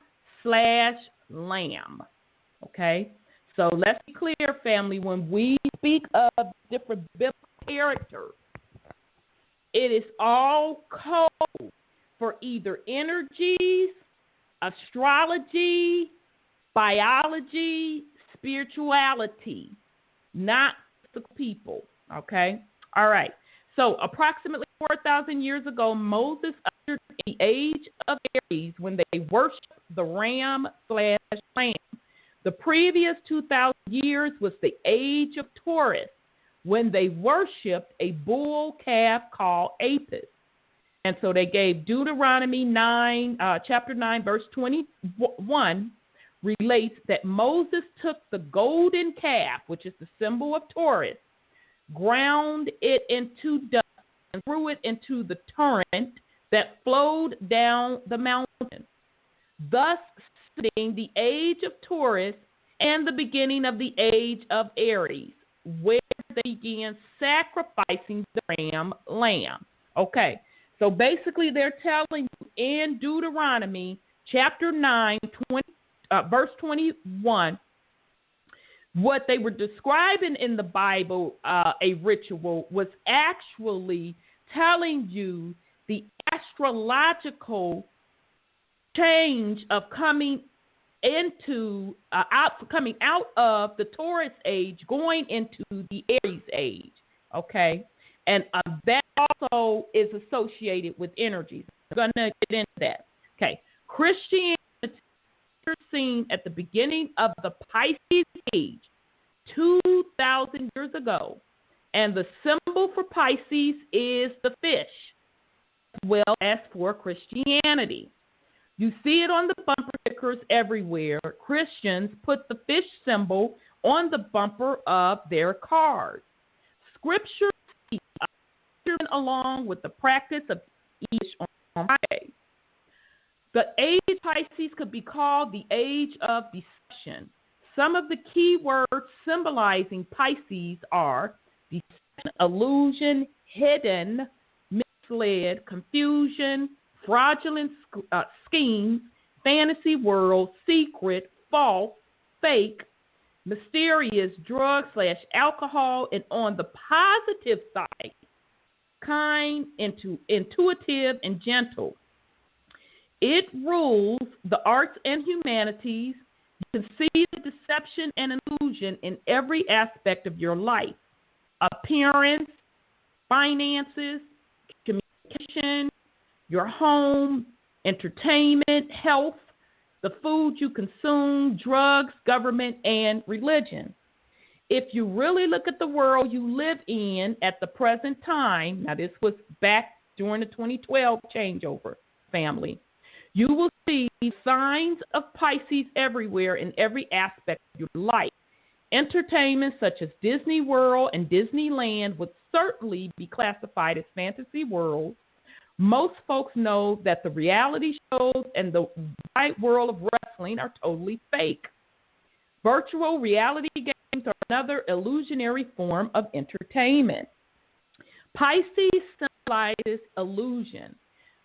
Okay? So let's be clear, family, when we speak of different biblical characters, it is all code for either energies, astrology, biology, spirituality, not the people, okay? All right. So approximately 4,000 years ago, Moses ushered in the age of Aries when they worshiped the ram/lamb. The previous 2,000 years was the age of Taurus when they worshipped a bull calf called Apis. And so they gave Deuteronomy 9, chapter 9, verse 21, relates that Moses took the golden calf, which is the symbol of Taurus, ground it into dust, and threw it into the torrent that flowed down the mountain, thus setting the age of Taurus and the beginning of the age of Aries, where they began sacrificing the lamb. Okay, so basically they're telling you in Deuteronomy chapter 9, verse 21, what they were describing in the Bible, a ritual, was actually telling you the astrological change of coming out of the Taurus age, going into the Aries age. Okay, and that also is associated with energies. I'm going to get into that. Okay, Christianity is seen at the beginning of the Pisces age, 2,000 years ago, and the symbol for Pisces is the fish, as well as for Christianity. You see it on the bumper stickers everywhere. Christians put the fish symbol on the bumper of their cars. Scripture speaks along with the practice of each on Friday. The age of Pisces could be called the age of deception. Some of the key words symbolizing Pisces are deception, illusion, hidden, misled, confusion, fraudulent schemes, fantasy world, secret, false, fake, mysterious, drug/alcohol, and on the positive side, kind, intuitive, and gentle. It rules the arts and humanities. You can see the deception and illusion in every aspect of your life: appearance, finances, communication, your home, entertainment, health, the food you consume, drugs, government, and religion. If you really look at the world you live in at the present time, now this was back during the 2012 changeover, family, you will see signs of Pisces everywhere in every aspect of your life. Entertainment such as Disney World and Disneyland would certainly be classified as fantasy worlds. Most folks know that the reality shows and the right world of wrestling are totally fake. Virtual reality games are another illusionary form of entertainment. Pisces symbolizes illusion.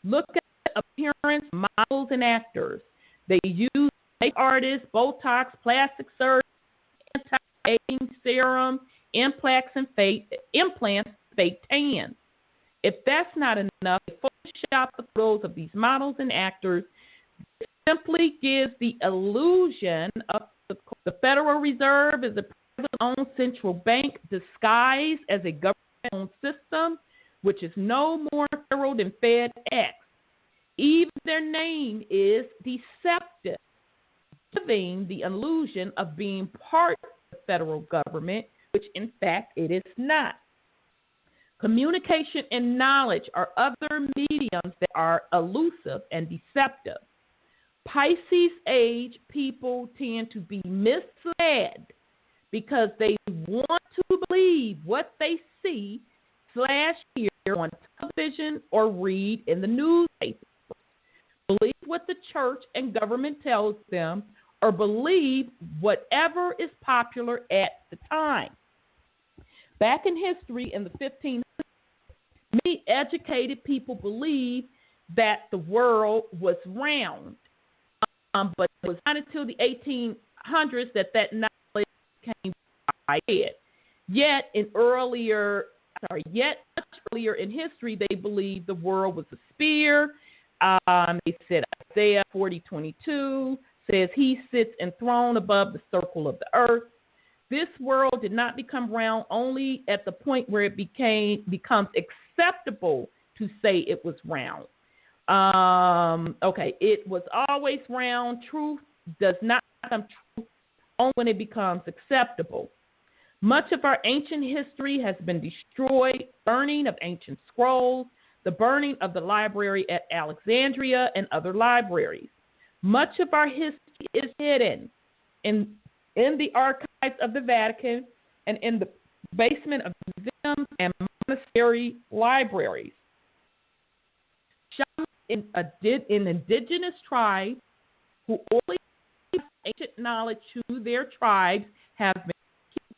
Look at appearance, models, and actors. They use makeup artists, Botox, plastic surgery, anti-aging serum, implants, and fake tans. If that's not enough, they Photoshop the photos of these models and actors. It simply gives the illusion of the Federal Reserve is a private-owned central bank disguised as a government-owned system, which is no more federal than FedEx. Even their name is deceptive, giving the illusion of being part of the federal government, which in fact it is not. Communication and knowledge are other mediums that are elusive and deceptive. Pisces age people tend to be misled because they want to believe what they see/hear on television or read in the newspaper. Believe what the church and government tells them, or believe whatever is popular at the time. Back in history, in the 1500s, many educated people believed that the world was round. But it was not until the 1800s that knowledge came by it. Yet much earlier in history, they believed the world was a sphere. They said Isaiah 40:22 says he sits enthroned above the circle of the earth. This world did not become round only at the point where it becomes acceptable to say it was round. It was always round. Truth does not become true only when it becomes acceptable. Much of our ancient history has been destroyed, burning of ancient scrolls, the burning of the library at Alexandria and other libraries. Much of our history is hidden in the archives of the Vatican and in the basement of museums and monastery libraries. Shamans in indigenous tribes who only pass ancient knowledge to their tribes have been kept.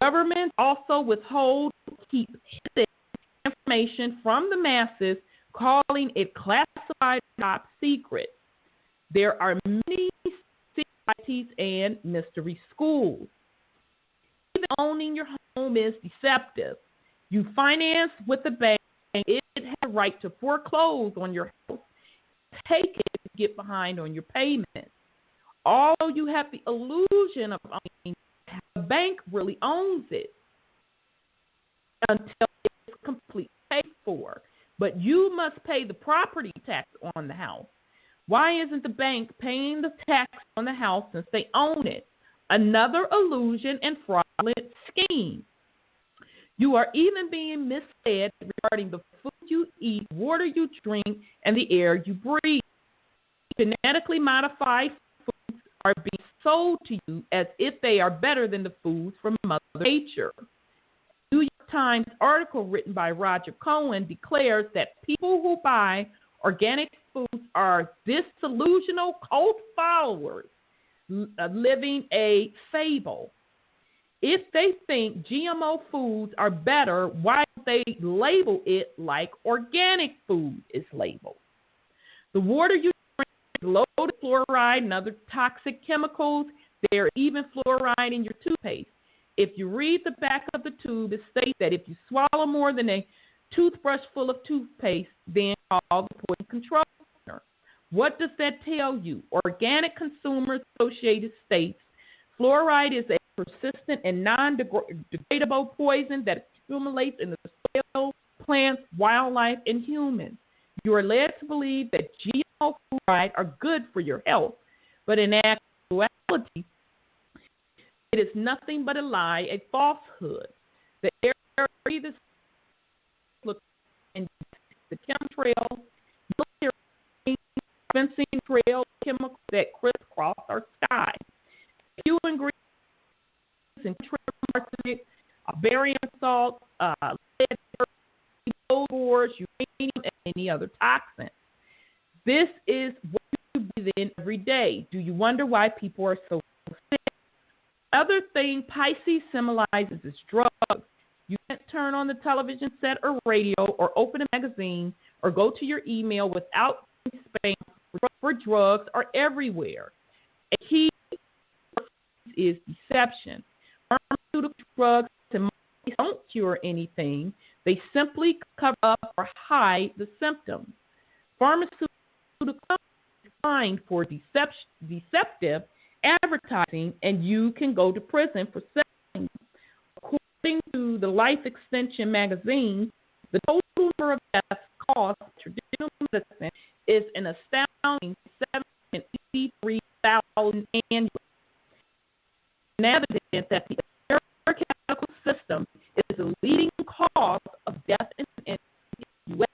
Governments also withhold or keep hidden information from the masses, calling it classified top secret. There are many societies and mystery schools. Even owning your home is deceptive. You finance with the bank, and it has a right to foreclose on your house. Take it to get behind on your payments. Although you have the illusion of owning, the bank really owns it until it's completely paid for. But you must pay the property tax on the house. Why isn't the bank paying the tax on the house since they own it? Another illusion and fraudulent scheme. You are even being misled regarding the food you eat, water you drink, and the air you breathe. Genetically modified foods are being sold to you as if they are better than the foods from Mother Nature. A New York Times article written by Roger Cohen declares that people who buy organic foods are disillusional cult followers living a fable. If they think GMO foods are better, why don't they label it like organic food is labeled? The water you drink is loaded with fluoride and other toxic chemicals. There is even fluoride in your toothpaste. If you read the back of the tube, it states that if you swallow more than a toothbrush full of toothpaste, then call the Poison Control Center. What does that tell you? Organic Consumers Associated states fluoride is a persistent and non-degradable poison that accumulates in the soil, plants, wildlife, and humans. You are led to believe that GMO fluoride are good for your health, but in actuality, it is nothing but a lie, a falsehood. The air breathes and the chemtrails, military fencing trail chemicals that crisscross our sky. A few ingredients in arsenic, barium salt, lead, borax, uranium, and any other toxin. This is what you breathe in every day. Do you wonder why people are so sick? Other thing Pisces symbolizes is drugs. You can't turn on the television set or radio or open a magazine or go to your email without spam for drugs are everywhere. A key is deception. Pharmaceutical drugs don't cure anything. They simply cover up or hide the symptoms. Pharmaceutical companies are fined for deceptive advertising, and you can go to prison for selling. According to the Life Extension magazine, the total number of deaths caused by traditional medicine is an astounding 783,000 annually. And evidence that the American medical system is the leading cause of death in the U.S.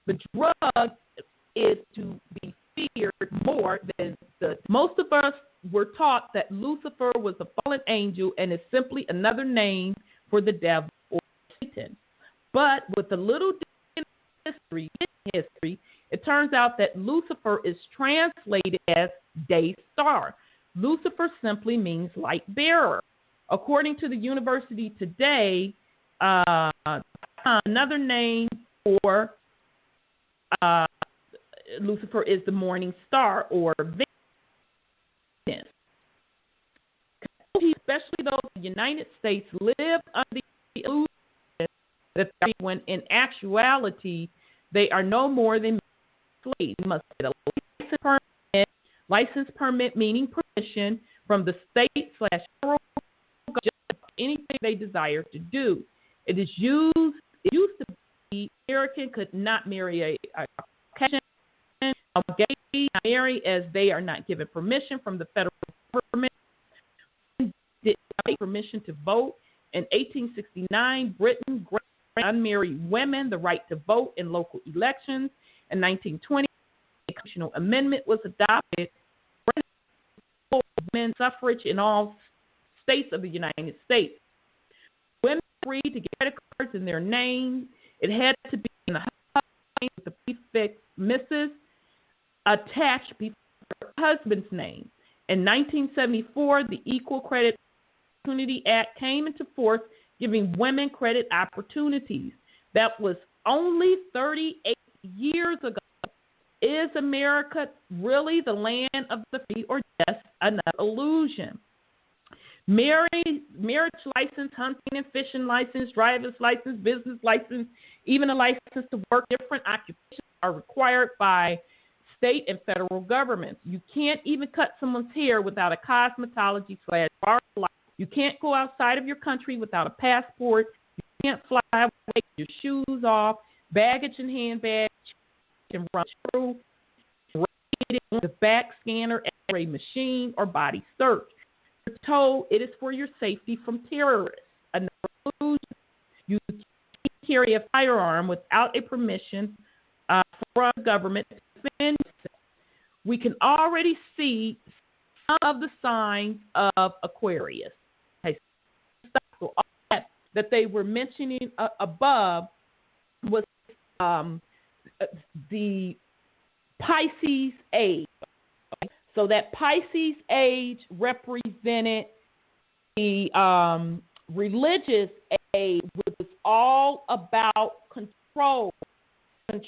The drug is to be feared more than most of us were taught that Lucifer was a fallen angel and is simply another name for the devil or Satan. But with a little history, it turns out that Lucifer is translated as day star. Lucifer simply means light bearer. According to the University Today, another name for Lucifer is the morning star or Venus. He especially the United States live under the illusion that when in actuality they are no more than slaves. They must get a license permit meaning permission from the state/federal government, anything they desire to do. It used to be American could not marry a Caucasian, a gay marry as they are not given permission from the federal government. Did not make permission to vote. In 1869, Britain granted unmarried women the right to vote in local elections. In 1920, a constitutional amendment was adopted, women's suffrage in all states of the United States. Women agreed to get credit cards in their name. It had to be in the with the prefix Mrs. attached before her husband's name. In 1974, the Equal Credit Opportunity Act came into force, giving women credit opportunities. That was only 38 years ago. Is America really the land of the free or just another illusion? Marriage license, hunting and fishing license, driver's license, business license, even a license to work different occupations are required by state and federal governments. You can't even cut someone's hair without a cosmetology/barber license. You can't go outside of your country without a passport. You can't fly away with your shoes off, baggage and handbags, and run through the back scanner, X-ray machine, or body search. You're told it is for your safety from terrorists. Another illusion. You can't carry a firearm without a permission from the government to defend yourself. We can already see some of the signs of Aquarius. Okay, so all that they were mentioning above was the Pisces age. So that Pisces age represented the religious age, which was all about control and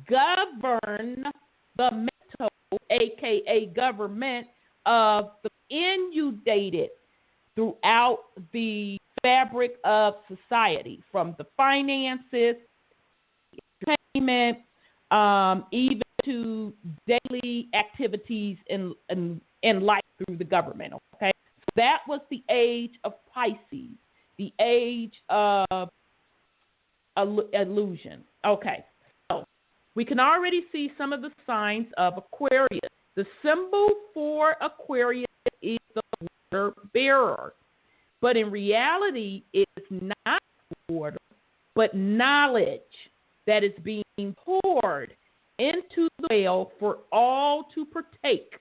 govern the mental, aka government, of the inundated throughout the fabric of society, from the finances, entertainment, even to daily activities in life through the government. Okay, so that was the age of Pisces, the age of illusion. Okay, so we can already see some of the signs of Aquarius. The symbol for Aquarius is the water bearer, but in reality, it's not water, but knowledge that is being poured into the well for all to partake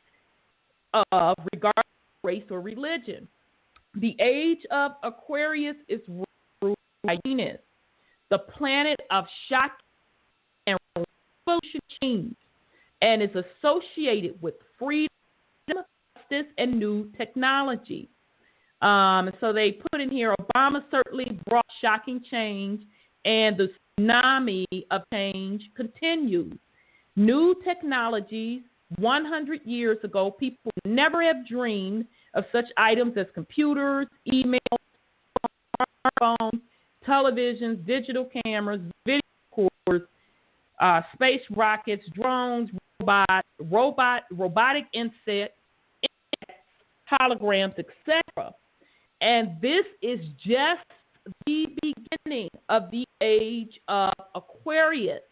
of, regardless of race or religion. The age of Aquarius is ruled by Venus, the planet of shock and revolution change, and is associated with freedom, justice, and new technology. So they put in here, Obama certainly brought shocking change, and the tsunami of change continues. New technologies, 100 years ago, people never have dreamed of such items as computers, emails, smartphones, televisions, digital cameras, video recorders, space rockets, drones, robotic insects, holograms, etc. And this is just the beginning of the age of Aquarius.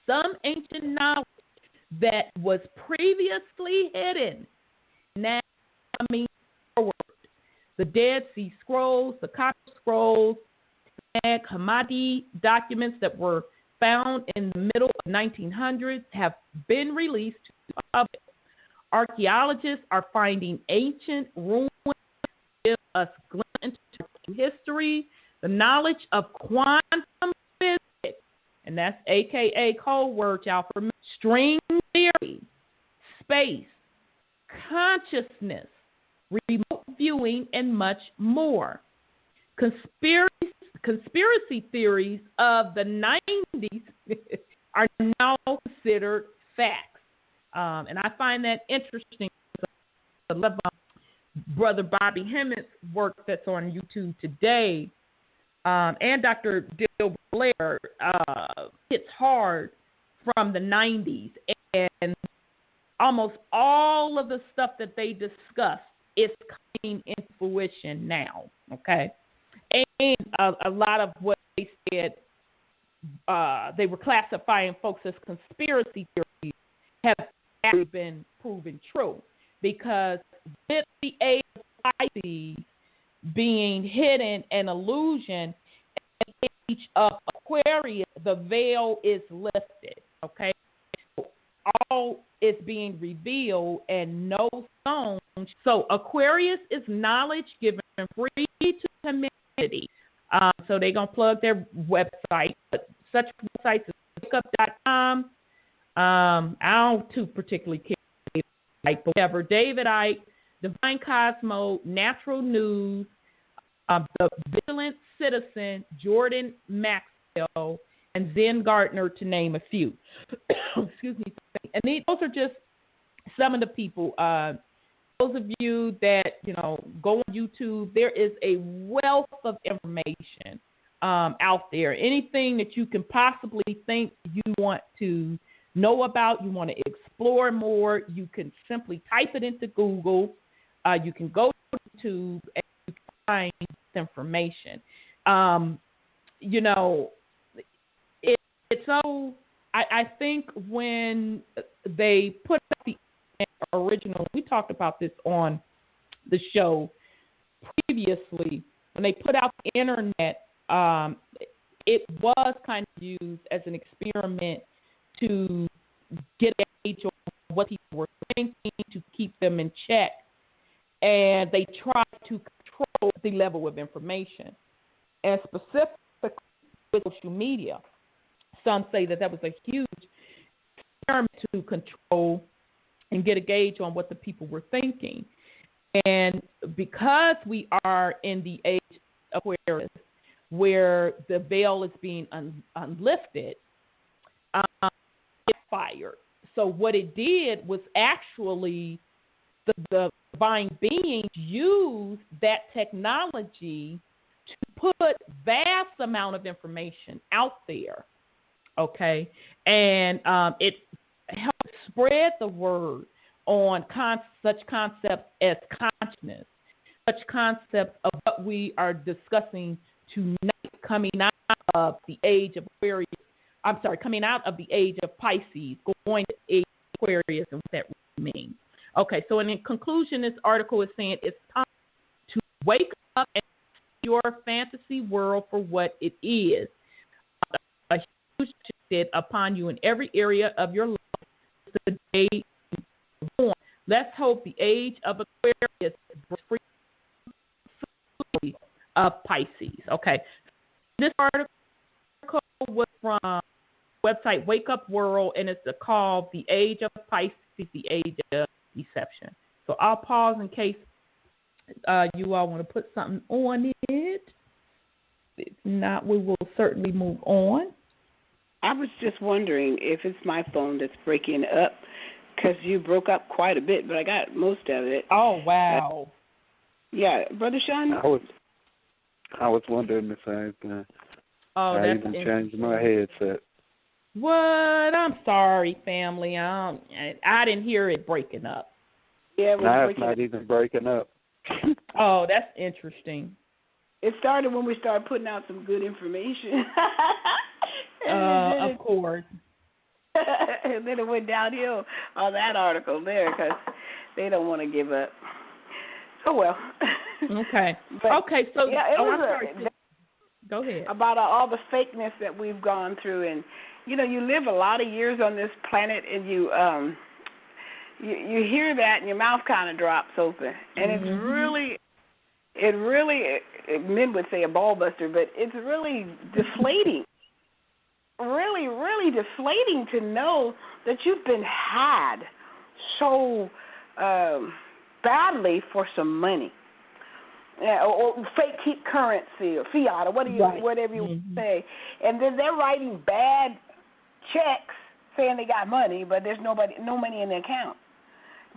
Some ancient knowledge that was previously hidden now coming forward. The Dead Sea Scrolls, the Copper Scrolls, and Hammadi documents that were found in the middle of 1900s have been released to the public. Archaeologists are finding ancient ruins that give us glimpse into history, the knowledge of quantum physics, and that's AKA code word, y'all, for string theory, space, consciousness, remote viewing, and much more. Conspiracy theories of the 90s are now considered facts. And I find that interesting. Brother Bobby Hemmett's work that's on YouTube today, and Dr. Dill Blair, hits hard from the 90s. And almost all of the stuff that they discussed is coming into fruition now, okay? And a lot of what they said, they were classifying folks as conspiracy theories, have actually been proven true. Because with the age of Pisces being hidden an illusion, and the age of Aquarius, the veil is lifted, okay? All is being revealed and no stone. So Aquarius is knowledge given free to humanity. So they're going to plug their website. Such websites as wakeup.com. I don't too particularly care, but whatever. David Icke, Divine Cosmo, Natural News, The Vigilant Citizen, Jordan Maxwell, and Zen Gardner, to name a few. Excuse me. And those are just some of the people. Those of you that, go on YouTube, there is a wealth of information out there. Anything that you can possibly think you want to know about, you want to explore more, you can simply type it into Google. You can go to YouTube and you can find this information. It's so, I think when they put up the original, we talked about this on the show previously, when they put out the internet, it was kind of used as an experiment to get a gauge on what people were thinking, to keep them in check, and they tried to control the level of information, and specifically with social media. Some say that was a huge experiment to control and get a gauge on what the people were thinking. And because we are in the age of Aquarius, where the veil is being unlifted, it fired. So what it did was actually the divine beings used that technology to put vast amount of information out there. Okay, and it helped spread the word on such concepts as consciousness, such concepts of what we are discussing tonight, coming out of the age of Aquarius. Coming out of the age of Pisces, going to the age of Aquarius, and what that really means. Okay, so in conclusion, this article is saying it's time to wake up and see your fantasy world for what it is. A huge shift upon you in every area of your life the day you were born. Let's hope the age of Aquarius is free of Pisces. Okay, this article was from website Wake Up World, and it's called The Age of Pisces, The Age of Deception. So I'll pause in case you all want to put something on it. If not, we will certainly move on. I was just wondering if it's my phone that's breaking up, because you broke up quite a bit, but I got most of it. Oh, wow. Yeah, Brother Sean? I was wondering the same thing. Oh, I that's even changed my headset. What? I'm sorry, family. I didn't hear it breaking up. Yeah, it's not even breaking up. Oh, that's interesting. It started when we started putting out some good information. Of course. And then it went downhill on that article there because they don't want to give up. Oh, well. Okay. So yeah, I'm sorry. Go ahead. About all the fakeness that we've gone through, and you live a lot of years on this planet, and you hear that, and your mouth kind of drops open, and it's really, men would say a ball buster, but it's really deflating. Really, really deflating to know that you've been had so badly for some money. Or fake currency or fiat or whatever you say. And then they're writing bad checks saying they got money, but there's no money in the account.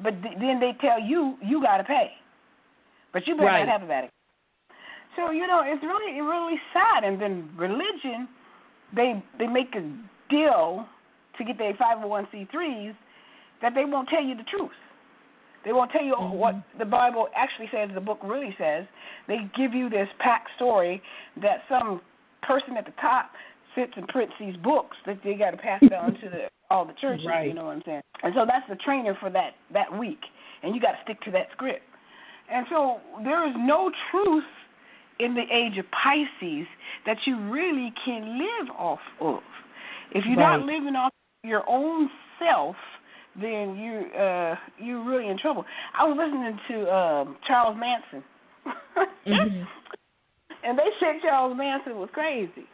But then they tell you got to pay. but you better right. not have a Vatican. So, it's really sad. And then religion, they make a deal to get their 501c3s that they won't tell you the truth. They won't tell you what the Bible actually says, the book really says. They give you this packed story that some person at the top sits and prints these books that they got to pass it on to all the churches, right. You know what I'm saying? And so that's the trainer for that week, and you got to stick to that script. And so there is no truth in the age of Pisces that you really can live off of. If you're not living off your own self, then you're really in trouble. I was listening to Charles Manson, and they said Charles Manson was crazy.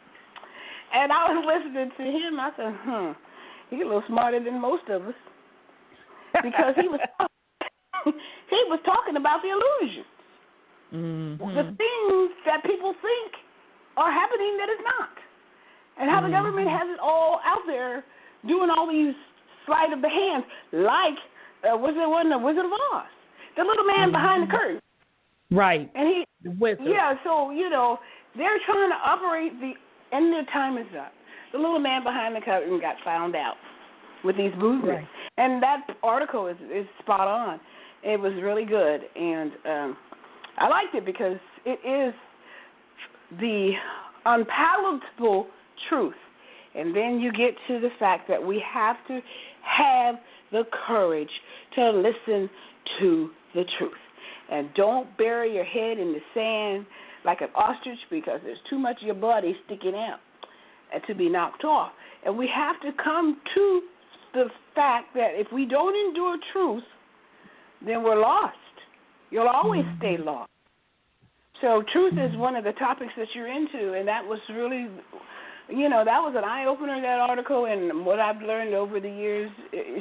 And I was listening to him. I said, he's a little smarter than most of us, because he was talking about the illusions, the things that people think are happening that is not, and how the government has it all out there doing all these sleight of the hands, like wasn't the Wizard of Oz, the little man behind the curtain, right? And the wizard. Yeah, so they're trying to operate and their time is up. The little man behind the curtain got found out with these movements, and that article is spot on. It was really good, and I liked it because it is the unpalatable truth. And then you get to the fact that we have to have the courage to listen to the truth. And don't bury your head in the sand like an ostrich, because there's too much of your body sticking out and to be knocked off. And we have to come to the fact that if we don't endure truth, then we're lost. You'll always stay lost. So truth is one of the topics that you're into, and that was really, that was an eye-opener, that article, and what I've learned over the years,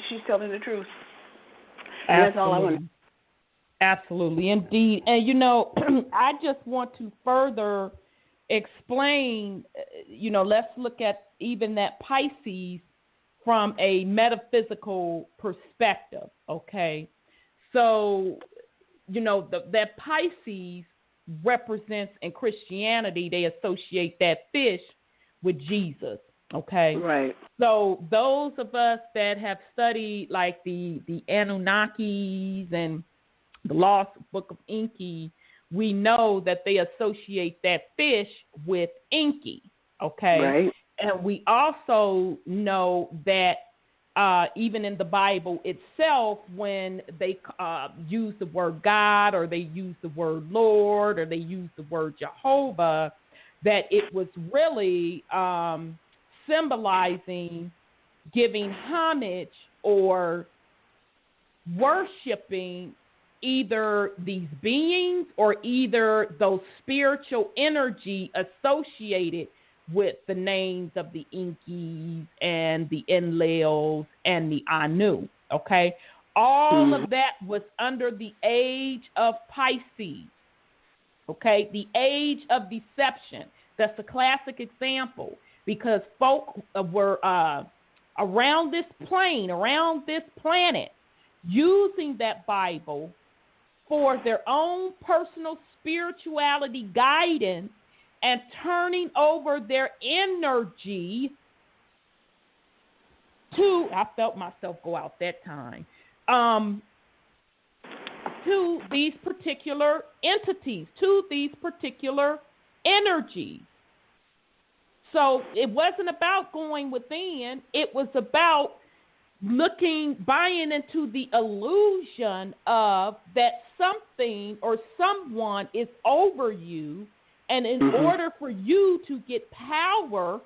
she's telling the truth. And that's all I want to. Absolutely, indeed. And, I just want to further explain, let's look at even that Pisces from a metaphysical perspective, okay? So, that Pisces represents, in Christianity, they associate that fish with Jesus, okay? Right. So those of us that have studied like the Anunnakis and the Lost Book of Enki, we know that they associate that fish with Enki, okay? Right. And we also know that even in the Bible itself, when they use the word God, or they use the word Lord, or they use the word Jehovah, that it was really symbolizing giving homage or worshiping either these beings or either those spiritual energy associated with the names of the Incas and the Enlils and the Anu, okay? All of that was under the age of Pisces, okay? The age of deception. That's a classic example, because folk were around this plane, around this planet, using that Bible for their own personal spirituality guidance and turning over their energy to, I felt myself go out that time, to these particular entities, to these particular energies. So it wasn't about going within, it was about buying into the illusion of that something or someone is over you, and in order for you to get power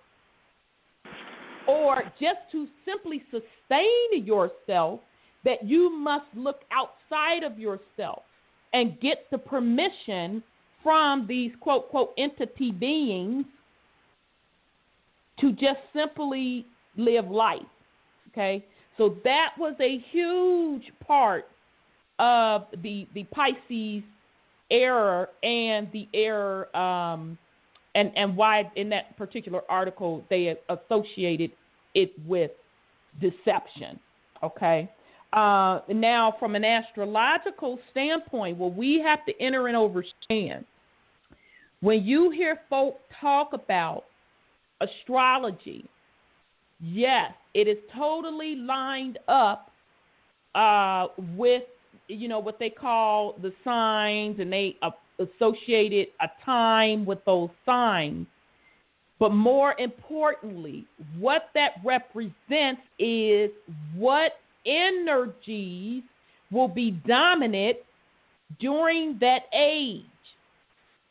or just to simply sustain yourself, that you must look outside of yourself and get the permission from these quote, quote, entity beings to just simply live life, okay? So that was a huge part of the Pisces error and the error and why in that particular article they associated it with deception, okay? Now, from an astrological standpoint, what we have to enter and understand, when you hear folk talk about astrology, yes, it is totally lined up with, what they call the signs, and they associated a time with those signs. But more importantly, what that represents is what energies will be dominant during that age.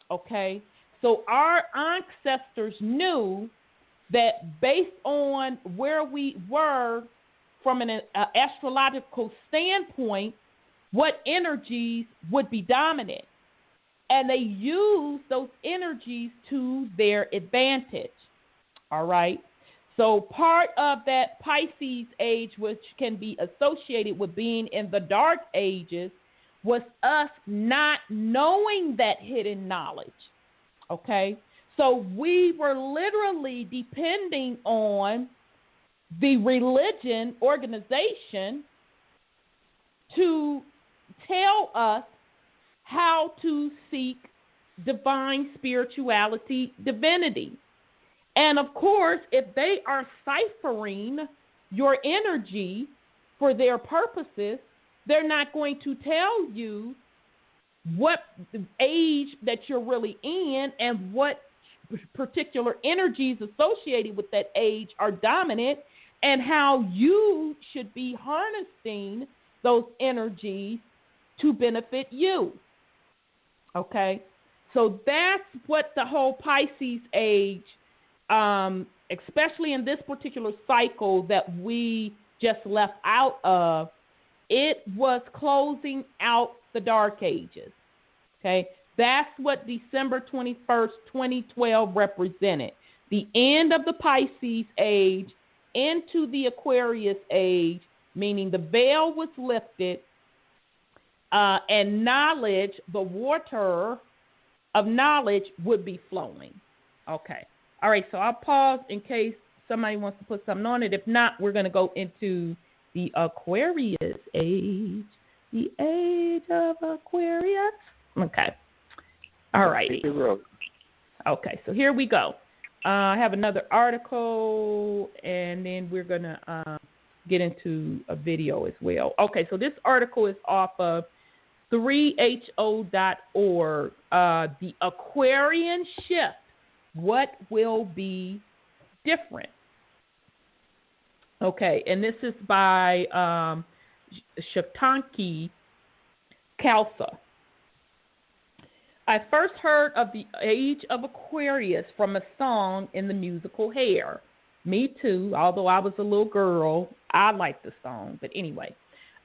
Okay? So our ancestors knew that based on where we were from an astrological standpoint, what energies would be dominant. And they used those energies to their advantage. All right? So part of that Pisces age, which can be associated with being in the dark ages, was us not knowing that hidden knowledge. Okay? So we were literally depending on the religion organization to tell us how to seek divine spirituality, divinity. And of course, if they are ciphering your energy for their purposes, they're not going to tell you what age that you're really in and what particular energies associated with that age are dominant, and how you should be harnessing those energies to benefit you. Okay? So that's what the whole Pisces age, especially in this particular cycle that we just left out of, it was closing out the dark ages. Okay? That's what December 21st, 2012 represented. The end of the Pisces age into the Aquarius age, meaning the veil was lifted, and knowledge, the water of knowledge would be flowing. Okay. All right, so I'll pause in case somebody wants to put something on it. If not, we're going to go into the Aquarius age, the age of Aquarius. Okay. All righty. Okay, so here we go. I have another article, and then we're going to get into a video as well. Okay, so this article is off of 3ho.org. The Aquarian shift, what will be different? Okay, and this is by Shaktanki Khalsa. I first heard of the age of Aquarius from a song in the musical Hair. Me too, although I was a little girl, I liked the song. But anyway,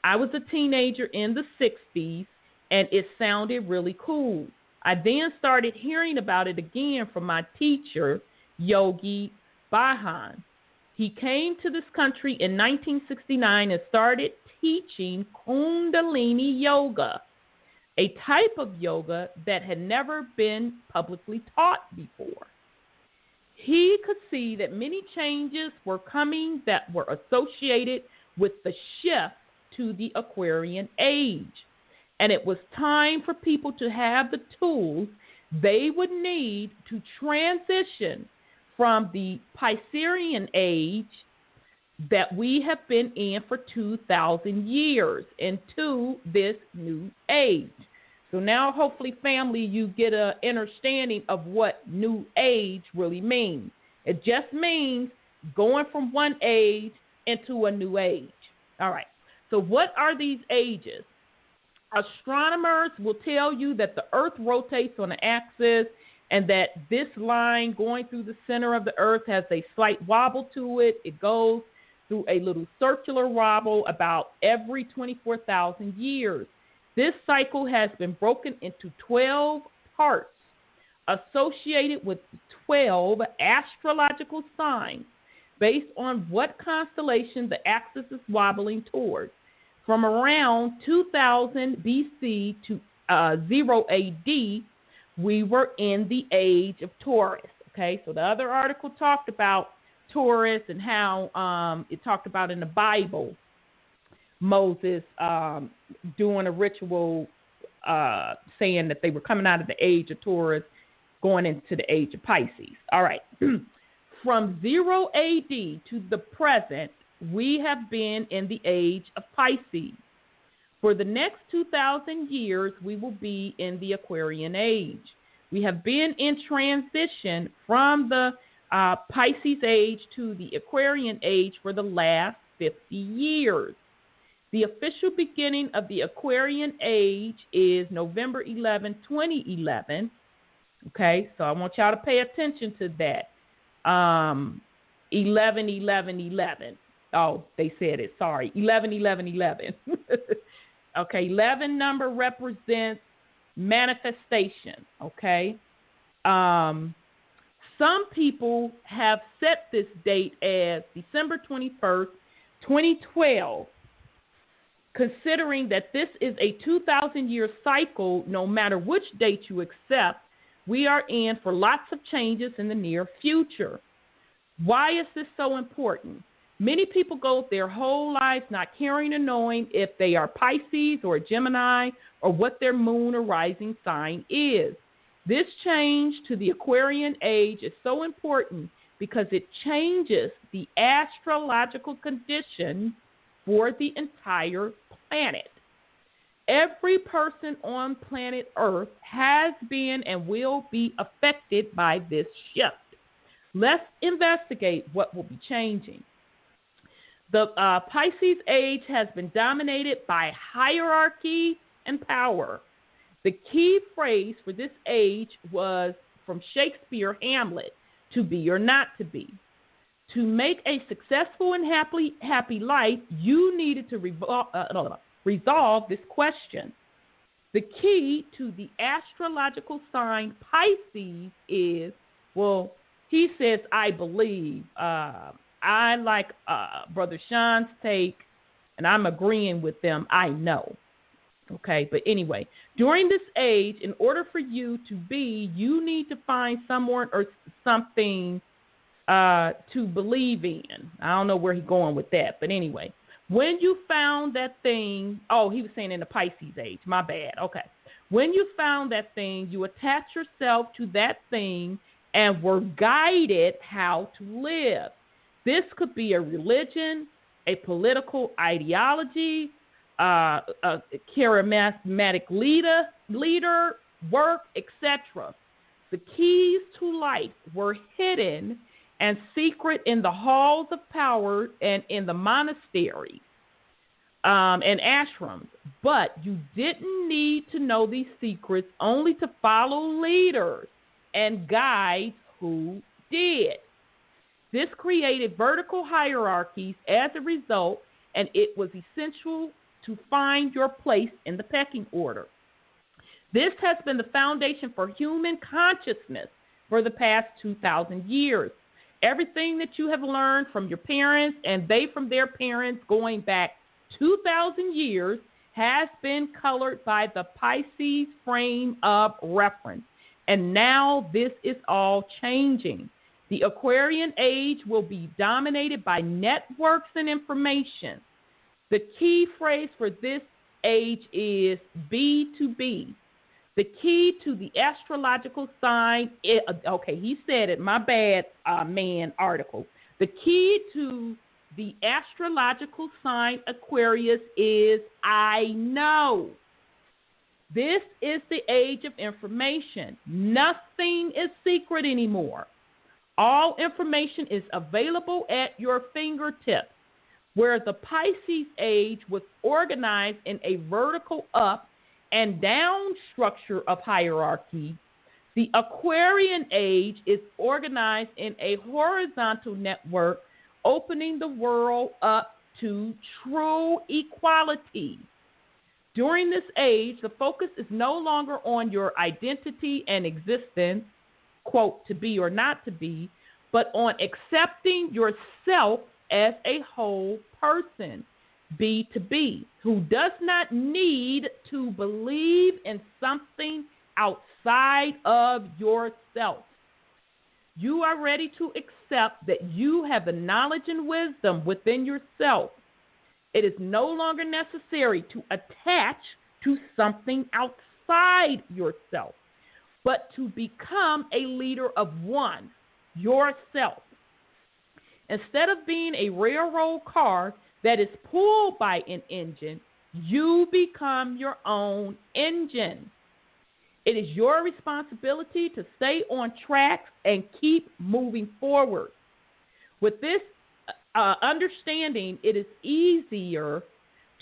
I was a teenager in the 60s, and it sounded really cool. I then started hearing about it again from my teacher, Yogi Bhajan. He came to this country in 1969 and started teaching Kundalini Yoga, a type of yoga that had never been publicly taught before. He could see that many changes were coming that were associated with the shift to the Aquarian age, and it was time for people to have the tools they would need to transition from the Piscean age that we have been in for 2,000 years into this new age. So now, hopefully, family, you get an understanding of what new age really means. It just means going from one age into a new age. All right. So what are these ages? Astronomers will tell you that the Earth rotates on an axis and that this line going through the center of the Earth has a slight wobble to it. It goes through a little circular wobble about every 24,000 years. This cycle has been broken into 12 parts associated with 12 astrological signs based on what constellation the axis is wobbling toward. From around 2000 BC to 0 AD, we were in the age of Taurus. Okay, so the other article talked about Taurus and how it talked about in the Bible Moses doing a ritual saying that they were coming out of the age of Taurus, going into the age of Pisces. All right. From 0 AD to the present, we have been in the age of Pisces. For the next 2,000 years, we will be in the Aquarian Age. We have been in transition from the Pisces Age to the Aquarian Age for the last 50 years. The official beginning of the Aquarian Age is November 11, 2011. Okay, so I want y'all to pay attention to that. 11, 11, 11. Oh, they said it. Sorry. 11, 11, 11. Okay, 11 number represents manifestation. Okay. Some people have set this date as December 21st, 2012, considering that this is a 2,000-year cycle. No matter which date you accept, we are in for lots of changes in the near future. Why is this so important? Many people go their whole lives not caring or knowing if they are Pisces or Gemini or what their moon or rising sign is. This change to the Aquarian Age is so important because it changes the astrological condition for the entire planet. Every person on planet Earth has been and will be affected by this shift. Let's investigate what will be changing. The Pisces Age has been dominated by hierarchy and power. The key phrase for this age was from Shakespeare Hamlet, to be or not to be. To make a successful and happy life, you needed to resolve this question. The key to the astrological sign Pisces is, well, he says, I believe. I like Brother Sean's take, and I'm agreeing with them. I know. Okay, but anyway, during this age, in order for you to be, you need to find someone or something to believe in. I don't know where he's going with that, but anyway, when you found that thing, oh, he was saying in the Pisces Age, my bad, okay. When you found that thing, you attach yourself to that thing and were guided how to live. This could be a religion, a political ideology, a charismatic leader, work, etc. The keys to life were hidden and secret in the halls of power and in the monasteries and ashrams. But you didn't need to know these secrets, only to follow leaders and guides who did. This created vertical hierarchies as a result, and it was essential to find your place in the pecking order. This has been the foundation for human consciousness for the past 2,000 years. Everything that you have learned from your parents and they from their parents going back 2,000 years has been colored by the Pisces frame of reference. And now this is all changing. The Aquarian Age will be dominated by networks and information. The key phrase for this age is B2B. The key to the astrological sign, okay, he said it, my bad, man, article. The key to the astrological sign Aquarius is I know. This is the age of information. Nothing is secret anymore. All information is available at your fingertips. Where the Pisces Age was organized in a vertical up and down structure of hierarchy, the Aquarian Age is organized in a horizontal network, opening the world up to true equality. During this age, the focus is no longer on your identity and existence, quote, to be or not to be, but on accepting yourself as a whole person, B2B, who does not need to believe in something outside of yourself. You are ready to accept that you have the knowledge and wisdom within yourself. It is no longer necessary to attach to something outside yourself, but to become a leader of one, yourself. Instead of being a railroad car that is pulled by an engine, you become your own engine. It is your responsibility to stay on track and keep moving forward. With this understanding, it is easier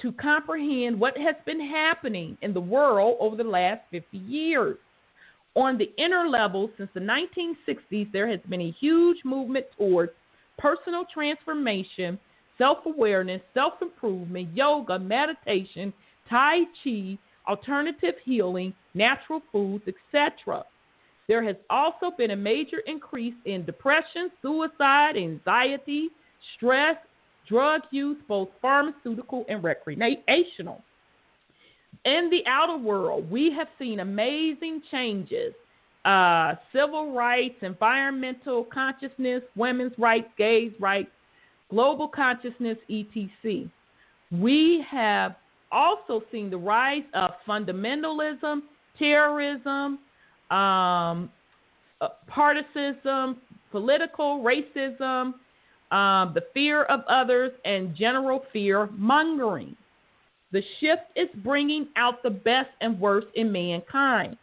to comprehend what has been happening in the world over the last 50 years. On the inner level, since the 1960s, there has been a huge movement towards personal transformation, self-awareness, self-improvement, yoga, meditation, Tai Chi, alternative healing, natural foods, etc. There has also been a major increase in depression, suicide, anxiety, stress, drug use, both pharmaceutical and recreational. In the outer world, we have seen amazing changes. Civil rights, environmental consciousness, women's rights, gays' rights, global consciousness, etc. We have also seen the rise of fundamentalism, terrorism, partisanship, political racism, the fear of others, and general fear mongering. The shift is bringing out the best and worst in mankind.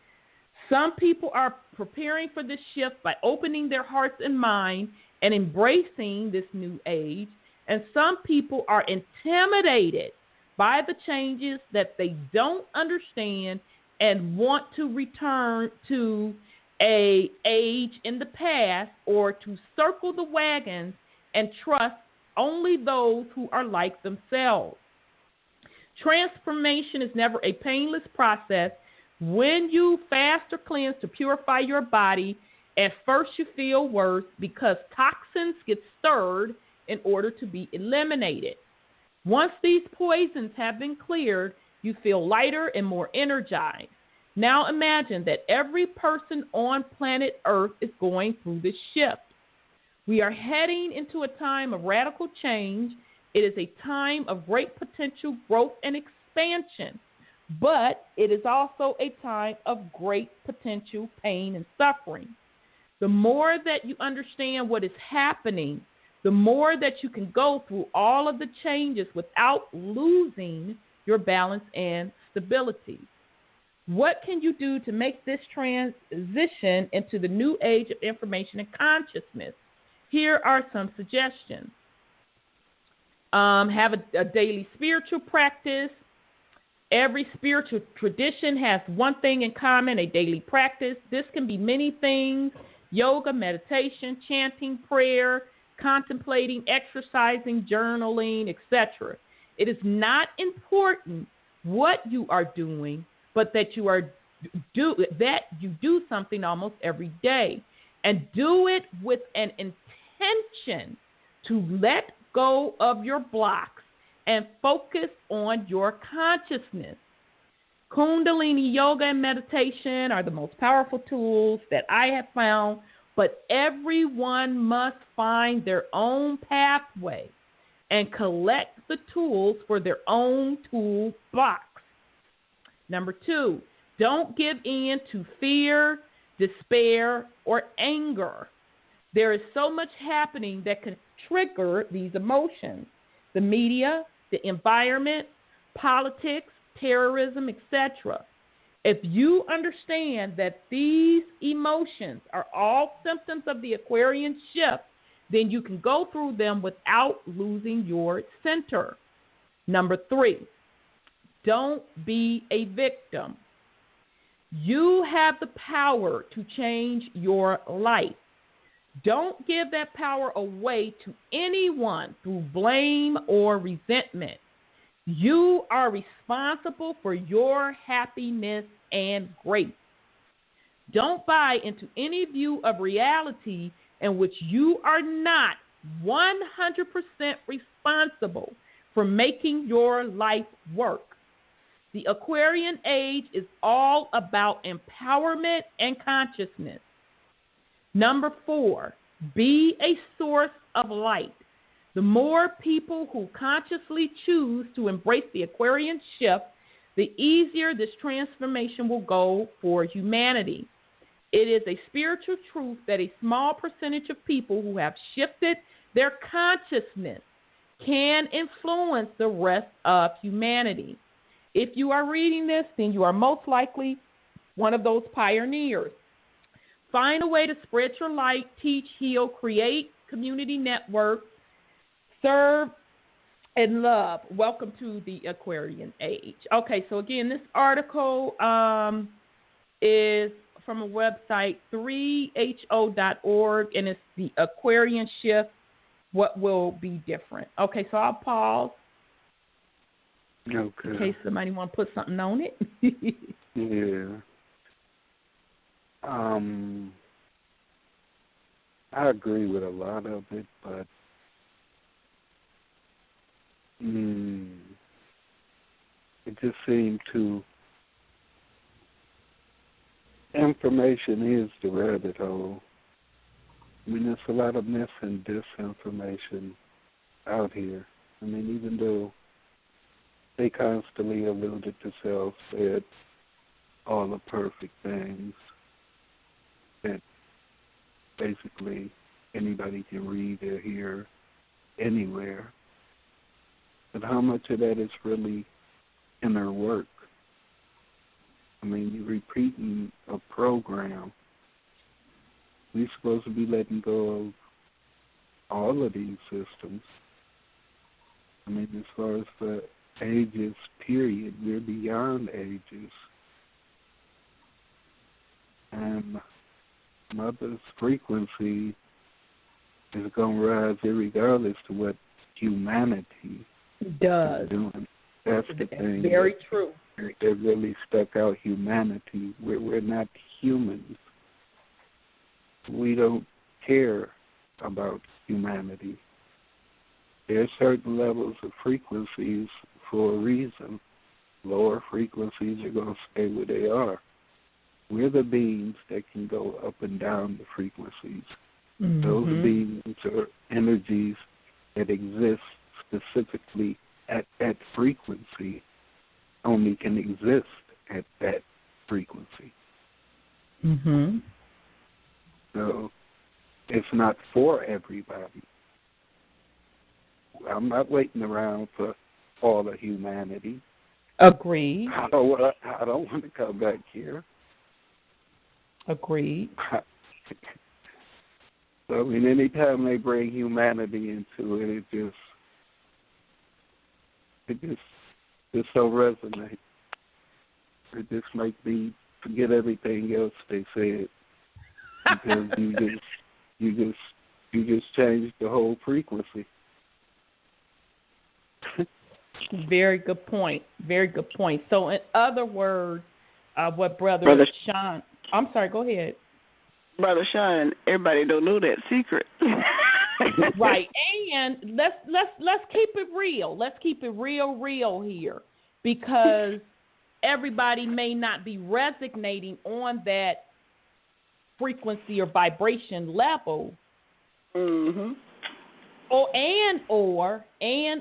Some people are preparing for this shift by opening their hearts and minds and embracing this new age, and some people are intimidated by the changes that they don't understand and want to return to an age in the past or to circle the wagons and trust only those who are like themselves. Transformation is never a painless process. When you fast or cleanse to purify your body, at first you feel worse because toxins get stirred in order to be eliminated. Once these poisons have been cleared, you feel lighter and more energized. Now imagine that every person on planet Earth is going through this shift. We are heading into a time of radical change. It is a time of great potential growth and expansion, but it is also a time of great potential pain and suffering. The more that you understand what is happening, the more that you can go through all of the changes without losing your balance and stability. What can you do to make this transition into the new age of information and consciousness? Here are some suggestions. Have a daily spiritual practice. Every spiritual tradition has one thing in common, a daily practice. This can be many things: yoga, meditation, chanting, prayer, contemplating, exercising, journaling, etc. It is not important what you are doing, but that you do something almost every day, and do it with an intention to let go of your blocks and focus on your consciousness. Kundalini yoga and meditation are the most powerful tools that I have found, but everyone must find their own pathway and collect the tools for their own toolbox. Number 2, don't give in to fear, despair, or anger. There is so much happening that can trigger these emotions: the media, the environment, politics, terrorism, etc. If you understand that these emotions are all symptoms of the Aquarian shift, then you can go through them without losing your center. Number 3, don't be a victim. You have the power to change your life. Don't give that power away to anyone through blame or resentment. You are responsible for your happiness and grace. Don't buy into any view of reality in which you are not 100% responsible for making your life work. The Aquarian Age is all about empowerment and consciousness. Number 4, be a source of light. The more people who consciously choose to embrace the Aquarian shift, the easier this transformation will go for humanity. It is a spiritual truth that a small percentage of people who have shifted their consciousness can influence the rest of humanity. If you are reading this, then you are most likely one of those pioneers. Find a way to spread your light, teach, heal, create community networks, serve, and love. Welcome to the Aquarian Age. Okay, so again, this article is from a website, 3ho.org, and it's the Aquarian shift, what will be different. Okay, so I'll pause. Okay. In case somebody want to put something on it. Yeah. I agree with a lot of it, but it just seemed to, information is the rabbit hole. I mean, there's a lot of mis and disinformation out here. I mean, even though they constantly alluded to self-said all the perfect things that basically anybody can read or hear anywhere. But how much of that is really inner work? I mean, you're repeating a program. We're supposed to be letting go of all of these systems. I mean, as far as the ages, period, we're beyond ages. And Mother's frequency is going to rise regardless to what humanity does. Is doing. That's the thing. Very true. They really stuck out humanity. We're not humans. We don't care about humanity. There are certain levels of frequencies for a reason. Lower frequencies are going to stay where they are. We're the beings that can go up and down the frequencies. Mm-hmm. Those beings are energies that exist specifically at that frequency, only can exist at that frequency. Mm-hmm. So it's not for everybody. I'm not waiting around for all of humanity. Agreed. I don't want to come back here. Agreed. So, I mean, anytime they bring humanity into it, it just so resonates. It just makes me forget everything else they said, because you just changed the whole frequency. Very good point. Very good point. So, in other words, what Brother Sean, I'm sorry, go ahead. Brother Sean, everybody don't know that secret. Right, and let's keep it real. Let's keep it real here, because everybody may not be resonating on that frequency or vibration level. Mm-hmm.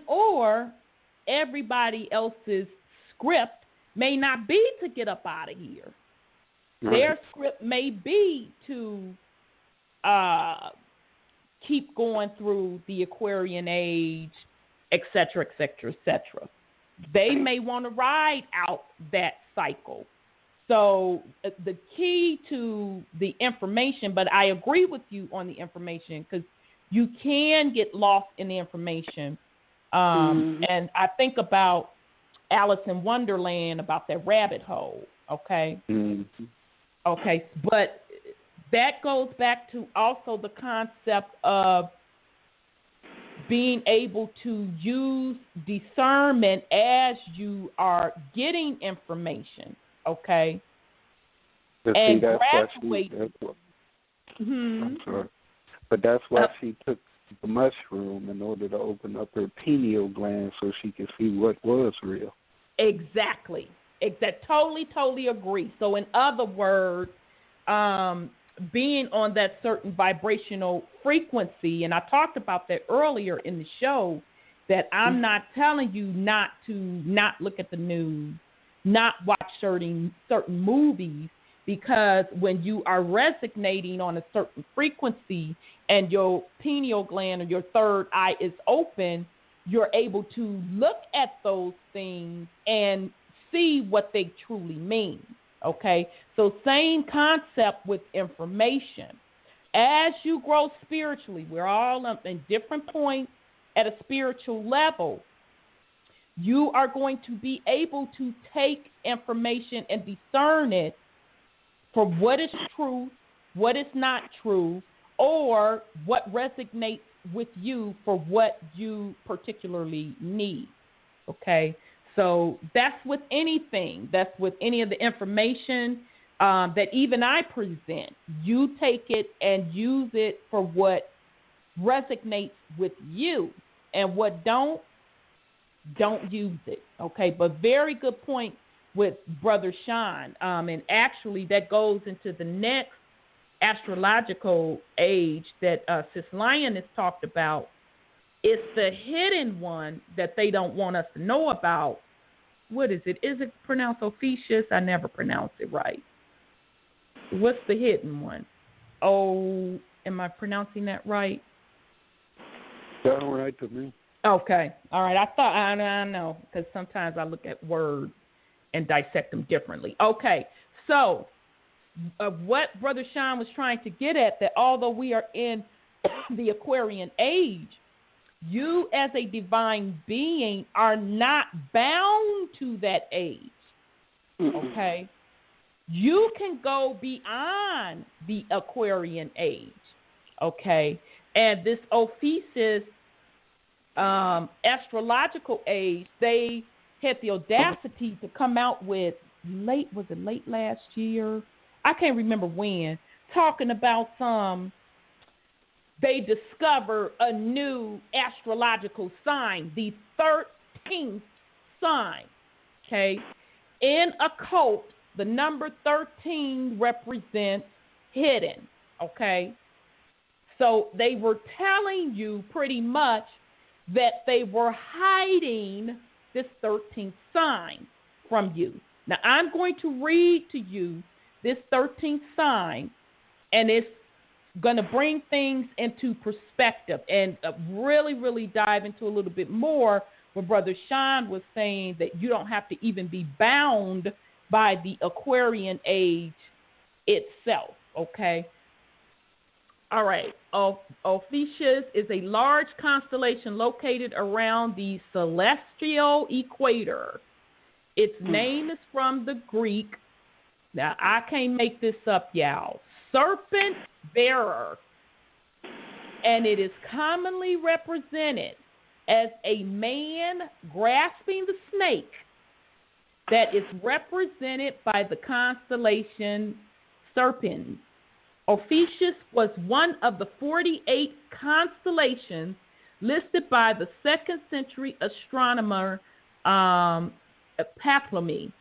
Or everybody else's script may not be to get up out of here. Right. Their script may be to keep going through the Aquarian Age, et cetera, et cetera, et cetera. They may want to ride out that cycle. So the key to the information, but I agree with you on the information, because you can get lost in the information. And I think about Alice in Wonderland, about that rabbit hole, okay? Mm-hmm. Okay, but that goes back to also the concept of being able to use discernment as you are getting information, okay? But and graduate. I'm sorry. But that's why she took the mushroom, in order to open up her pineal gland so she could see what was real. Exactly. Totally agree. So in other words, being on that certain vibrational frequency, and I talked about that earlier in the show, that I'm not telling you not to not look at the news, not watch certain movies, because when you are resonating on a certain frequency and your pineal gland or your third eye is open, you're able to look at those things and see what they truly mean. Okay, so same concept with information. As you grow spiritually, we're all in different points at a spiritual level. You are going to be able to take information and discern it for what is true, what is not true, or what resonates with you for what you particularly need. Okay? So that's with anything. That's with any of the information that even I present. You take it and use it for what resonates with you, and what don't use it. Okay, but very good point with Brother Sean. And actually that goes into the next astrological age that Sis Lion has talked about. It's the hidden one that they don't want us to know about. What is it? Is it pronounced Ophiuchus? I never pronounce it right. What's the hidden one? Oh, am I pronouncing that right? Sounds right to me. Okay. All right. I know, because sometimes I look at words and dissect them differently. Okay. So what Brother Sean was trying to get at, that although we are in the Aquarian age, you as a divine being are not bound to that age. Okay? You can go beyond the Aquarian age. Okay? And this Ophiuchus astrological age, they had the audacity to come out with late last year? I can't remember when, talking about they discovered a new astrological sign, the 13th sign. Okay? In occult, the number 13 represents hidden. Okay? So they were telling you pretty much that they were hiding this 13th sign from you. Now, I'm going to read to you this 13th sign, and it's going to bring things into perspective and really, really dive into a little bit more what Brother Sean was saying, that you don't have to even be bound by the Aquarian age itself, okay? All right. Ophiuchus is a large constellation located around the celestial equator. Its name is from the Greek. Now, I can't make this up, y'all. Serpent bearer. And it is commonly represented as a man grasping the snake that is represented by the constellation Serpens. Ophiuchus was one of the 48 constellations listed by the 2nd century astronomer Ptolemy,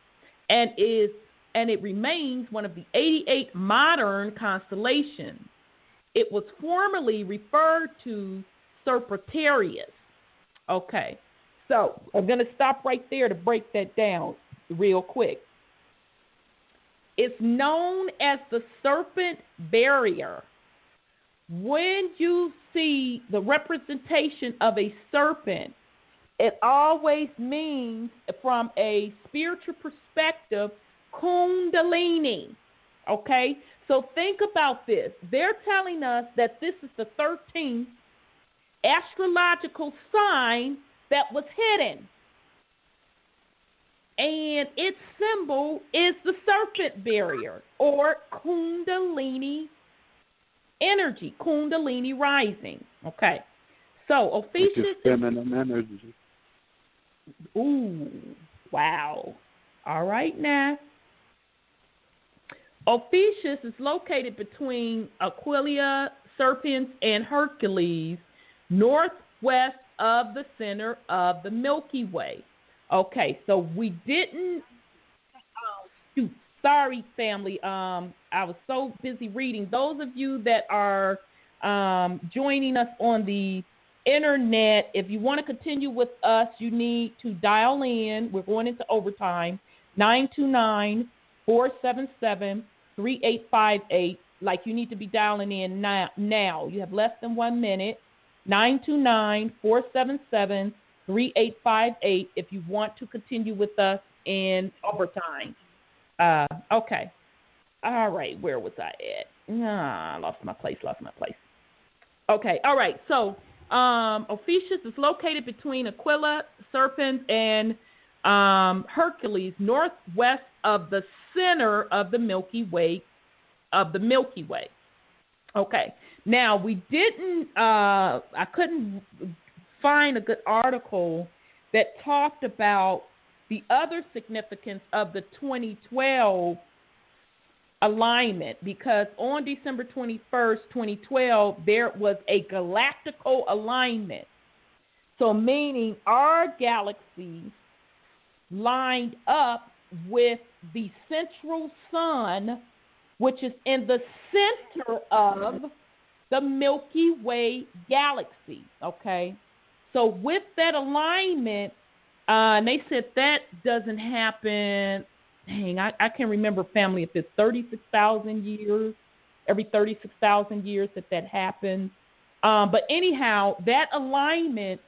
and it remains one of the 88 modern constellations. It was formerly referred to Serpentarius. Okay, so I'm going to stop right there to break that down real quick. It's known as the serpent barrier. When you see the representation of a serpent, it always means, from a spiritual perspective, Kundalini. Okay? So think about this. They're telling us that this is the 13th astrological sign that was hidden. And its symbol is the serpent barrier, or Kundalini energy, Kundalini rising. Okay. So Ophiuchus is feminine energy. Ooh, wow. All right now. Ophiuchus is located between Aquila, Serpens, and Hercules, northwest of the center of the Milky Way. Okay, so we didn't Sorry, family. I was so busy reading. Those of you that are joining us on the internet, if you want to continue with us, you need to dial in. We're going into overtime. 929-477-3858. Like, you need to be dialing in now. You have less than 1 minute. 929-477-3858 if you want to continue with us in overtime. Okay. All right. Where was I at? Lost my place. Okay. All right. So, Ophiuchus is located between Aquila, Serpens, and Hercules, northwest of the center of the Milky Way. Okay. Now, we didn't. I couldn't find a good article that talked about the other significance of the 2012 alignment, because on December 21st, 2012, there was a galactical alignment. So meaning our galaxy lined up with the central sun, which is in the center of the Milky Way galaxy, okay? So with that alignment, and they said that doesn't happen. I can't remember, family, if it's 36,000 years, every 36,000 years that happens. But anyhow, that alignment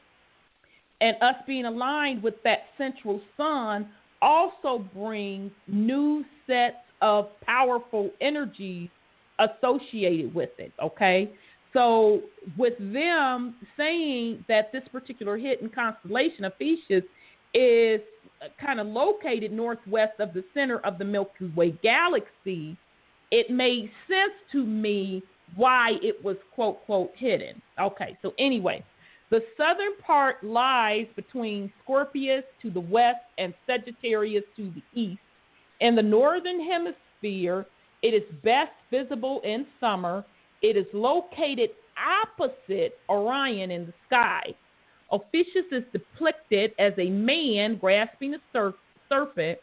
and us being aligned with that central sun also brings new sets of powerful energies associated with it, okay? So with them saying that this particular hidden constellation, Ophiuchus, is kind of located northwest of the center of the Milky Way galaxy, it made sense to me why it was, quote, quote, hidden. Okay, so anyway, the southern part lies between Scorpius to the west and Sagittarius to the east. In the northern hemisphere, it is best visible in summer. It is located opposite Orion in the sky. Ophiuchus is depicted as a man grasping a serpent.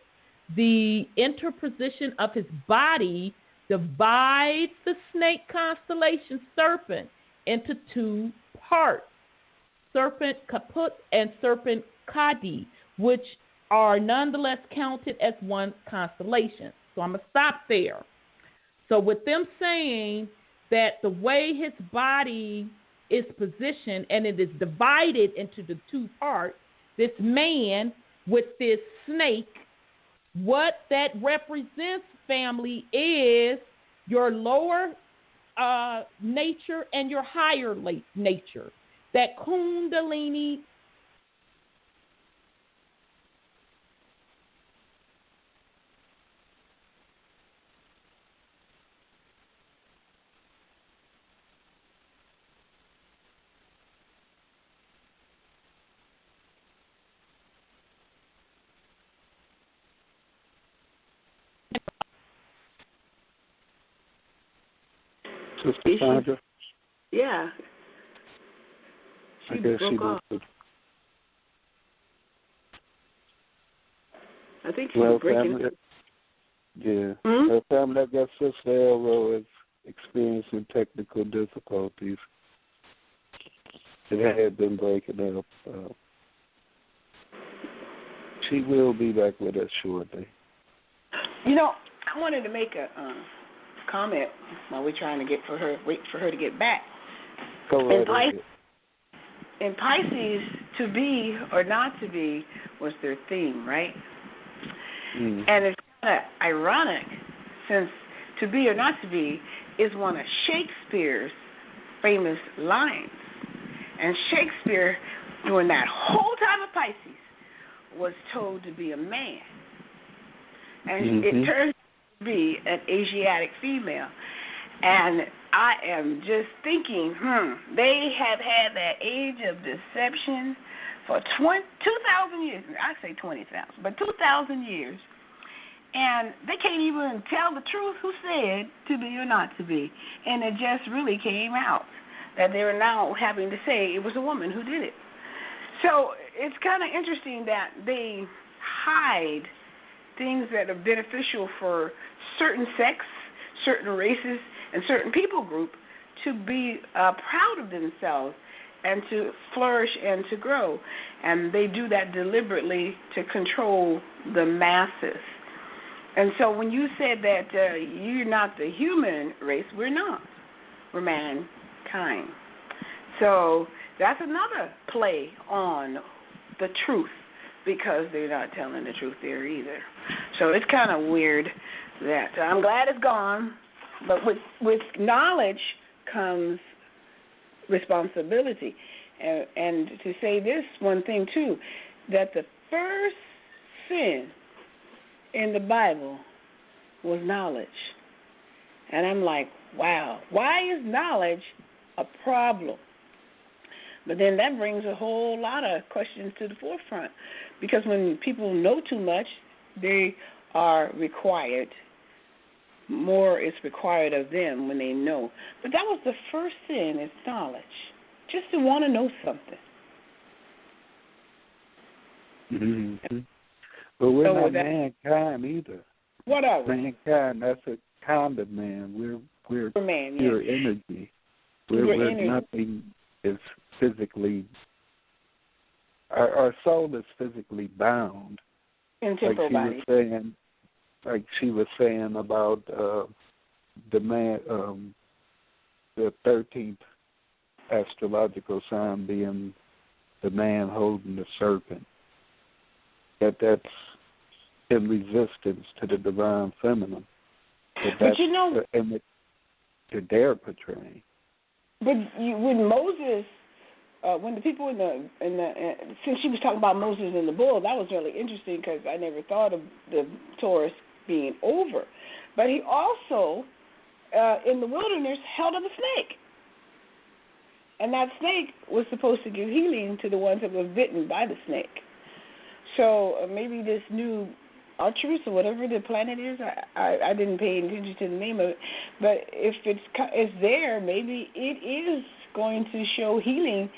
The interposition of his body divides the snake constellation Serpent into two parts, Serpent Caput and Serpent Cadi, which are nonetheless counted as one constellation. So I'm going to stop there. So with them saying that the way his body is positioned and it is divided into the two parts, this man with this snake, what that represents, family, is your lower nature and your higher nature. That Kundalini. Sister Sandra? Yeah. I guess she broke off. I think she was breaking. Her family, I guess Sister Elro is experiencing technical difficulties. It had been breaking up. She will be back with us shortly. You know, I wanted to make a comment while we're trying to wait for her to get back. Go ahead. In Pisces, to be or not to be was their theme, right? And it's kind of ironic, since to be or not to be is one of Shakespeare's famous lines. And Shakespeare, during that whole time of Pisces, was told to be a man. And it turns out to be an Asiatic female. And I am just thinking, they have had that age of deception for 2,000 years. I say 20,000, but 2,000 years. And they can't even tell the truth who said to be or not to be. And it just really came out that they are now having to say it was a woman who did it. So it's kind of interesting that they hide things that are beneficial for certain sects, certain races, and certain people group to be proud of themselves and to flourish and to grow. And they do that deliberately to control the masses. And so when you said that you're not the human race, we're not. We're mankind. So that's another play on the truth, because they're not telling the truth there either. So it's kind of weird that I'm glad it's gone, but with knowledge comes responsibility. And to say this one thing too, that the first sin in the Bible was knowledge. And I'm like, wow, why is knowledge a problem? But then that brings a whole lot of questions to the forefront, because when people know too much, they are required. More is required of them when they know. But that was the first sin, is knowledge, just to want to know something. Mm-hmm. But we're not mankind either. What are we? Mankind, that's a kind of man. We're man, pure yes. energy. We're energy. Nothing is physically. Our soul is physically bound. In temporal body. Like she was saying about the man, the 13th astrological sign being the man holding the serpent. That's in resistance to the divine feminine. But you know, and that they're portraying. But when Moses, when the people since she was talking about Moses and the bull, that was really interesting, because I never thought of the Taurus being over. But he also, in the wilderness, held up a snake. And that snake was supposed to give healing to the ones that were bitten by the snake. So maybe this new Arcturus, or whatever the planet is, I didn't pay attention to the name of it, but if it's there, maybe it is going to show healing,